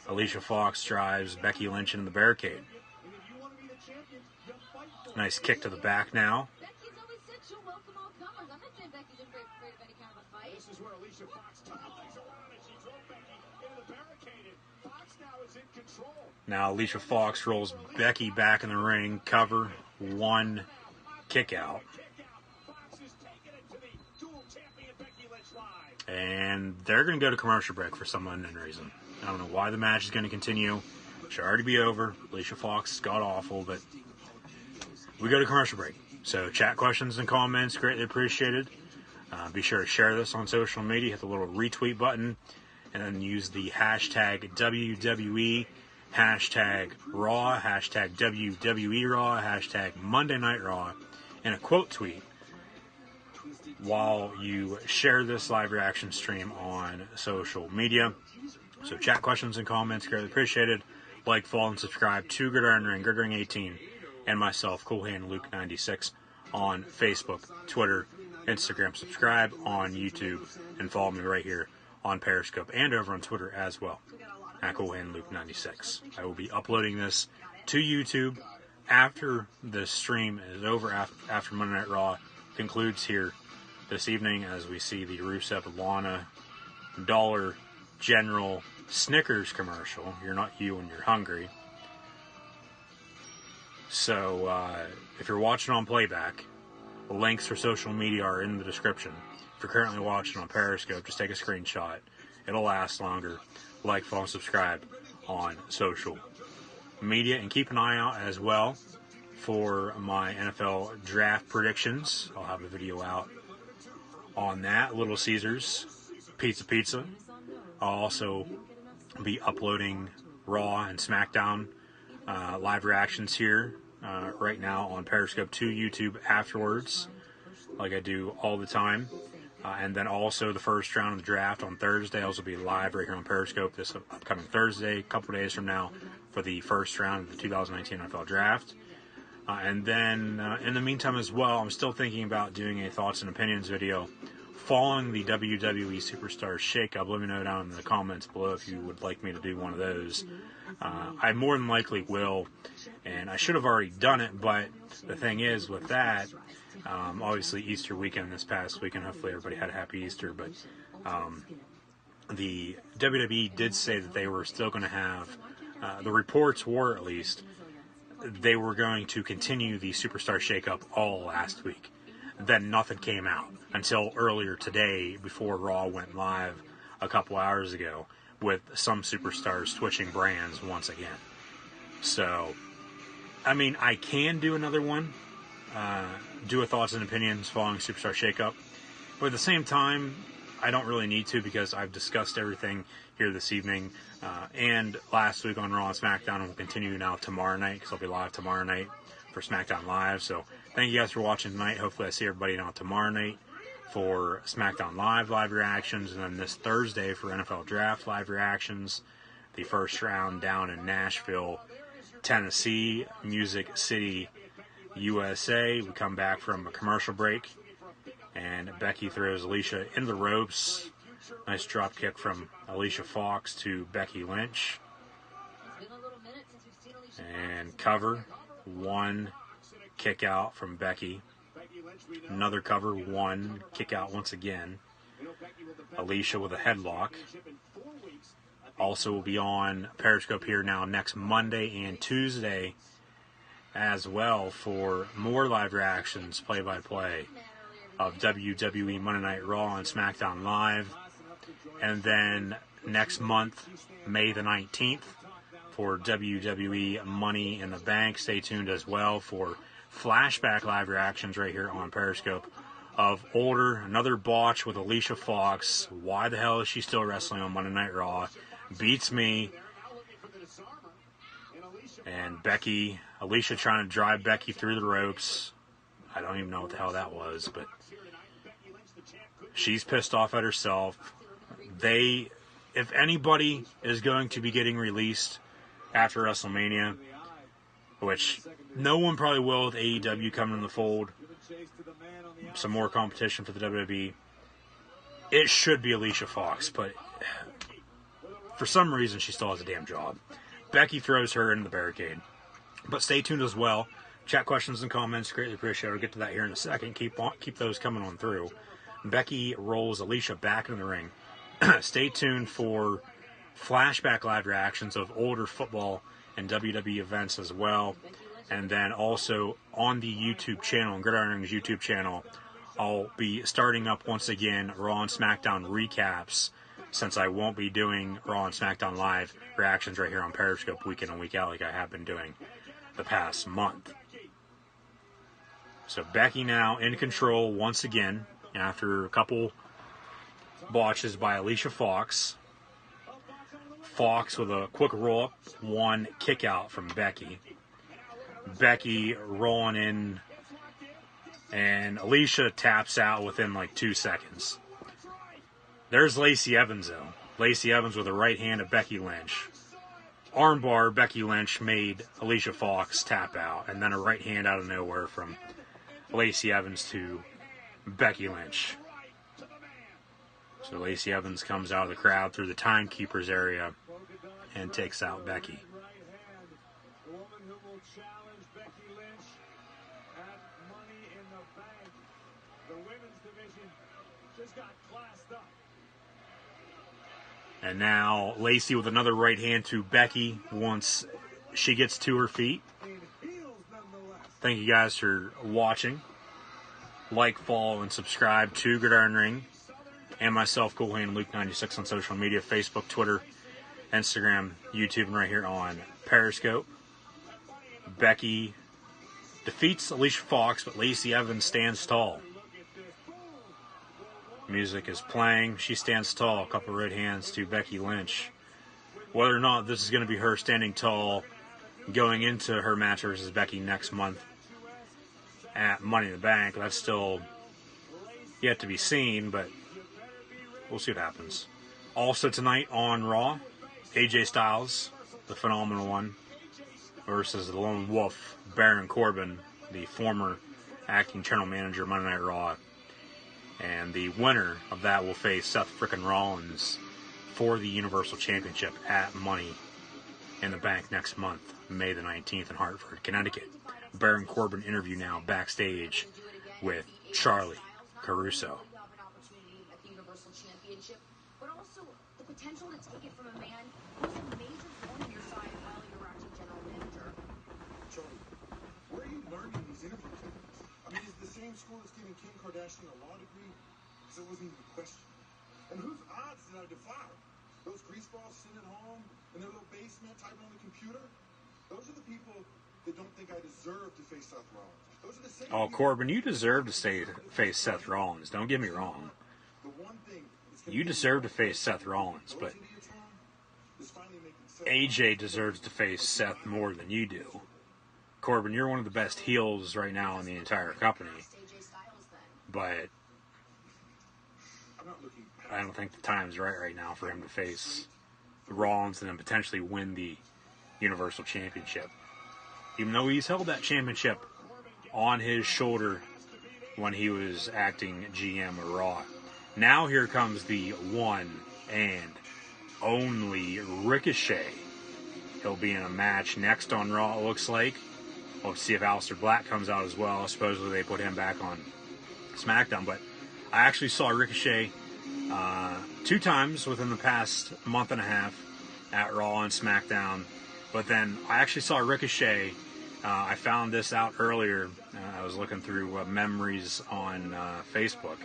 Alicia Fox drives Becky Lynch into the barricade. Nice kick to the back now. Becky's always said she'll welcome all comers. I'm not saying Becky's afraid of any kind of a fight. This is where Alicia Fox turned things around and she drove Becky into the barricade. Fox now is in control. Now Alicia Fox rolls Becky back in the ring. Cover, one, kick out. Fox is taking it to the dual champion Becky Lynch live. And they're going to go to commercial break for some unknown reason. I don't know why the match is going to continue. It should already be over. Alicia Fox got awful, but we go to commercial break. So chat questions and comments, greatly appreciated. Be sure to share this on social media. Hit the little retweet button. And then use the hashtag WWE, hashtag Raw, hashtag WWE Raw, hashtag Monday Night Raw, and a quote tweet while you share this live reaction stream on social media. So chat questions and comments, greatly appreciated. Like, follow, and subscribe to Gridiron Ring, Gridiron 18, and myself, Cool Hand Luke 96, on Facebook, Twitter, Instagram. Subscribe on YouTube, and follow me right here on Periscope and over on Twitter as well, at Cool Hand Luke 96. I will be uploading this to YouTube after the stream is over, after Monday Night Raw concludes here this evening, as we see the Rusev Lana Dollar General Snickers commercial. You're not you when you're hungry. So if you're watching on playback, the links for social media are in the description. If you're currently watching on Periscope, just take a screenshot. It'll last longer. Like, follow, and subscribe on social media. And keep an eye out as well for my NFL draft predictions. I'll have a video out on that. Little Caesars Pizza. I'll also be uploading Raw and SmackDown live reactions here right now on Periscope to YouTube afterwards, like I do all the time. And then also the first round of the draft on Thursday. I'll also be live right here on Periscope this upcoming Thursday, a couple days from now, for the first round of the 2019 NFL Draft. And then in the meantime as well, I'm still thinking about doing a thoughts and opinions video following the WWE Superstars shakeup. Let me know down in the comments below if you would like me to do one of those. I more than likely will, and I should have already done it, but the thing is with that, obviously Easter weekend this past weekend, hopefully everybody had a happy Easter, but the WWE did say that they were still going to have, the reports were at least, they were going to continue the Superstar shakeup all last week. Then nothing came out until earlier today, before Raw went live a couple hours ago, with some superstars switching brands once again. So, I mean, I can do another one, do a thoughts and opinions following Superstar shakeup, but at the same time, I don't really need to, because I've discussed everything here this evening and last week on Raw and SmackDown, and will continue now tomorrow night, because I'll be live tomorrow night for SmackDown Live. So thank you guys for watching tonight. Hopefully I see everybody now tomorrow night for SmackDown live reactions, and then this Thursday for NFL Draft live reactions. The first round down in Nashville, Tennessee, Music City, USA. We come back from a commercial break, and Becky throws Alicia in the ropes. Nice drop kick from Alicia Fox to Becky Lynch. And cover, one, kick out from Becky. Another cover, one, kick out once again. Alicia with a headlock. Also will be on Periscope here now next Monday and Tuesday as well for more live reactions, play-by-play of WWE Monday Night Raw and SmackDown Live. And then next month, May the 19th, for WWE Money in the Bank. Stay tuned as well for flashback live reactions right here on Periscope of another botch with Alicia Fox. Why the hell is she still wrestling on Monday Night Raw? Beats me. And Alicia trying to drive Becky through the ropes. I don't even know what the hell that was, but she's pissed off at herself. If anybody is going to be getting released after WrestleMania, which no one probably will with AEW coming in the fold, some more competition for the WWE, it should be Alicia Fox. But for some reason, she still has a damn job. Becky throws her into the barricade. But stay tuned as well. Chat questions and comments, greatly appreciated. We'll get to that here in a second. Keep those coming on through. Becky rolls Alicia back in the ring. Stay tuned for flashback live reactions of older football and WWE events as well. And then also on the YouTube channel, Gridiron Ring's YouTube channel, I'll be starting up once again Raw and SmackDown recaps, since I won't be doing Raw and SmackDown live reactions right here on Periscope week in and week out like I have been doing the past month. So Becky now in control once again after a couple botches by Alicia Fox. Fox with a quick roll-up, one kick out from Becky. Becky rolling in, and Alicia taps out within like 2 seconds. There's Lacey Evans, though. Lacey Evans with a right hand of Becky Lynch. Armbar, Becky Lynch made Alicia Fox tap out, and then a right hand out of nowhere from Lacey Evans to Becky Lynch. So Lacey Evans comes out of the crowd through the timekeepers area and takes out Becky. The woman who will challenge Becky Lynch at Money in the Bank. The women's division just got classed up. And now Lacey with another right hand to Becky once she gets to her feet. Thank you guys for watching. Like, follow, and subscribe to Gridiron Ring and myself, Cool Hand Luke 96 on social media, Facebook, Twitter, Instagram, YouTube, and right here on Periscope. Becky defeats Alicia Fox, but Lacey Evans stands tall. Music is playing. She stands tall. A couple red hands to Becky Lynch. Whether or not this is going to be her standing tall going into her match versus Becky next month at Money in the Bank, that's still yet to be seen, but we'll see what happens. Also tonight on Raw, AJ Styles, the phenomenal one, versus the lone wolf, Baron Corbin, the former acting general manager of Monday Night Raw. And the winner of that will face Seth frickin' Rollins for the Universal Championship at Money in the Bank next month, May the 19th in Hartford, Connecticut. Baron Corbin interview now backstage with Charlie Caruso. But also the potential to take it from a man who's a major thorn in your side while you're acting general manager. Charlie, where are you learning these interview techniques? I mean, is the same school that's giving Kim Kardashian a law degree? Because it wasn't even a question. And whose odds did I defy? Those greaseballs sitting at home in their little basement typing on the computer? Those are the people that don't think I deserve to face Seth Rollins. Those are the same Oh, Corbin, you deserve to face Seth Rollins. Don't get me wrong. You deserve to face Seth Rollins, but AJ deserves to face Seth more than you do. Corbin, you're one of the best heels right now in the entire company, but I don't think the time's right now for him to face Rollins and then potentially win the Universal Championship. Even though he's held that championship on his shoulder when he was acting GM of Raw. Now here comes the one and only Ricochet. He'll be in a match next on Raw, it looks like. We'll see if Aleister Black comes out as well. Supposedly they put him back on SmackDown. But I actually saw Ricochet 2 times within the past month and a half at Raw and SmackDown. But then I actually saw Ricochet. I found this out earlier. I was looking through memories on Facebook.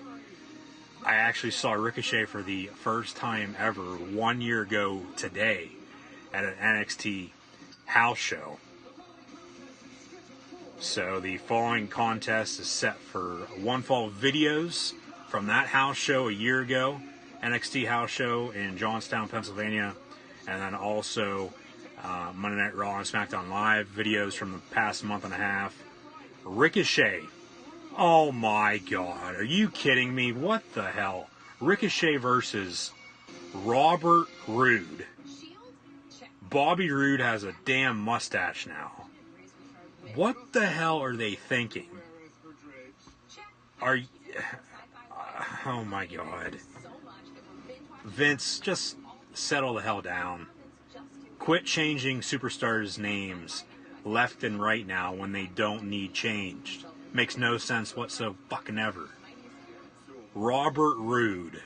I actually saw Ricochet for the first time ever 1 year ago today at an NXT house show. So the following contest is set for one fall of videos from that house show a year ago, NXT house show in Johnstown, Pennsylvania, and then also Monday Night Raw and SmackDown Live videos from the past month and a half. Ricochet. Oh my God. Are you kidding me? What the hell? Ricochet versus Robert Roode. Bobby Roode has a damn mustache now. What the hell are they thinking? Are you... Oh my God. Vince, just settle the hell down. Quit changing superstars' names left and right now when they don't need changed. Makes no sense whatsoever fucking ever. Robert Roode.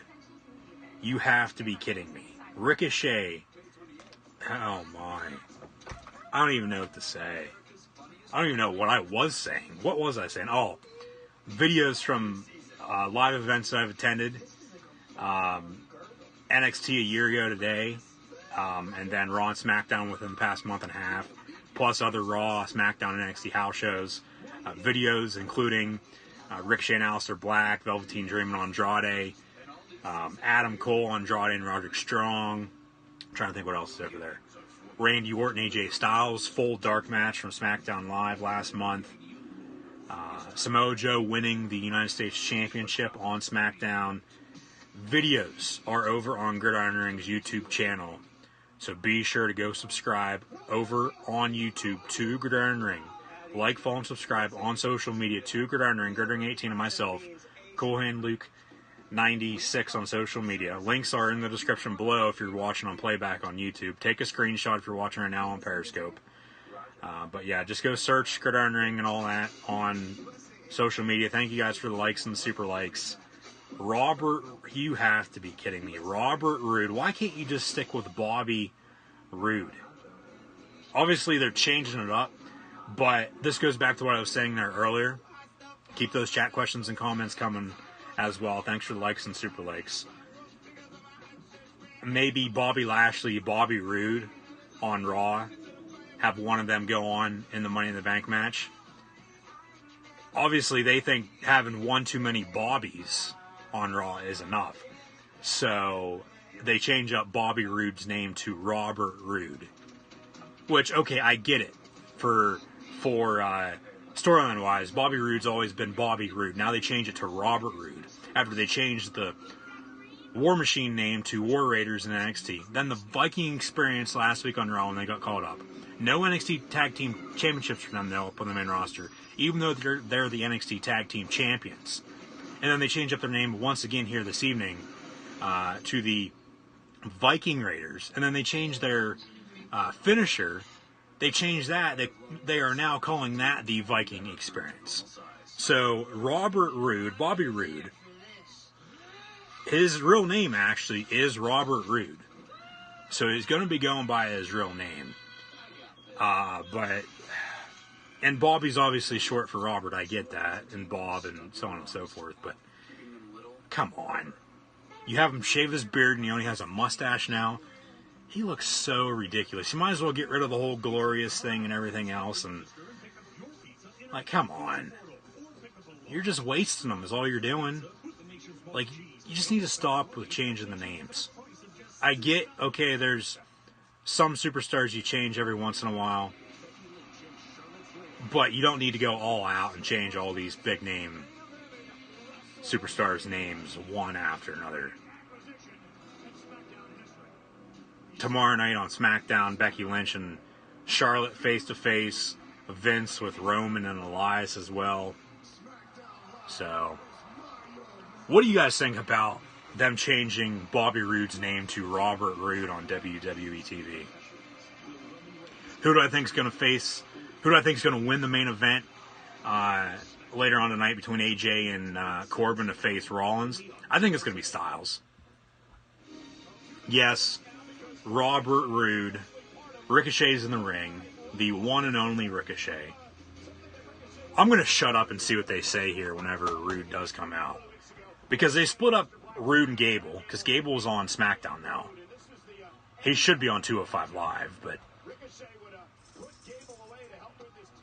You have to be kidding me. Ricochet. Oh my. I don't even know what to say. I don't even know what I was saying. What was I saying? Oh, videos from live events that I've attended. NXT a year ago today. And then Raw and SmackDown within the past month and a half. Plus other Raw, SmackDown, and NXT house shows. Videos including Ricochet and Aleister Black, Velveteen Dream and Andrade, Adam Cole, Andrade, and Roderick Strong. I'm trying to think what else is over there. Randy Orton, AJ Styles, full dark match from SmackDown Live last month. Samoa Joe winning the United States Championship on SmackDown. Videos are over on Gridiron Ring's YouTube channel. So be sure to go subscribe over on YouTube to Gridiron Ring. Like, follow, and subscribe on social media to Gridiron Ring, Gridiron18, and myself, Coolhand Luke 96 on social media. Links are in the description below if you're watching on playback on YouTube. Take a screenshot if you're watching right now on Periscope. But yeah, just go search Gridiron Ring and all that on social media. Thank you guys for the likes and the super likes. Robert, you have to be kidding me. Robert Roode. Why can't you just stick with Bobby Roode? Obviously, they're changing it up, but this goes back to what I was saying there earlier. Keep those chat questions and comments coming as well. Thanks for the likes and super likes. Maybe Bobby Lashley, Bobby Roode on Raw. Have one of them go on in the Money in the Bank match. Obviously, they think having one too many Bobbies on Raw is enough. So they change up Bobby Roode's name to Robert Roode. Which, okay, I get it. For storyline-wise, Bobby Roode's always been Bobby Roode. Now they change it to Robert Roode. After they changed the War Machine name to War Raiders in NXT. Then the Viking Experience last week on Raw when they got called up. No NXT Tag Team Championships for them, though, up on the main roster. Even though they're the NXT Tag Team Champions. And then they change up their name once again here this evening to the Viking Raiders. And then they change their finisher. They changed that. They are now calling that the Viking Experience. So Robert Roode, Bobby Roode, his real name actually is Robert Roode. So he's going to be going by his real name. And Bobby's obviously short for Robert, I get that, and Bob, and so on and so forth, but come on. You have him shave his beard, and he only has a mustache now. He looks so ridiculous. You might as well get rid of the whole glorious thing and everything else, and, like, come on. You're just wasting them is all you're doing. Like, you just need to stop with changing the names. I get, okay, there's some superstars you change every once in a while, but you don't need to go all out and change all these big name superstars' names one after another. Tomorrow night on SmackDown, Becky Lynch and Charlotte face-to-face. Vince with Roman and Elias as well. So, what do you guys think about them changing Bobby Roode's name to Robert Roode on WWE TV? Who do I think is going to win the main event later on tonight between AJ and Corbin to face Rollins? I think it's going to be Styles. Yes, Robert Roode. Ricochet's in the ring. The one and only Ricochet. I'm going to shut up and see what they say here whenever Roode does come out. Because they split up Roode and Gable, because Gable is on SmackDown now. He should be on 205 Live, but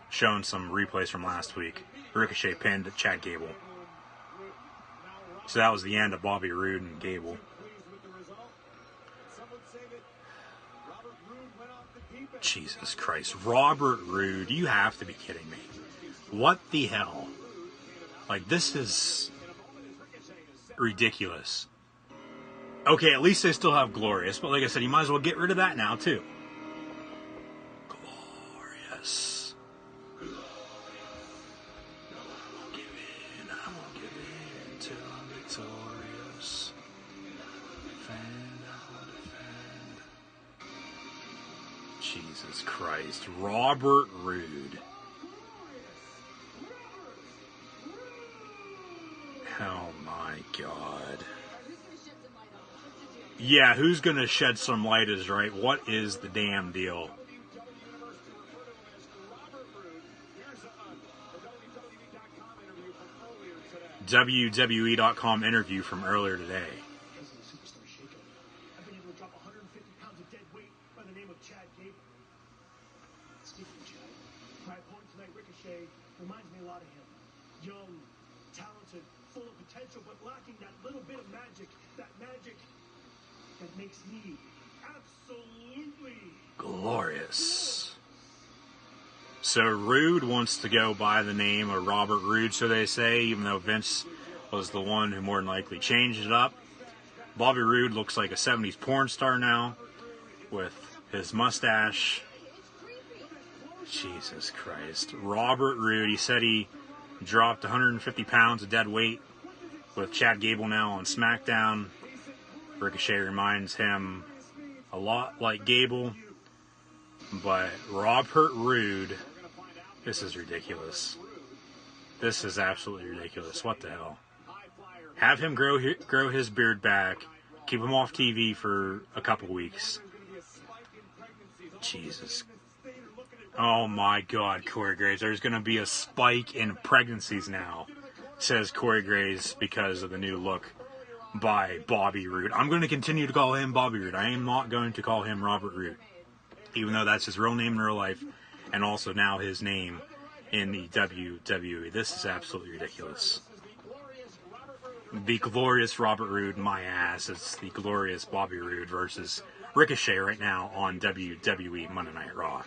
showing some replays from last week. Ricochet pinned Chad Gable. So that was the end of Bobby Roode and Gable. Jesus Christ. Robert Roode, you have to be kidding me. What the hell? Like, this is ridiculous. Okay, at least they still have Glorious, but like I said, you might as well get rid of that now, too. Glorious. I won't give in till I'm victorious. Defend, I will defend. Jesus Christ. Robert Roode. Oh my God. Yeah, who's going to shed some light is right. What is the damn deal? WWE.com interview from earlier today. I've been able to drop 150 pounds of dead weight by the name of Chad Gable. Speaking of Chad, my opponent tonight, Ricochet, reminds me a lot of him. Young, talented, full of potential, but lacking that little bit of magic. That magic that makes me absolutely glorious. So Roode wants to go by the name of Robert Roode, so they say, even though Vince was the one who more than likely changed it up. Bobby Roode looks like a 70s porn star now with his mustache. Jesus Christ. Robert Roode, he said he dropped 150 pounds of dead weight with Chad Gable now on SmackDown. Ricochet reminds him a lot like Gable, but Robert Roode, this is ridiculous. This is absolutely ridiculous. What the hell? Have him grow his beard back. Keep him off TV for a couple weeks. Jesus. Oh my God, Corey Graves. There's going to be a spike in pregnancies now, says Corey Graves, because of the new look by Bobby Roode. I'm going to continue to call him Bobby Roode. I am not going to call him Robert Roode, even though that's his real name in real life, and also now his name in the WWE. This is absolutely ridiculous. The glorious Robert Roode, my ass. It's the glorious Bobby Roode versus Ricochet right now on WWE Monday Night Raw.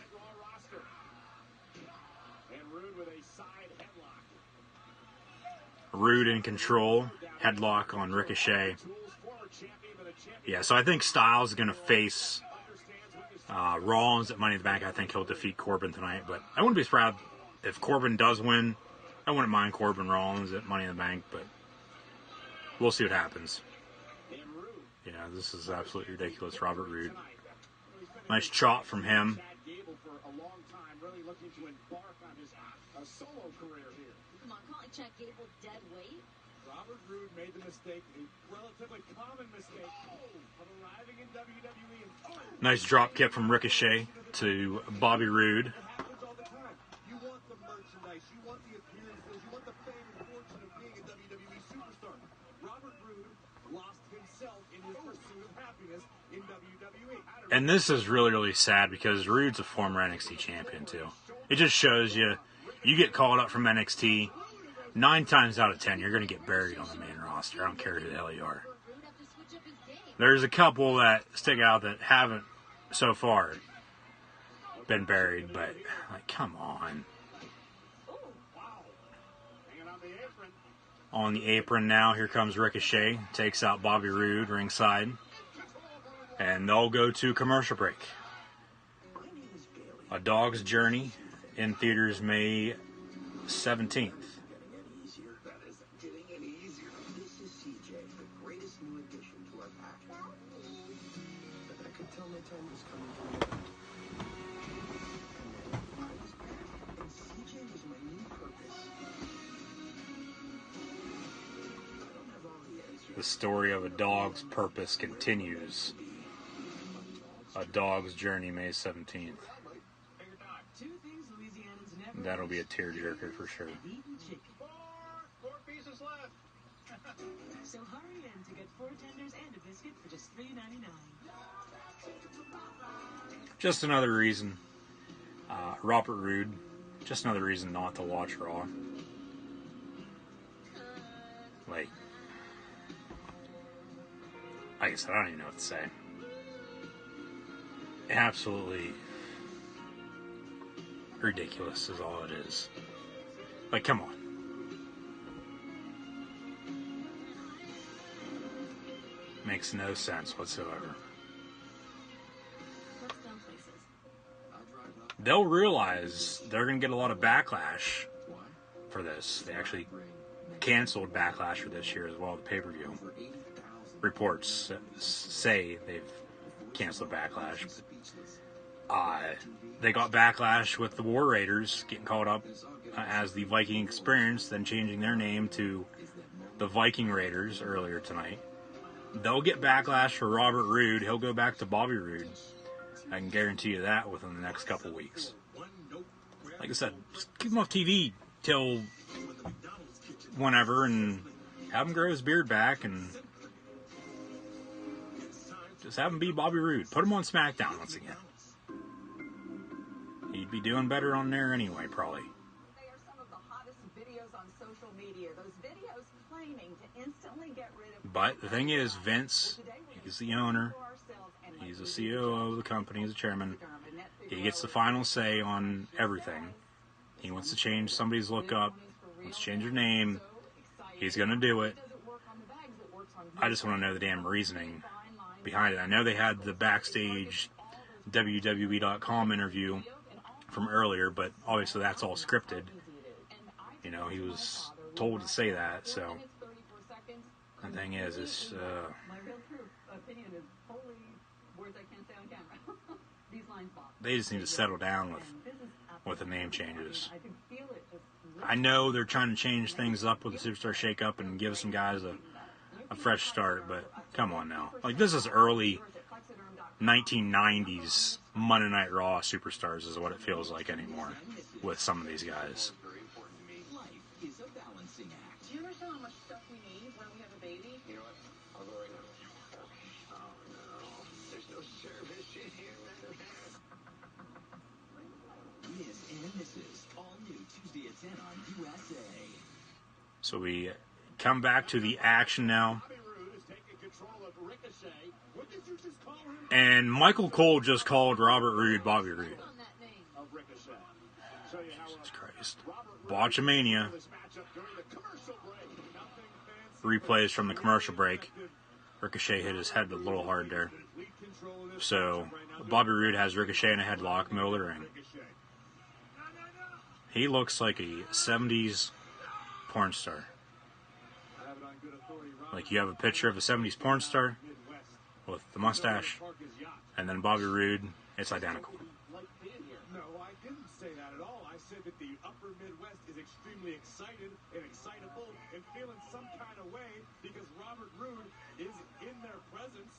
Roode in control. Headlock on Ricochet. Yeah, so I think Styles is going to face Rollins at Money in the Bank. I think he'll defeat Corbin tonight, but I wouldn't be surprised if Corbin does win. I wouldn't mind Corbin Rollins at Money in the Bank, but we'll see what happens. Yeah, this is absolutely ridiculous, Robert Roode. Nice chop from him. Come on, calling Chad Gable dead weight? Robert Roode made the mistake, a relatively common mistake, of arriving in WWE and Nice drop kick from Ricochet to Bobby Roode. You want the merchandise, you want the appearances, you want the fame and fortune of being a WWE superstar. Robert Roode lost himself in his pursuit of happiness in WWE. And this is really, really sad because Roode's a former NXT champion too. It just shows you get called up from NXT, 9 times out of 10 you're going to get buried on the main roster. I don't care who the hell you are. There's a couple that stick out that haven't so far been buried, but like, come on. On the apron now, here comes Ricochet, takes out Bobby Roode ringside, and they'll go to commercial break. A Dog's Journey in theaters May 17th. The story of a dog's purpose continues. A Dog's Journey, May 17th. That'll be a tearjerker for sure. 4 pieces left. So hurry in to get 4 tenders and a biscuit for just $3.99. Just another reason. Robert Roode. Just another reason not to watch Raw. Like I said, I don't even know what to say. Absolutely ridiculous is all it is. Like, come on. Makes no sense whatsoever. They'll realize they're going to get a lot of backlash for this. They actually canceled Backlash for this year as well, the pay-per-view. Reports say they've canceled Backlash. They got backlash with the War Raiders getting called up as the Viking Experience, then changing their name to the Viking Raiders earlier tonight. They'll get backlash for Robert Roode. He'll go back to Bobby Roode. I can guarantee you that within the next couple weeks. Like I said, just keep him off TV till whenever and have him grow his beard back and just have him be Bobby Roode. Put him on SmackDown once again. He'd be doing better on there anyway, probably. They are some of the hottest videos on social media. Those videos claiming to instantly get rid of... But the thing is, Vince, he's the owner. He's the CEO of the company. He's the chairman. He gets the final say on everything. He wants to change somebody's look-up, wants to change their name. He's going to do it. I just want to know the damn reasoning behind it. I know they had the backstage WWE.com interview from earlier, but obviously that's all scripted. You know, he was told to say that, so the thing is, it's My real true opinion is wholly words I can't say on camera. These lines bomb. they just need to settle down with the name changes. I know they're trying to change things up with the Superstar Shake-Up and give some guys a fresh start, but come on now. Like, this is early 1990s Monday Night Raw Superstars is what it feels like anymore with some of these guys. Life is a balancing act. Do you understand how much stuff we need when we have a baby? You know what? I'll go right now. Oh no. There's no service in here, man. Miss and Mrs. All new Tuesday at 10 on USA. So we come back to the action now. And Michael Cole just called Robert Roode Bobby Roode. Jesus Christ. Botchamania. Replays from the commercial break. Ricochet hit his head a little hard there. So Bobby Roode has Ricochet in a headlock, middle of the ring. He looks like a 70s porn star. Like, you have a picture of a 70s porn star with the mustache, and then Bobby Roode, it's identical. No, I didn't say that at all. I said that the upper Midwest is extremely excited and excitable and feeling some kind of way because Robert Roode is in their presence.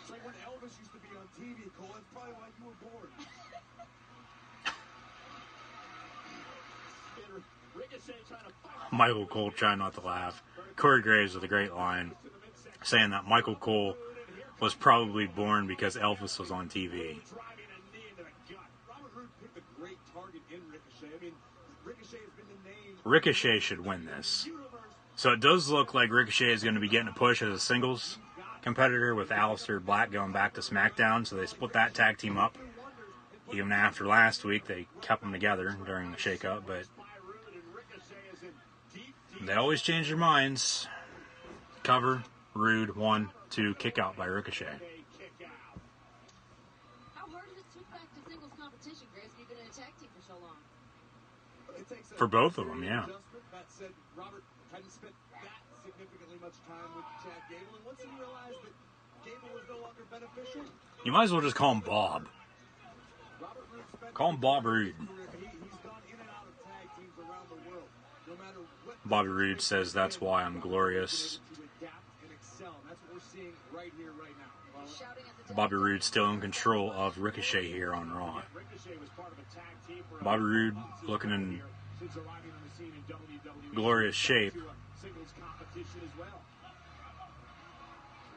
It's like when Elvis used to be on TV, Cole. That's probably why you were born. Michael Cole trying not to laugh. Corey Graves with a great line saying that Michael Cole was probably born because Elvis was on TV. Ricochet should win this. So it does look like Ricochet is going to be getting a push as a singles competitor with Aleister Black going back to SmackDown. So they split that tag team up. Even after last week, they kept them together during the shake-up, but they always change their minds. Cover, Roode, 1, 2, kick out by Ricochet. How hard is it to switch back to singles competition, Grace? You've been in a tag team for so long. For both of them, yeah. That said, Robert hadn't spent that significantly much time with Chad Gable, and once he realized that Gable was no longer beneficial, You might as well just call him Bob. Call him Bob Roode. Bobby Roode says that's why I'm glorious. Bobby Roode still in control of Ricochet here on Raw. Bobby Roode looking in glorious shape,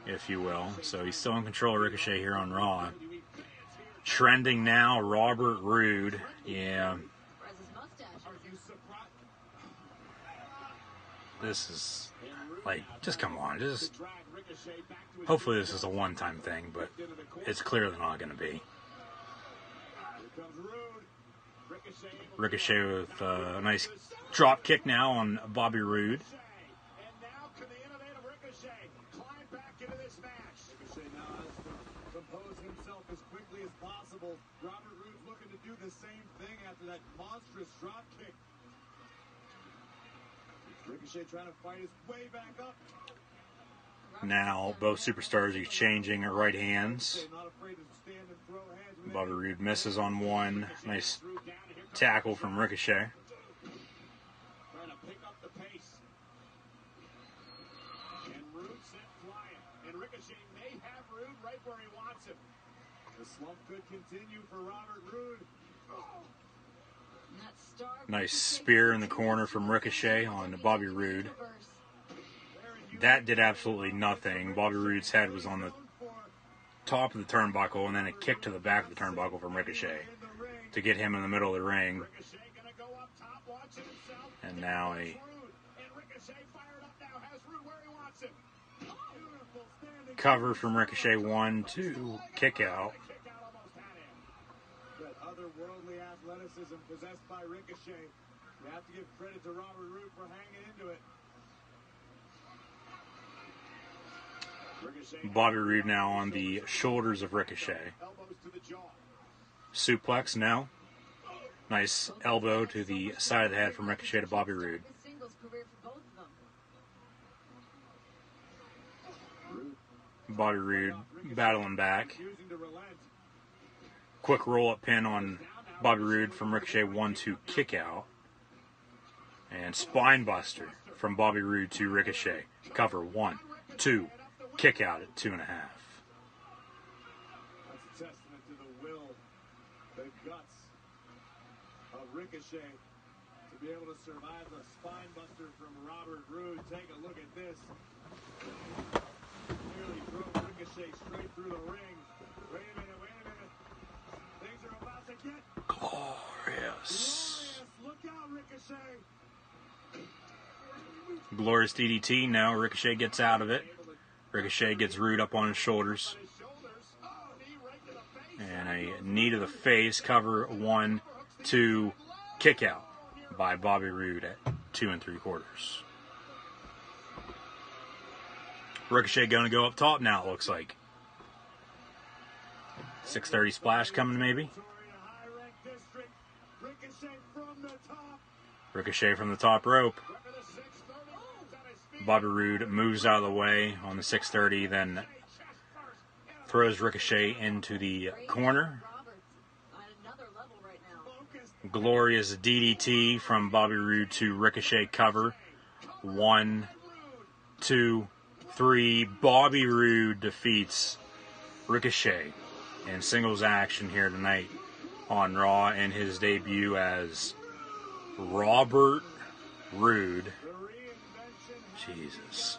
if you will. So he's still in control of Ricochet here on Raw. Trending now, Robert Roode. Yeah. This is, like, just come on. Just hopefully this is a one-time thing, but it's clearly not going to be. Ricochet with a nice drop kick now on Bobby Roode. Robert Roode's looking to do the same thing after that monstrous drop kick. Ricochet trying to fight his way back up. Now both superstars exchanging right hands. Bobby Roode misses on one. Nice tackle from Ricochet. Trying to pick up the pace. And Roode sent flying. And Ricochet may have Roode right where he wants him. The slump could continue for Robert Roode. Nice spear in the corner from Ricochet on Bobby Roode. That did absolutely nothing. Bobby Roode's head was on the top of the turnbuckle, and then a kick to the back of the turnbuckle from Ricochet to get him in the middle of the ring. And now a cover from Ricochet, 1-2, kick out. That otherworldly athleticism possessed by Ricochet. You have to give credit to Robert Roode for hanging into it. Bobby Roode now on the shoulders of Ricochet. Suplex now. Nice elbow to the side of the head from Ricochet to Bobby Roode. Bobby Roode battling back. Quick roll-up pin on Bobby Roode from Ricochet, 1-2 kick out. And spine buster from Bobby Roode to Ricochet. Cover, 1-2. Kick out at 2.5. That's a testament to the will, the guts of Ricochet to be able to survive the spine buster from Robert Roode. Take a look at this. Nearly drove Ricochet straight through the ring. Wait a minute, wait a minute. Things are about to get glorious. Look out, Ricochet. Glorious DDT. Now Ricochet gets out of it. Ricochet gets Roode up on his shoulders. And a knee to the face. Cover, 1-2 kick out by Bobby Roode at 2 3/4. Ricochet going to go up top now, it looks like. 630 splash coming maybe. Ricochet from the top rope. Bobby Roode moves out of the way on the 630, then throws Ricochet into the corner. Glorious DDT from Bobby Roode to Ricochet cover. 1, 2, 3. Bobby Roode defeats Ricochet in singles action here tonight on Raw in his debut as Robert Roode. Jesus.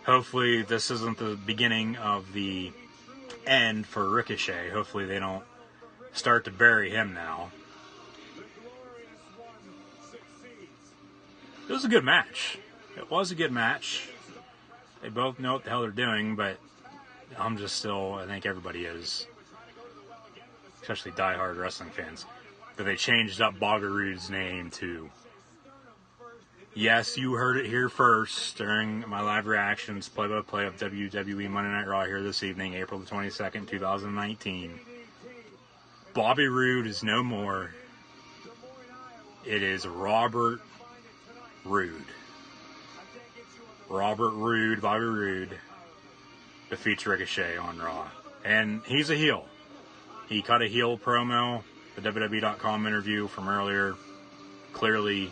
Hopefully this isn't the beginning of the end for Ricochet. Hopefully they don't start to bury him now. It was a good match. It was a good match. They both know what the hell they're doing, but I'm just still, I think everybody is, especially diehard wrestling fans, that they changed up Bobby Roode's name to, yes, you heard it here first during my live reactions, play-by-play of WWE Monday Night RAW here this evening, April the 22nd, 2019. Bobby Roode is no more. It is Robert Roode. Robert Roode, Bobby Roode, defeats Ricochet on Raw. And he's a heel. He cut a heel promo, the WWE.com interview from earlier. Clearly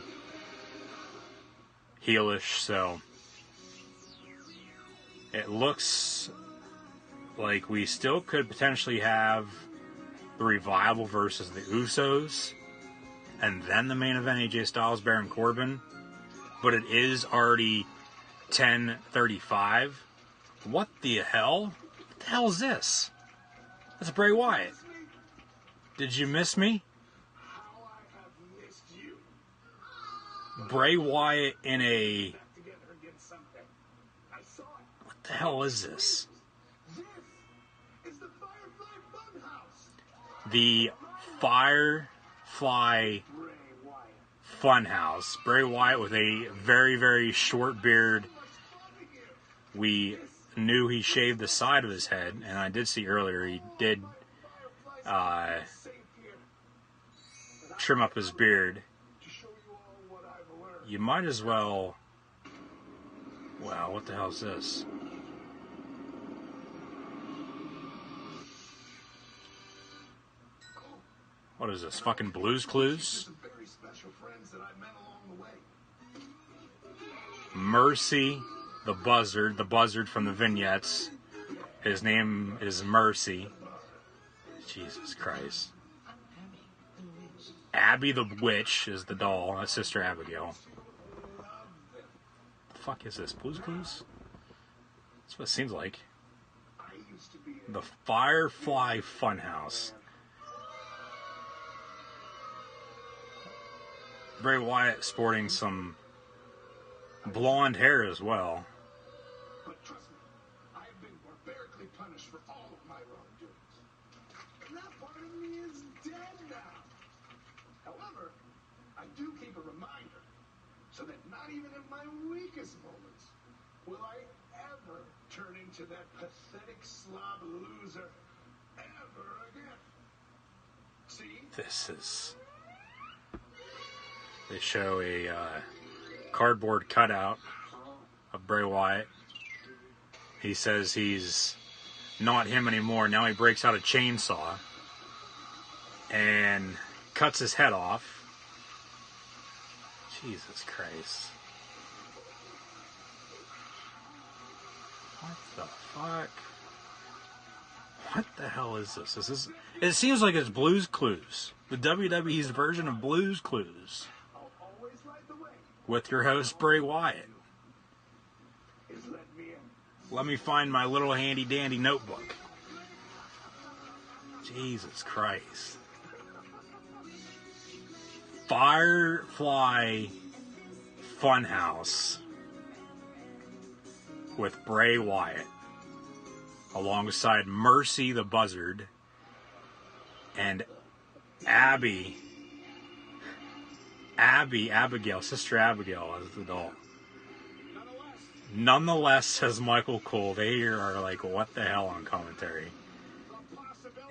heelish, so it looks like we still could potentially have the Revival versus the Usos, and then the main event, AJ Styles, Baron Corbin. But it is already 10:35. What the hell? What the hell is this? That's Bray Wyatt. Did you miss me? Bray Wyatt in a... What the hell is this? The Firefly Funhouse. Bray Wyatt with a very, very short beard. We knew he shaved the side of his head, and I did see earlier he did trim up his beard. You might as well Wow, what the hell is this? What is this, fucking Blue's Clues? Very special friends that I met along the way. Mercy, the buzzard from the vignettes. His name is Mercy. Jesus Christ. Abby the Witch is the doll. That's Sister Abigail. The fuck is this? Blue's Clues? That's what it seems like. The Firefly Funhouse. Bray Wyatt sporting some blonde hair as well. But trust me, I have been barbarically punished for all of my wrongdoings. That part of me is dead now. However, I do keep a reminder so that not even in my weakest moments will I ever turn into that pathetic slob loser ever again. See? This is... They show a cardboard cutout of Bray Wyatt. He says he's not him anymore. Now he breaks out a chainsaw and cuts his head off. Jesus Christ. What the fuck? What the hell is this? It seems like it's Blue's Clues. The WWE's version of Blue's Clues. With your host, Bray Wyatt. Let me find my little handy-dandy notebook. Jesus Christ. Firefly Funhouse with Bray Wyatt alongside Mercy the Buzzard and Abigail, Sister Abigail as the doll. Nonetheless, says Michael Cole, they are like, what the hell on commentary.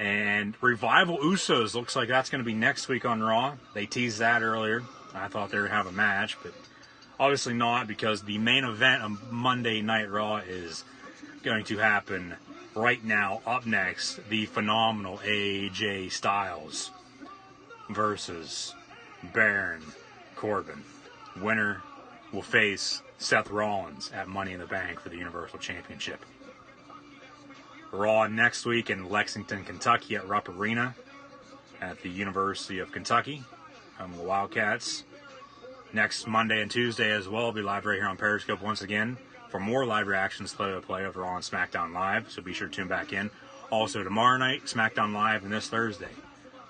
And Revival Usos looks like that's going to be next week on Raw. They teased that earlier. I thought they were going to have a match, but obviously not, because the main event of Monday Night Raw is going to happen right now. Up next, the phenomenal AJ Styles versus Baron Corbin. Winner will face Seth Rollins at Money in the Bank for the Universal Championship. Raw next week in Lexington, Kentucky at Rupp Arena at the University of Kentucky. Home of the Wildcats. Next Monday and Tuesday as well. I'll be live right here on Periscope once again for more live reactions play-by-play of Raw and SmackDown Live. So be sure to tune back in. Also tomorrow night, SmackDown Live, and this Thursday,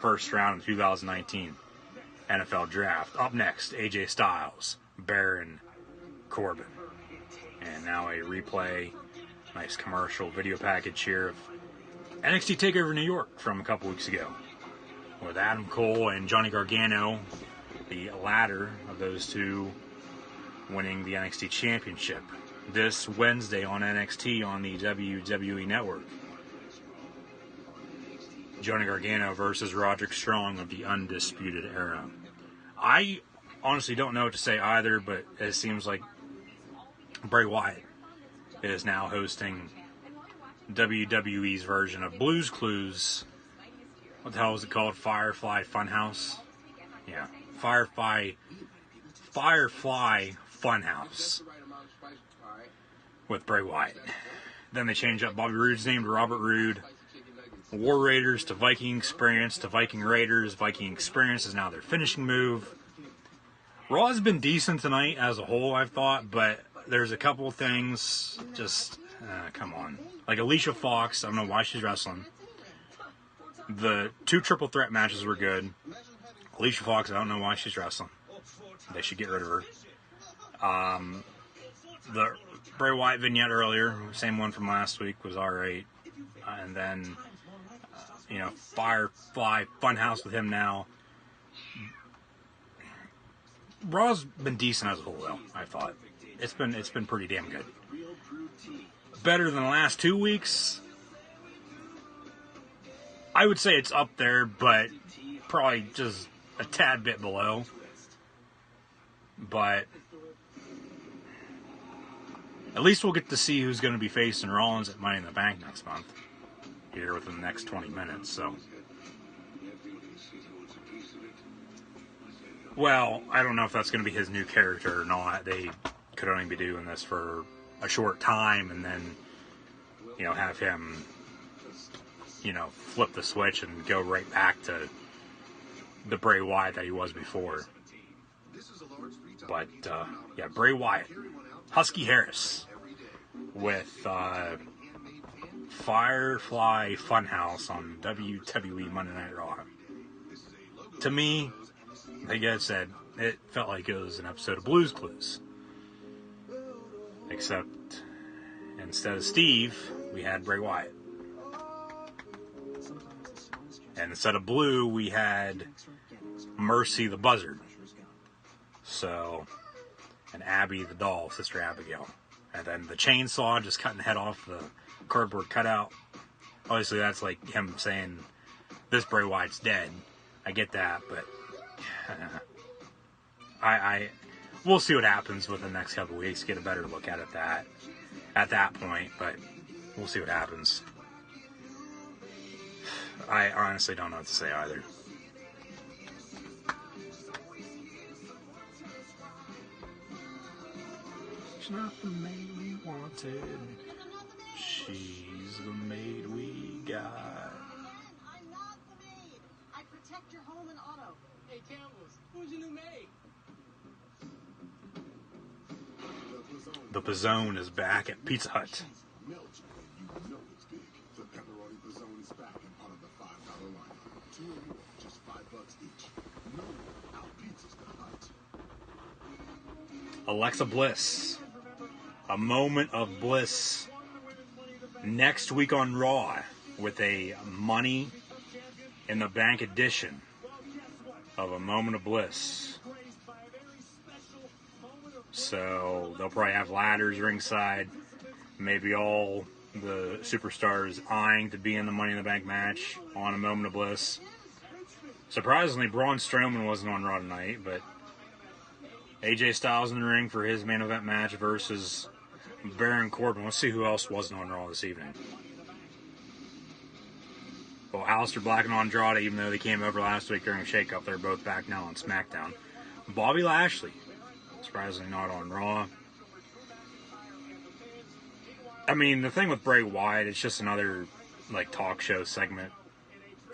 first round of 2019 NFL Draft. Up next, AJ Styles, Baron Corbin. And now a replay, nice commercial video package here of NXT TakeOver New York from a couple weeks ago with Adam Cole and Johnny Gargano, the latter of those two winning the NXT Championship this Wednesday on NXT on the WWE Network. Johnny Gargano versus Roderick Strong of the Undisputed Era. I honestly don't know what to say either, but it seems like Bray Wyatt is now hosting WWE's version of Blue's Clues. What the hell is it called? Firefly Funhouse? Yeah. Firefly Funhouse with Bray Wyatt. Then they change up Bobby Roode's name to Robert Roode. War Raiders to Viking Experience to Viking Raiders. Viking Experience is now their finishing move. Raw has been decent tonight as a whole, I've thought, but there's a couple of things just, come on. Like Alicia Fox, I don't know why she's wrestling. The 2 triple threat matches were good. Alicia Fox, I don't know why she's wrestling. They should get rid of her. The Bray Wyatt vignette earlier, same one from last week, was alright. And then, Firefly Funhouse with him now. Raw's been decent as a whole, though, I thought. It's been pretty damn good. Better than the last 2 weeks? I would say it's up there, but probably just a tad bit below. But At least we'll get to see who's going to be facing Rollins at Money in the Bank next month, here within the next 20 minutes. So, well, I don't know if that's going to be his new character or not. They could only be doing this for a short time and then, you know, have him, you know, flip the switch and go right back to the Bray Wyatt that he was before. But, yeah, Bray Wyatt. Husky Harris with Firefly Funhouse on WWE Monday Night Raw. To me, like I said, it felt like it was an episode of Blue's Clues. Except, instead of Steve, we had Bray Wyatt. And instead of Blue, we had Mercy the Buzzard. So, and Abby the doll, Sister Abigail. And then the chainsaw just cutting the head off the cardboard cutout. Obviously, that's like him saying, this Bray Wyatt's dead. I get that, but we'll see what happens within the next couple of weeks. Get a better look at it at that point, but we'll see what happens. I honestly don't know what to say either. She's not the maid we wanted. She's the maid we got. I'm not the maid. I protect your home and auto. Hey, Campbell's, who's your new maid? The Pizzone is back at Pizza Hut. You know it's big. The pepperoni pizzone is back and part of the $5 lineup. 2 or more, just $5 each. No more. Our pizza's the Hut. Alexa Bliss. A moment of bliss next week on Raw with a Money in the Bank edition of A Moment of Bliss. So they'll probably have ladders ringside. Maybe all the superstars eyeing to be in the Money in the Bank match on A Moment of Bliss. Surprisingly, Braun Strowman wasn't on Raw tonight, but AJ Styles in the ring for his main event match versus Baron Corbin. Let's see who else wasn't on Raw this evening. Well, Aleister Black and Andrade, even though they came over last week during a shakeup, they're both back now on SmackDown. Bobby Lashley, surprisingly not on Raw. I mean, the thing with Bray Wyatt, it's just another like talk show segment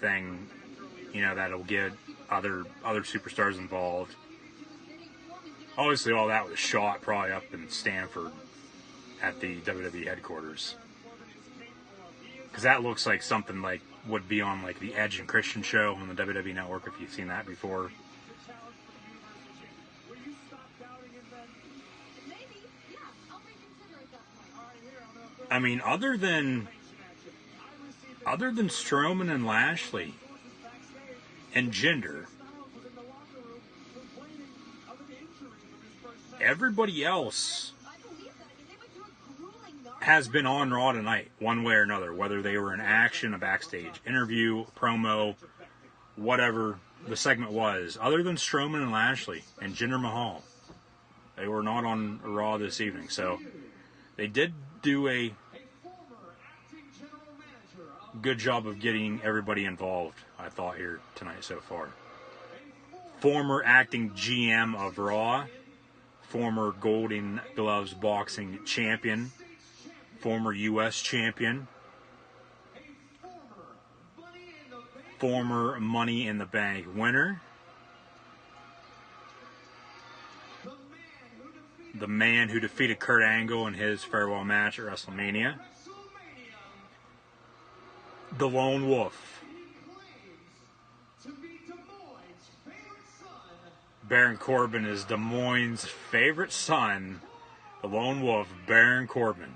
thing, you know, that'll get other superstars involved. Obviously, all that was shot probably up in Stanford at the WWE headquarters. Because that looks like something like would be on like the Edge and Christian show on the WWE Network, if you've seen that before. I mean, other than Strowman and Lashley and Jinder, everybody else has been on Raw tonight, one way or another, whether they were in action, a backstage interview, promo, whatever the segment was. Other than Strowman and Lashley and Jinder Mahal, they were not on Raw this evening. So they did do a good job of getting everybody involved, I thought, here tonight so far. Former acting GM of Raw, former Golden Gloves boxing champion, former U.S. champion, former Money in the Bank winner, the man who defeated Kurt Angle in his farewell match at WrestleMania, the Lone Wolf, Baron Corbin is Des Moines' favorite son, the Lone Wolf, Baron Corbin.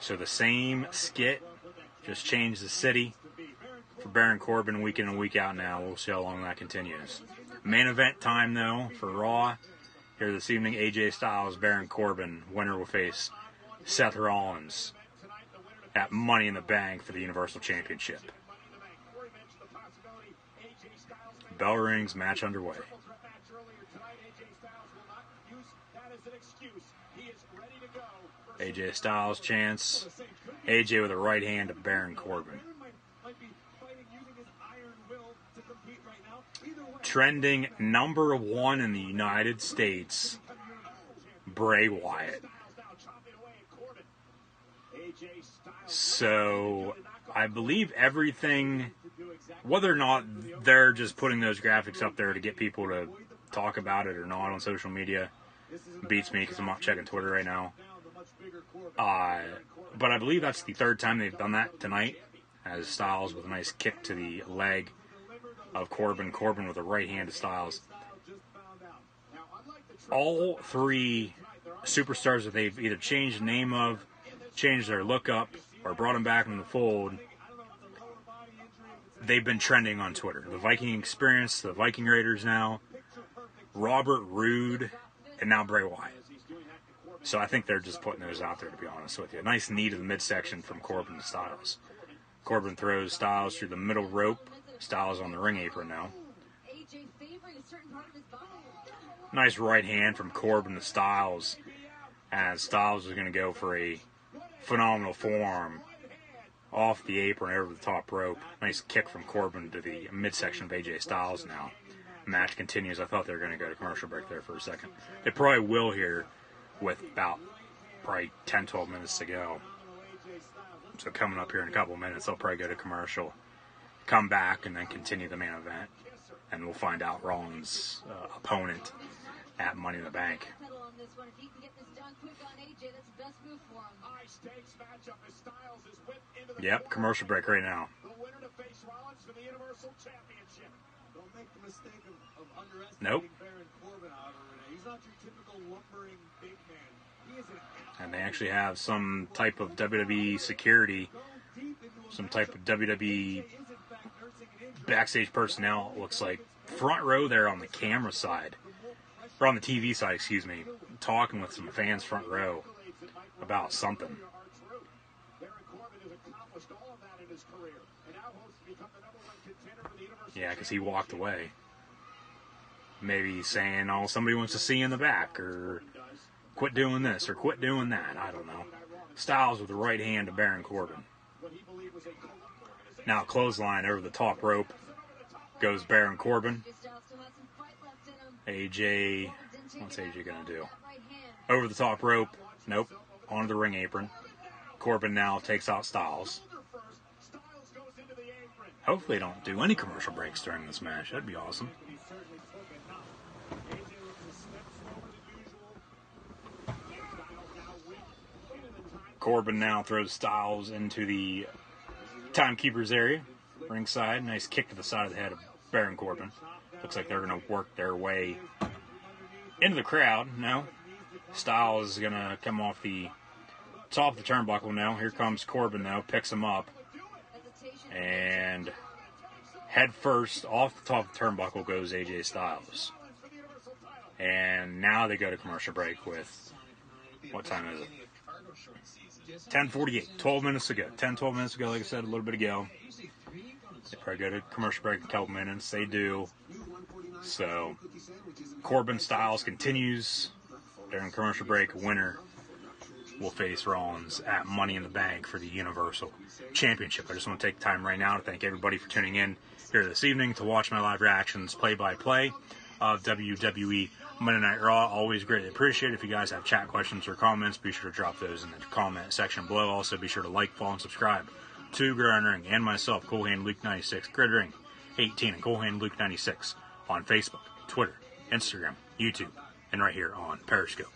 So the same skit, just changed the city for Baron Corbin week in and week out now. We'll see how long that continues. Main event time, though, for Raw. Here this evening, AJ Styles, Baron Corbin. Winner will face Seth Rollins at Money in the Bank for the Universal Championship. Bell rings, match underway. AJ Styles chants. AJ with a right hand to Baron Corbin. Trending number 1 in the United States, Bray Wyatt. So, I believe everything, whether or not they're just putting those graphics up there to get people to talk about it or not on social media, beats me because I'm not checking Twitter right now. But I believe that's the 3rd time they've done that tonight, as Styles with a nice kick to the leg of Corbin. Corbin with a right hand to Styles. All 3 superstars that they've either changed the name of, changed their look up, or brought them back in the fold, they've been trending on Twitter. The Viking Experience, the Viking Raiders now, Robert Roode, and now Bray Wyatt. So I think they're just putting those out there, to be honest with you. Nice knee to the midsection from Corbin to Styles. Corbin throws Styles through the middle rope. Styles on the ring apron now. Nice right hand from Corbin to Styles, as Styles is going to go for a phenomenal forearm off the apron over the top rope. Nice kick from Corbin to the midsection of AJ Styles now. Match continues. I thought they were going to go to commercial break there for a second. They probably will here with about probably 10-12 minutes to go. So coming up here in a couple minutes, they'll probably go to commercial, come back, and then continue the main event. And we'll find out Rollins' opponent at Money in the Bank. Yep, commercial break right now. Nope. And they actually have some type of WWE security, some type of WWE backstage personnel, it looks like. Front row there on the camera side, or on the TV side, excuse me, talking with some fans front row about something. Yeah, because he walked away. Maybe saying, oh, somebody wants to see you in the back, or quit doing this, or quit doing that. I don't know. Styles with the right hand to Baron Corbin. Now clothesline over the top rope goes Baron Corbin. AJ, what's AJ going to do? Over the top rope. Nope. Onto the ring apron. Corbin now takes out Styles. Hopefully they don't do any commercial breaks during this match. That'd be awesome. Corbin now throws Styles into the timekeeper's area, ringside. Nice kick to the side of the head of Baron Corbin. Looks like they're going to work their way into the crowd. No. Styles is going to come off the top of the turnbuckle now. Here comes Corbin now, picks him up. And head first off the top of the turnbuckle goes AJ Styles. And now they go to commercial break with, what time is it? 10:48, 12 minutes ago. 12 minutes ago, like I said, a little bit ago. They probably go to commercial break in a couple minutes. They do. So, Corbin Styles continues during commercial break. Winner will face Rollins at Money in the Bank for the Universal Championship. I just want to take time right now to thank everybody for tuning in here this evening to watch my live reactions play-by-play of WWE Monday Night Raw. Always greatly appreciate it. If you guys have chat questions or comments, be sure to drop those in the comment section below. Also, be sure to like, follow, and subscribe to Gridiron Ring and myself, Cool Hand Luke 96, Gridiron Ring 18, and Cool Hand Luke 96 on Facebook, Twitter, Instagram, YouTube, and right here on Periscope.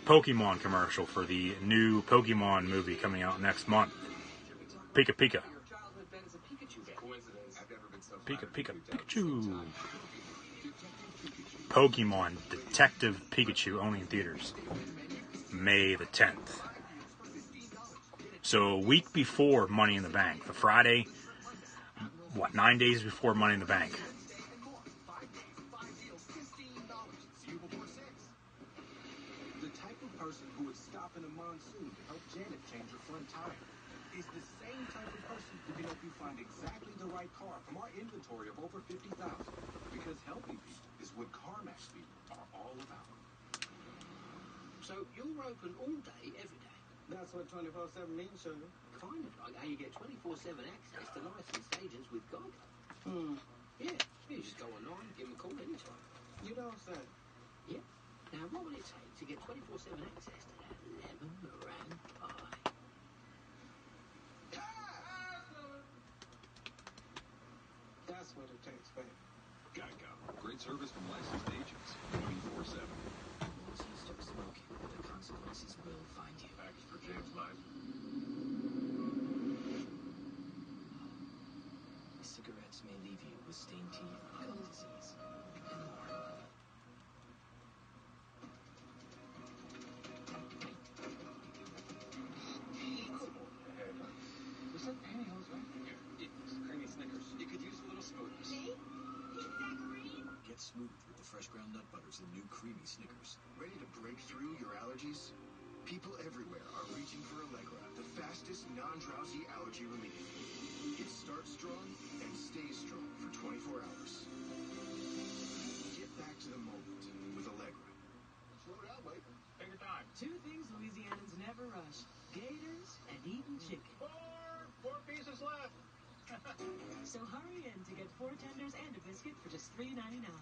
Pokemon commercial for the new Pokemon movie coming out next month. Pika Pika. Pika Pika Pikachu. Pokemon Detective Pikachu, only in theaters, May the 10th. So a week before Money in the Bank, the Friday, 9 days before Money in the Bank. The type of person who would stop in a monsoon to help Janet change her front tire is the same type of person who can help you find exactly the right car from our inventory of over 50,000. Because helping people is what CarMax people are all about. So you're open all day, every day? That's what 24/7 means, sugar. Kind of like how you get 24/7 access to licensed agents with Geico. Yeah, you just go online and give them a call anytime. You don't say. Yeah. Now, what will it take to get 24/7 access to that lemon meringue pie? That's what it takes, babe. Geico. Great service from licensed agents 24/7. Once you start smoking, the consequences will find you. Package for James Life. Cigarettes may leave you with stained teeth, gum disease, and more. Was that pantyhose right there? It's creamy Snickers. You could use a little smoothness. Get smooth with the fresh ground nut butters and new creamy Snickers. Ready to break through your allergies? People everywhere are reaching for Allegra, the fastest non-drowsy allergy relief. It starts strong and stays strong for 24 hours. Get back to the moment with Allegra. Slow down, Mike. Take your time. Two things Louisianans never rush: gators and eating chicken. Four pieces left. So hurry in to get 4 tenders and a biscuit for just $3.99.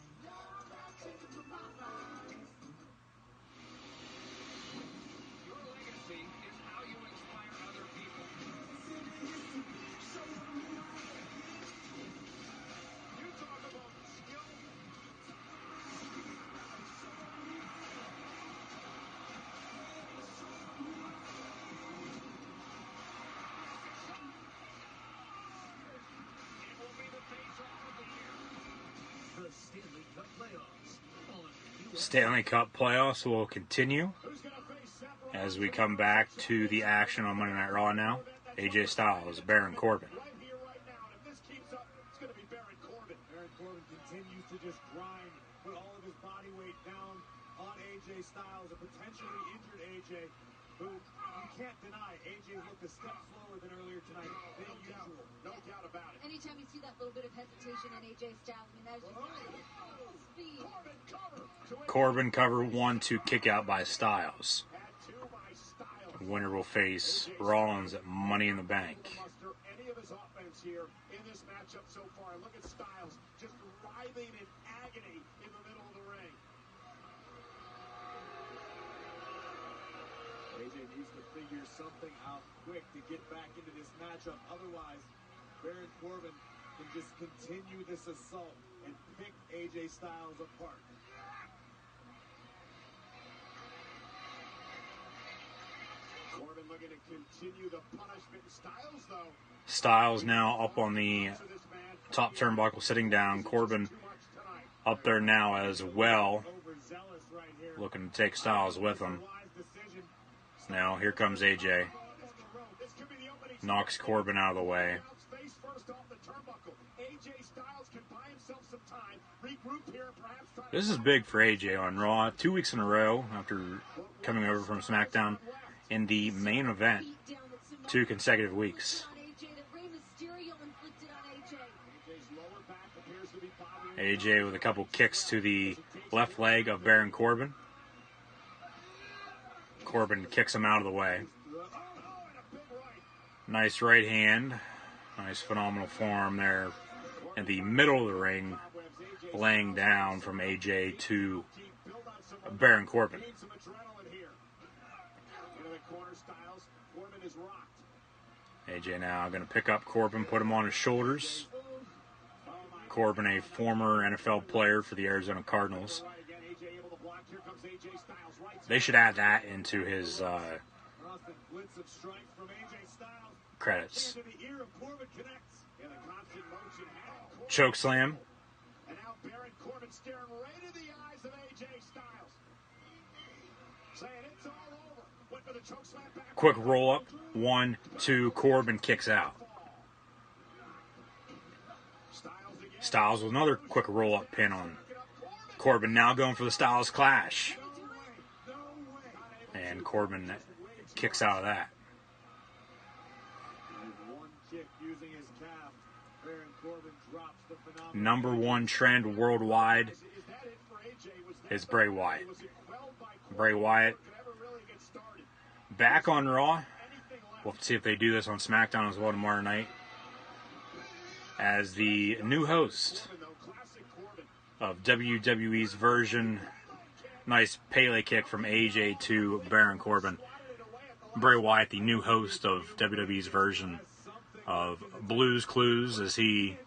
Your legacy is how you inspire other people. You talk about skill. It will be the face-off of the year. The Stanley Cup playoffs. Stanley Cup playoffs will continue as we come back to the action on Monday Night Raw now. AJ Styles, Baron Corbin. Right here, right now. And if this keeps up, it's going to be Baron Corbin. Baron Corbin continues to just grind, put all of his body weight down on AJ Styles, a potentially injured AJ, who you can't deny. AJ looked a step slower than earlier tonight than usual. No doubt about it. Anytime you see that little bit of hesitation in AJ Styles, I mean, that's just speed. Corbin cover 1-2 kick out by Styles. The winner will face Rollins at Money in the Bank. Any of his offense here in this matchup so far. Look at Styles just writhing in agony in the middle of the ring. AJ needs to figure something out quick to get back into this matchup. Otherwise, Baron Corbin can just continue this assault and pick AJ Styles apart. Corbin looking to continue the punishment. Styles, though. Styles now up on the top turnbuckle, sitting down. Corbin up there now as well, looking to take Styles with him. Now here comes AJ. Knocks Corbin out of the way. This is big for AJ on Raw. 2 weeks in a row after coming over from SmackDown in the main event. 2 consecutive weeks. AJ with a couple kicks to the left leg of Baron Corbin. Corbin kicks him out of the way. Nice right hand. Nice phenomenal forearm there in the middle of the ring, laying down from AJ to Baron Corbin. AJ now going to pick up Corbin, put him on his shoulders. Corbin, a former NFL player for the Arizona Cardinals. They should add that into his credits. Choke slam. And now Baron Corbin staring right in the eyes of AJ Styles. Saying it's all over. Went for the choke slam back. Quick roll up. 1, 2, Corbin kicks out. Styles with another quick roll up pin on Corbin. Now going for the Styles Clash. And Corbin kicks out of that. Number 1 trend worldwide is Bray Wyatt. Bray Wyatt Back on Raw. We'll have to see if they do this on SmackDown as well tomorrow night. As the new host of WWE's version. Nice Pele kick from AJ to Baron Corbin. Bray Wyatt, the new host of WWE's version of Blue's Clues, as he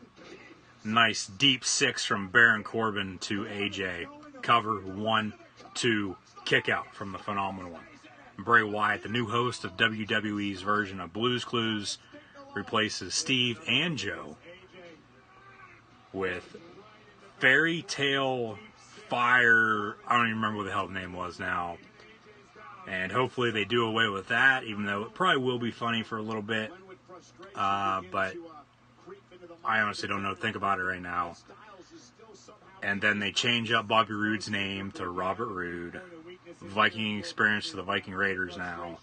nice deep 6 from Baron Corbin to AJ. Cover 1, 2, kick out from the Phenomenal One. Bray Wyatt, the new host of WWE's version of Blue's Clues, replaces Steve and Joe with Fairy Tale Fire. I don't even remember what the hell the name was now. And hopefully they do away with that, even though it probably will be funny for a little bit. But I honestly don't know. Think about it right now. And then they change up Bobby Roode's name to Robert Roode. Viking Experience to the Viking Raiders now.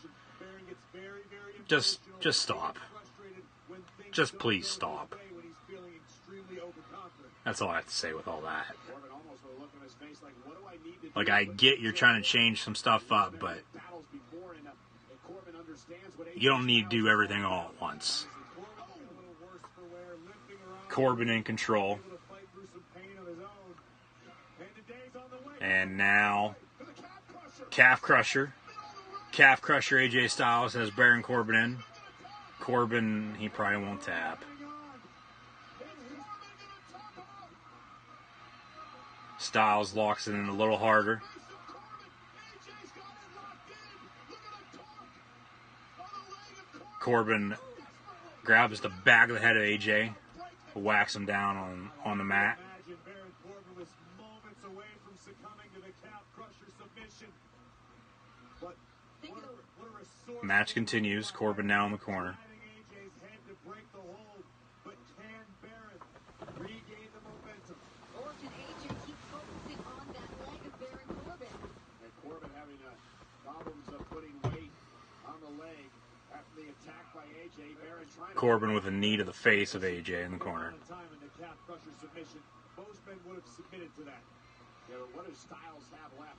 Just stop. Just please stop. That's all I have to say with all that. Like, I get you're trying to change some stuff up, but you don't need to do everything all at once. Corbin in control. And now, Calf Crusher. Calf Crusher AJ Styles has Baron Corbin in. Corbin, he probably won't tap. Styles locks it in a little harder. Corbin grabs the back of the head of AJ, whacks him down on the mat. Match continues. Corbin now in the corner. Corbin with a knee to the face of AJ in the corner. Most men would have submitted to that. Yeah, but what does Styles have left?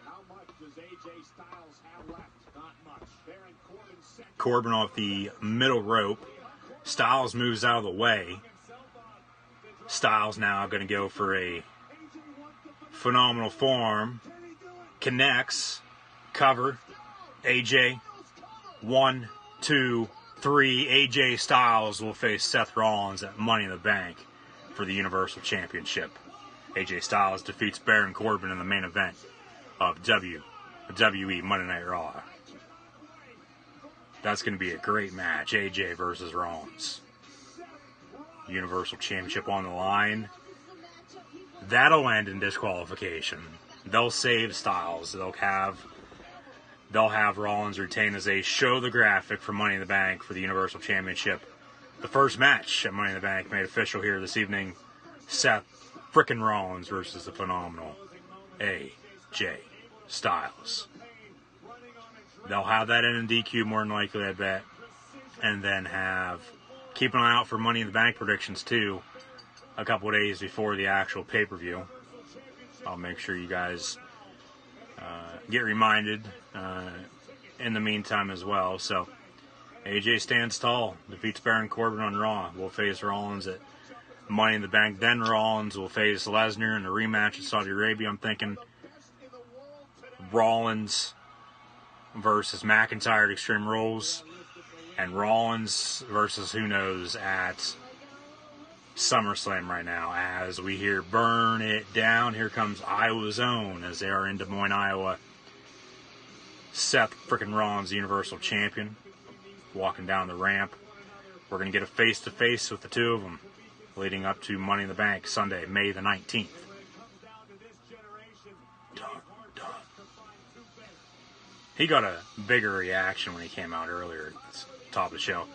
How much does AJ Styles have left? Not much. Baron Corbin second. Corbin off the middle rope. Styles moves out of the way. Styles now going to go for a phenomenal forearm. Connects. Cover. AJ. 1, 2, 3. AJ Styles will face Seth Rollins at Money in the Bank for the Universal Championship. AJ Styles defeats Baron Corbin in the main event of WWE Monday Night Raw. That's going to be a great match. AJ versus Rollins. Universal Championship on the line. That'll end in disqualification. They'll save Styles. They'll have Rollins retain as they show the graphic for Money in the Bank for the Universal Championship. The first match at Money in the Bank made official here this evening. Seth frickin' Rollins versus the phenomenal AJ Styles. They'll have that in DQ more than likely, I bet. And then keep an eye out for Money in the Bank predictions too, a couple of days before the actual pay-per-view. I'll make sure you guys get reminded in the meantime as well. So AJ stands tall, defeats Baron Corbin on Raw. Will face Rollins at Money in the Bank. Then Rollins will face Lesnar in a rematch at Saudi Arabia. I'm thinking Rollins versus McIntyre at Extreme Rules. And Rollins versus who knows at SummerSlam right now. As we hear Burn It Down, here comes Iowa's own as they are in Des Moines, Iowa. Seth frickin' Rollins, the Universal Champion, walking down the ramp. We're going to get a face-to-face with the two of them leading up to Money in the Bank Sunday, May the 19th. He got a bigger reaction when he came out earlier at the top of the show.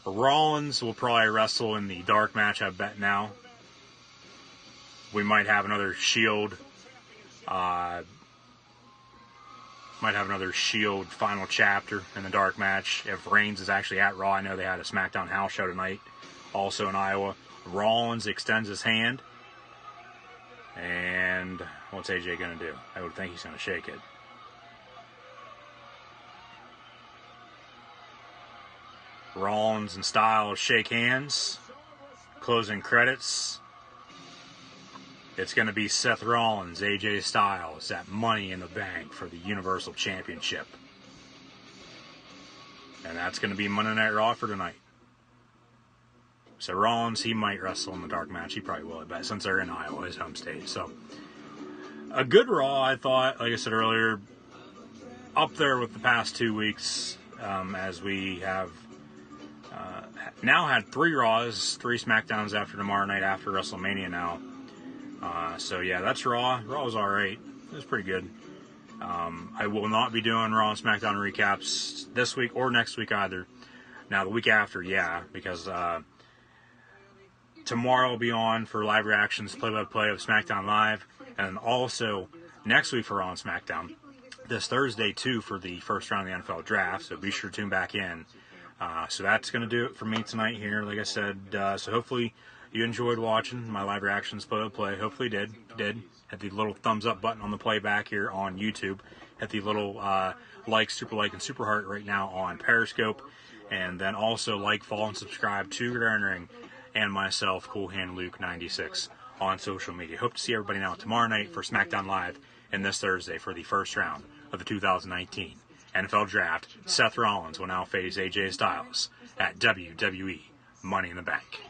Rollins will probably wrestle in the dark match, I bet now. We might have another Shield final chapter in the dark match. If Reigns is actually at Raw, I know they had a SmackDown house show tonight, also in Iowa. Rollins extends his hand. And what's AJ going to do? I would think he's going to shake it. Rollins and Styles shake hands. Closing credits. It's going to be Seth Rollins, AJ Styles at Money in the Bank for the Universal Championship. And that's going to be Monday Night Raw for tonight. So Rollins, he might wrestle in the dark match. He probably will, I bet, since they're in Iowa, his home state. So a good Raw, I thought, like I said earlier, up there with the past 2 weeks, as we have now had 3 Raws, 3 SmackDowns after tomorrow night after WrestleMania now. So yeah, that's Raw. Raw was alright. It was pretty good. I will not be doing Raw and SmackDown recaps this week or next week either. Now, the week after, yeah, because tomorrow I'll be on for live reactions, play-by-play of SmackDown Live, and also next week for Raw and SmackDown. This Thursday, too, for the first round of the NFL Draft, so be sure to tune back in. So that's going to do it for me tonight here, like I said. So hopefully you enjoyed watching my live reactions play-by-play. Hopefully you did. Hit the little thumbs up button on the playback here on YouTube. Hit the little super like, and super heart right now on Periscope. And then also like, follow, and subscribe to Gridiron Ring and myself, Cool Hand Luke 96, on social media. Hope to see everybody now tomorrow night for SmackDown Live and this Thursday for the first round of the 2019 NFL Draft. Seth Rollins will now face AJ Styles at WWE Money in the Bank.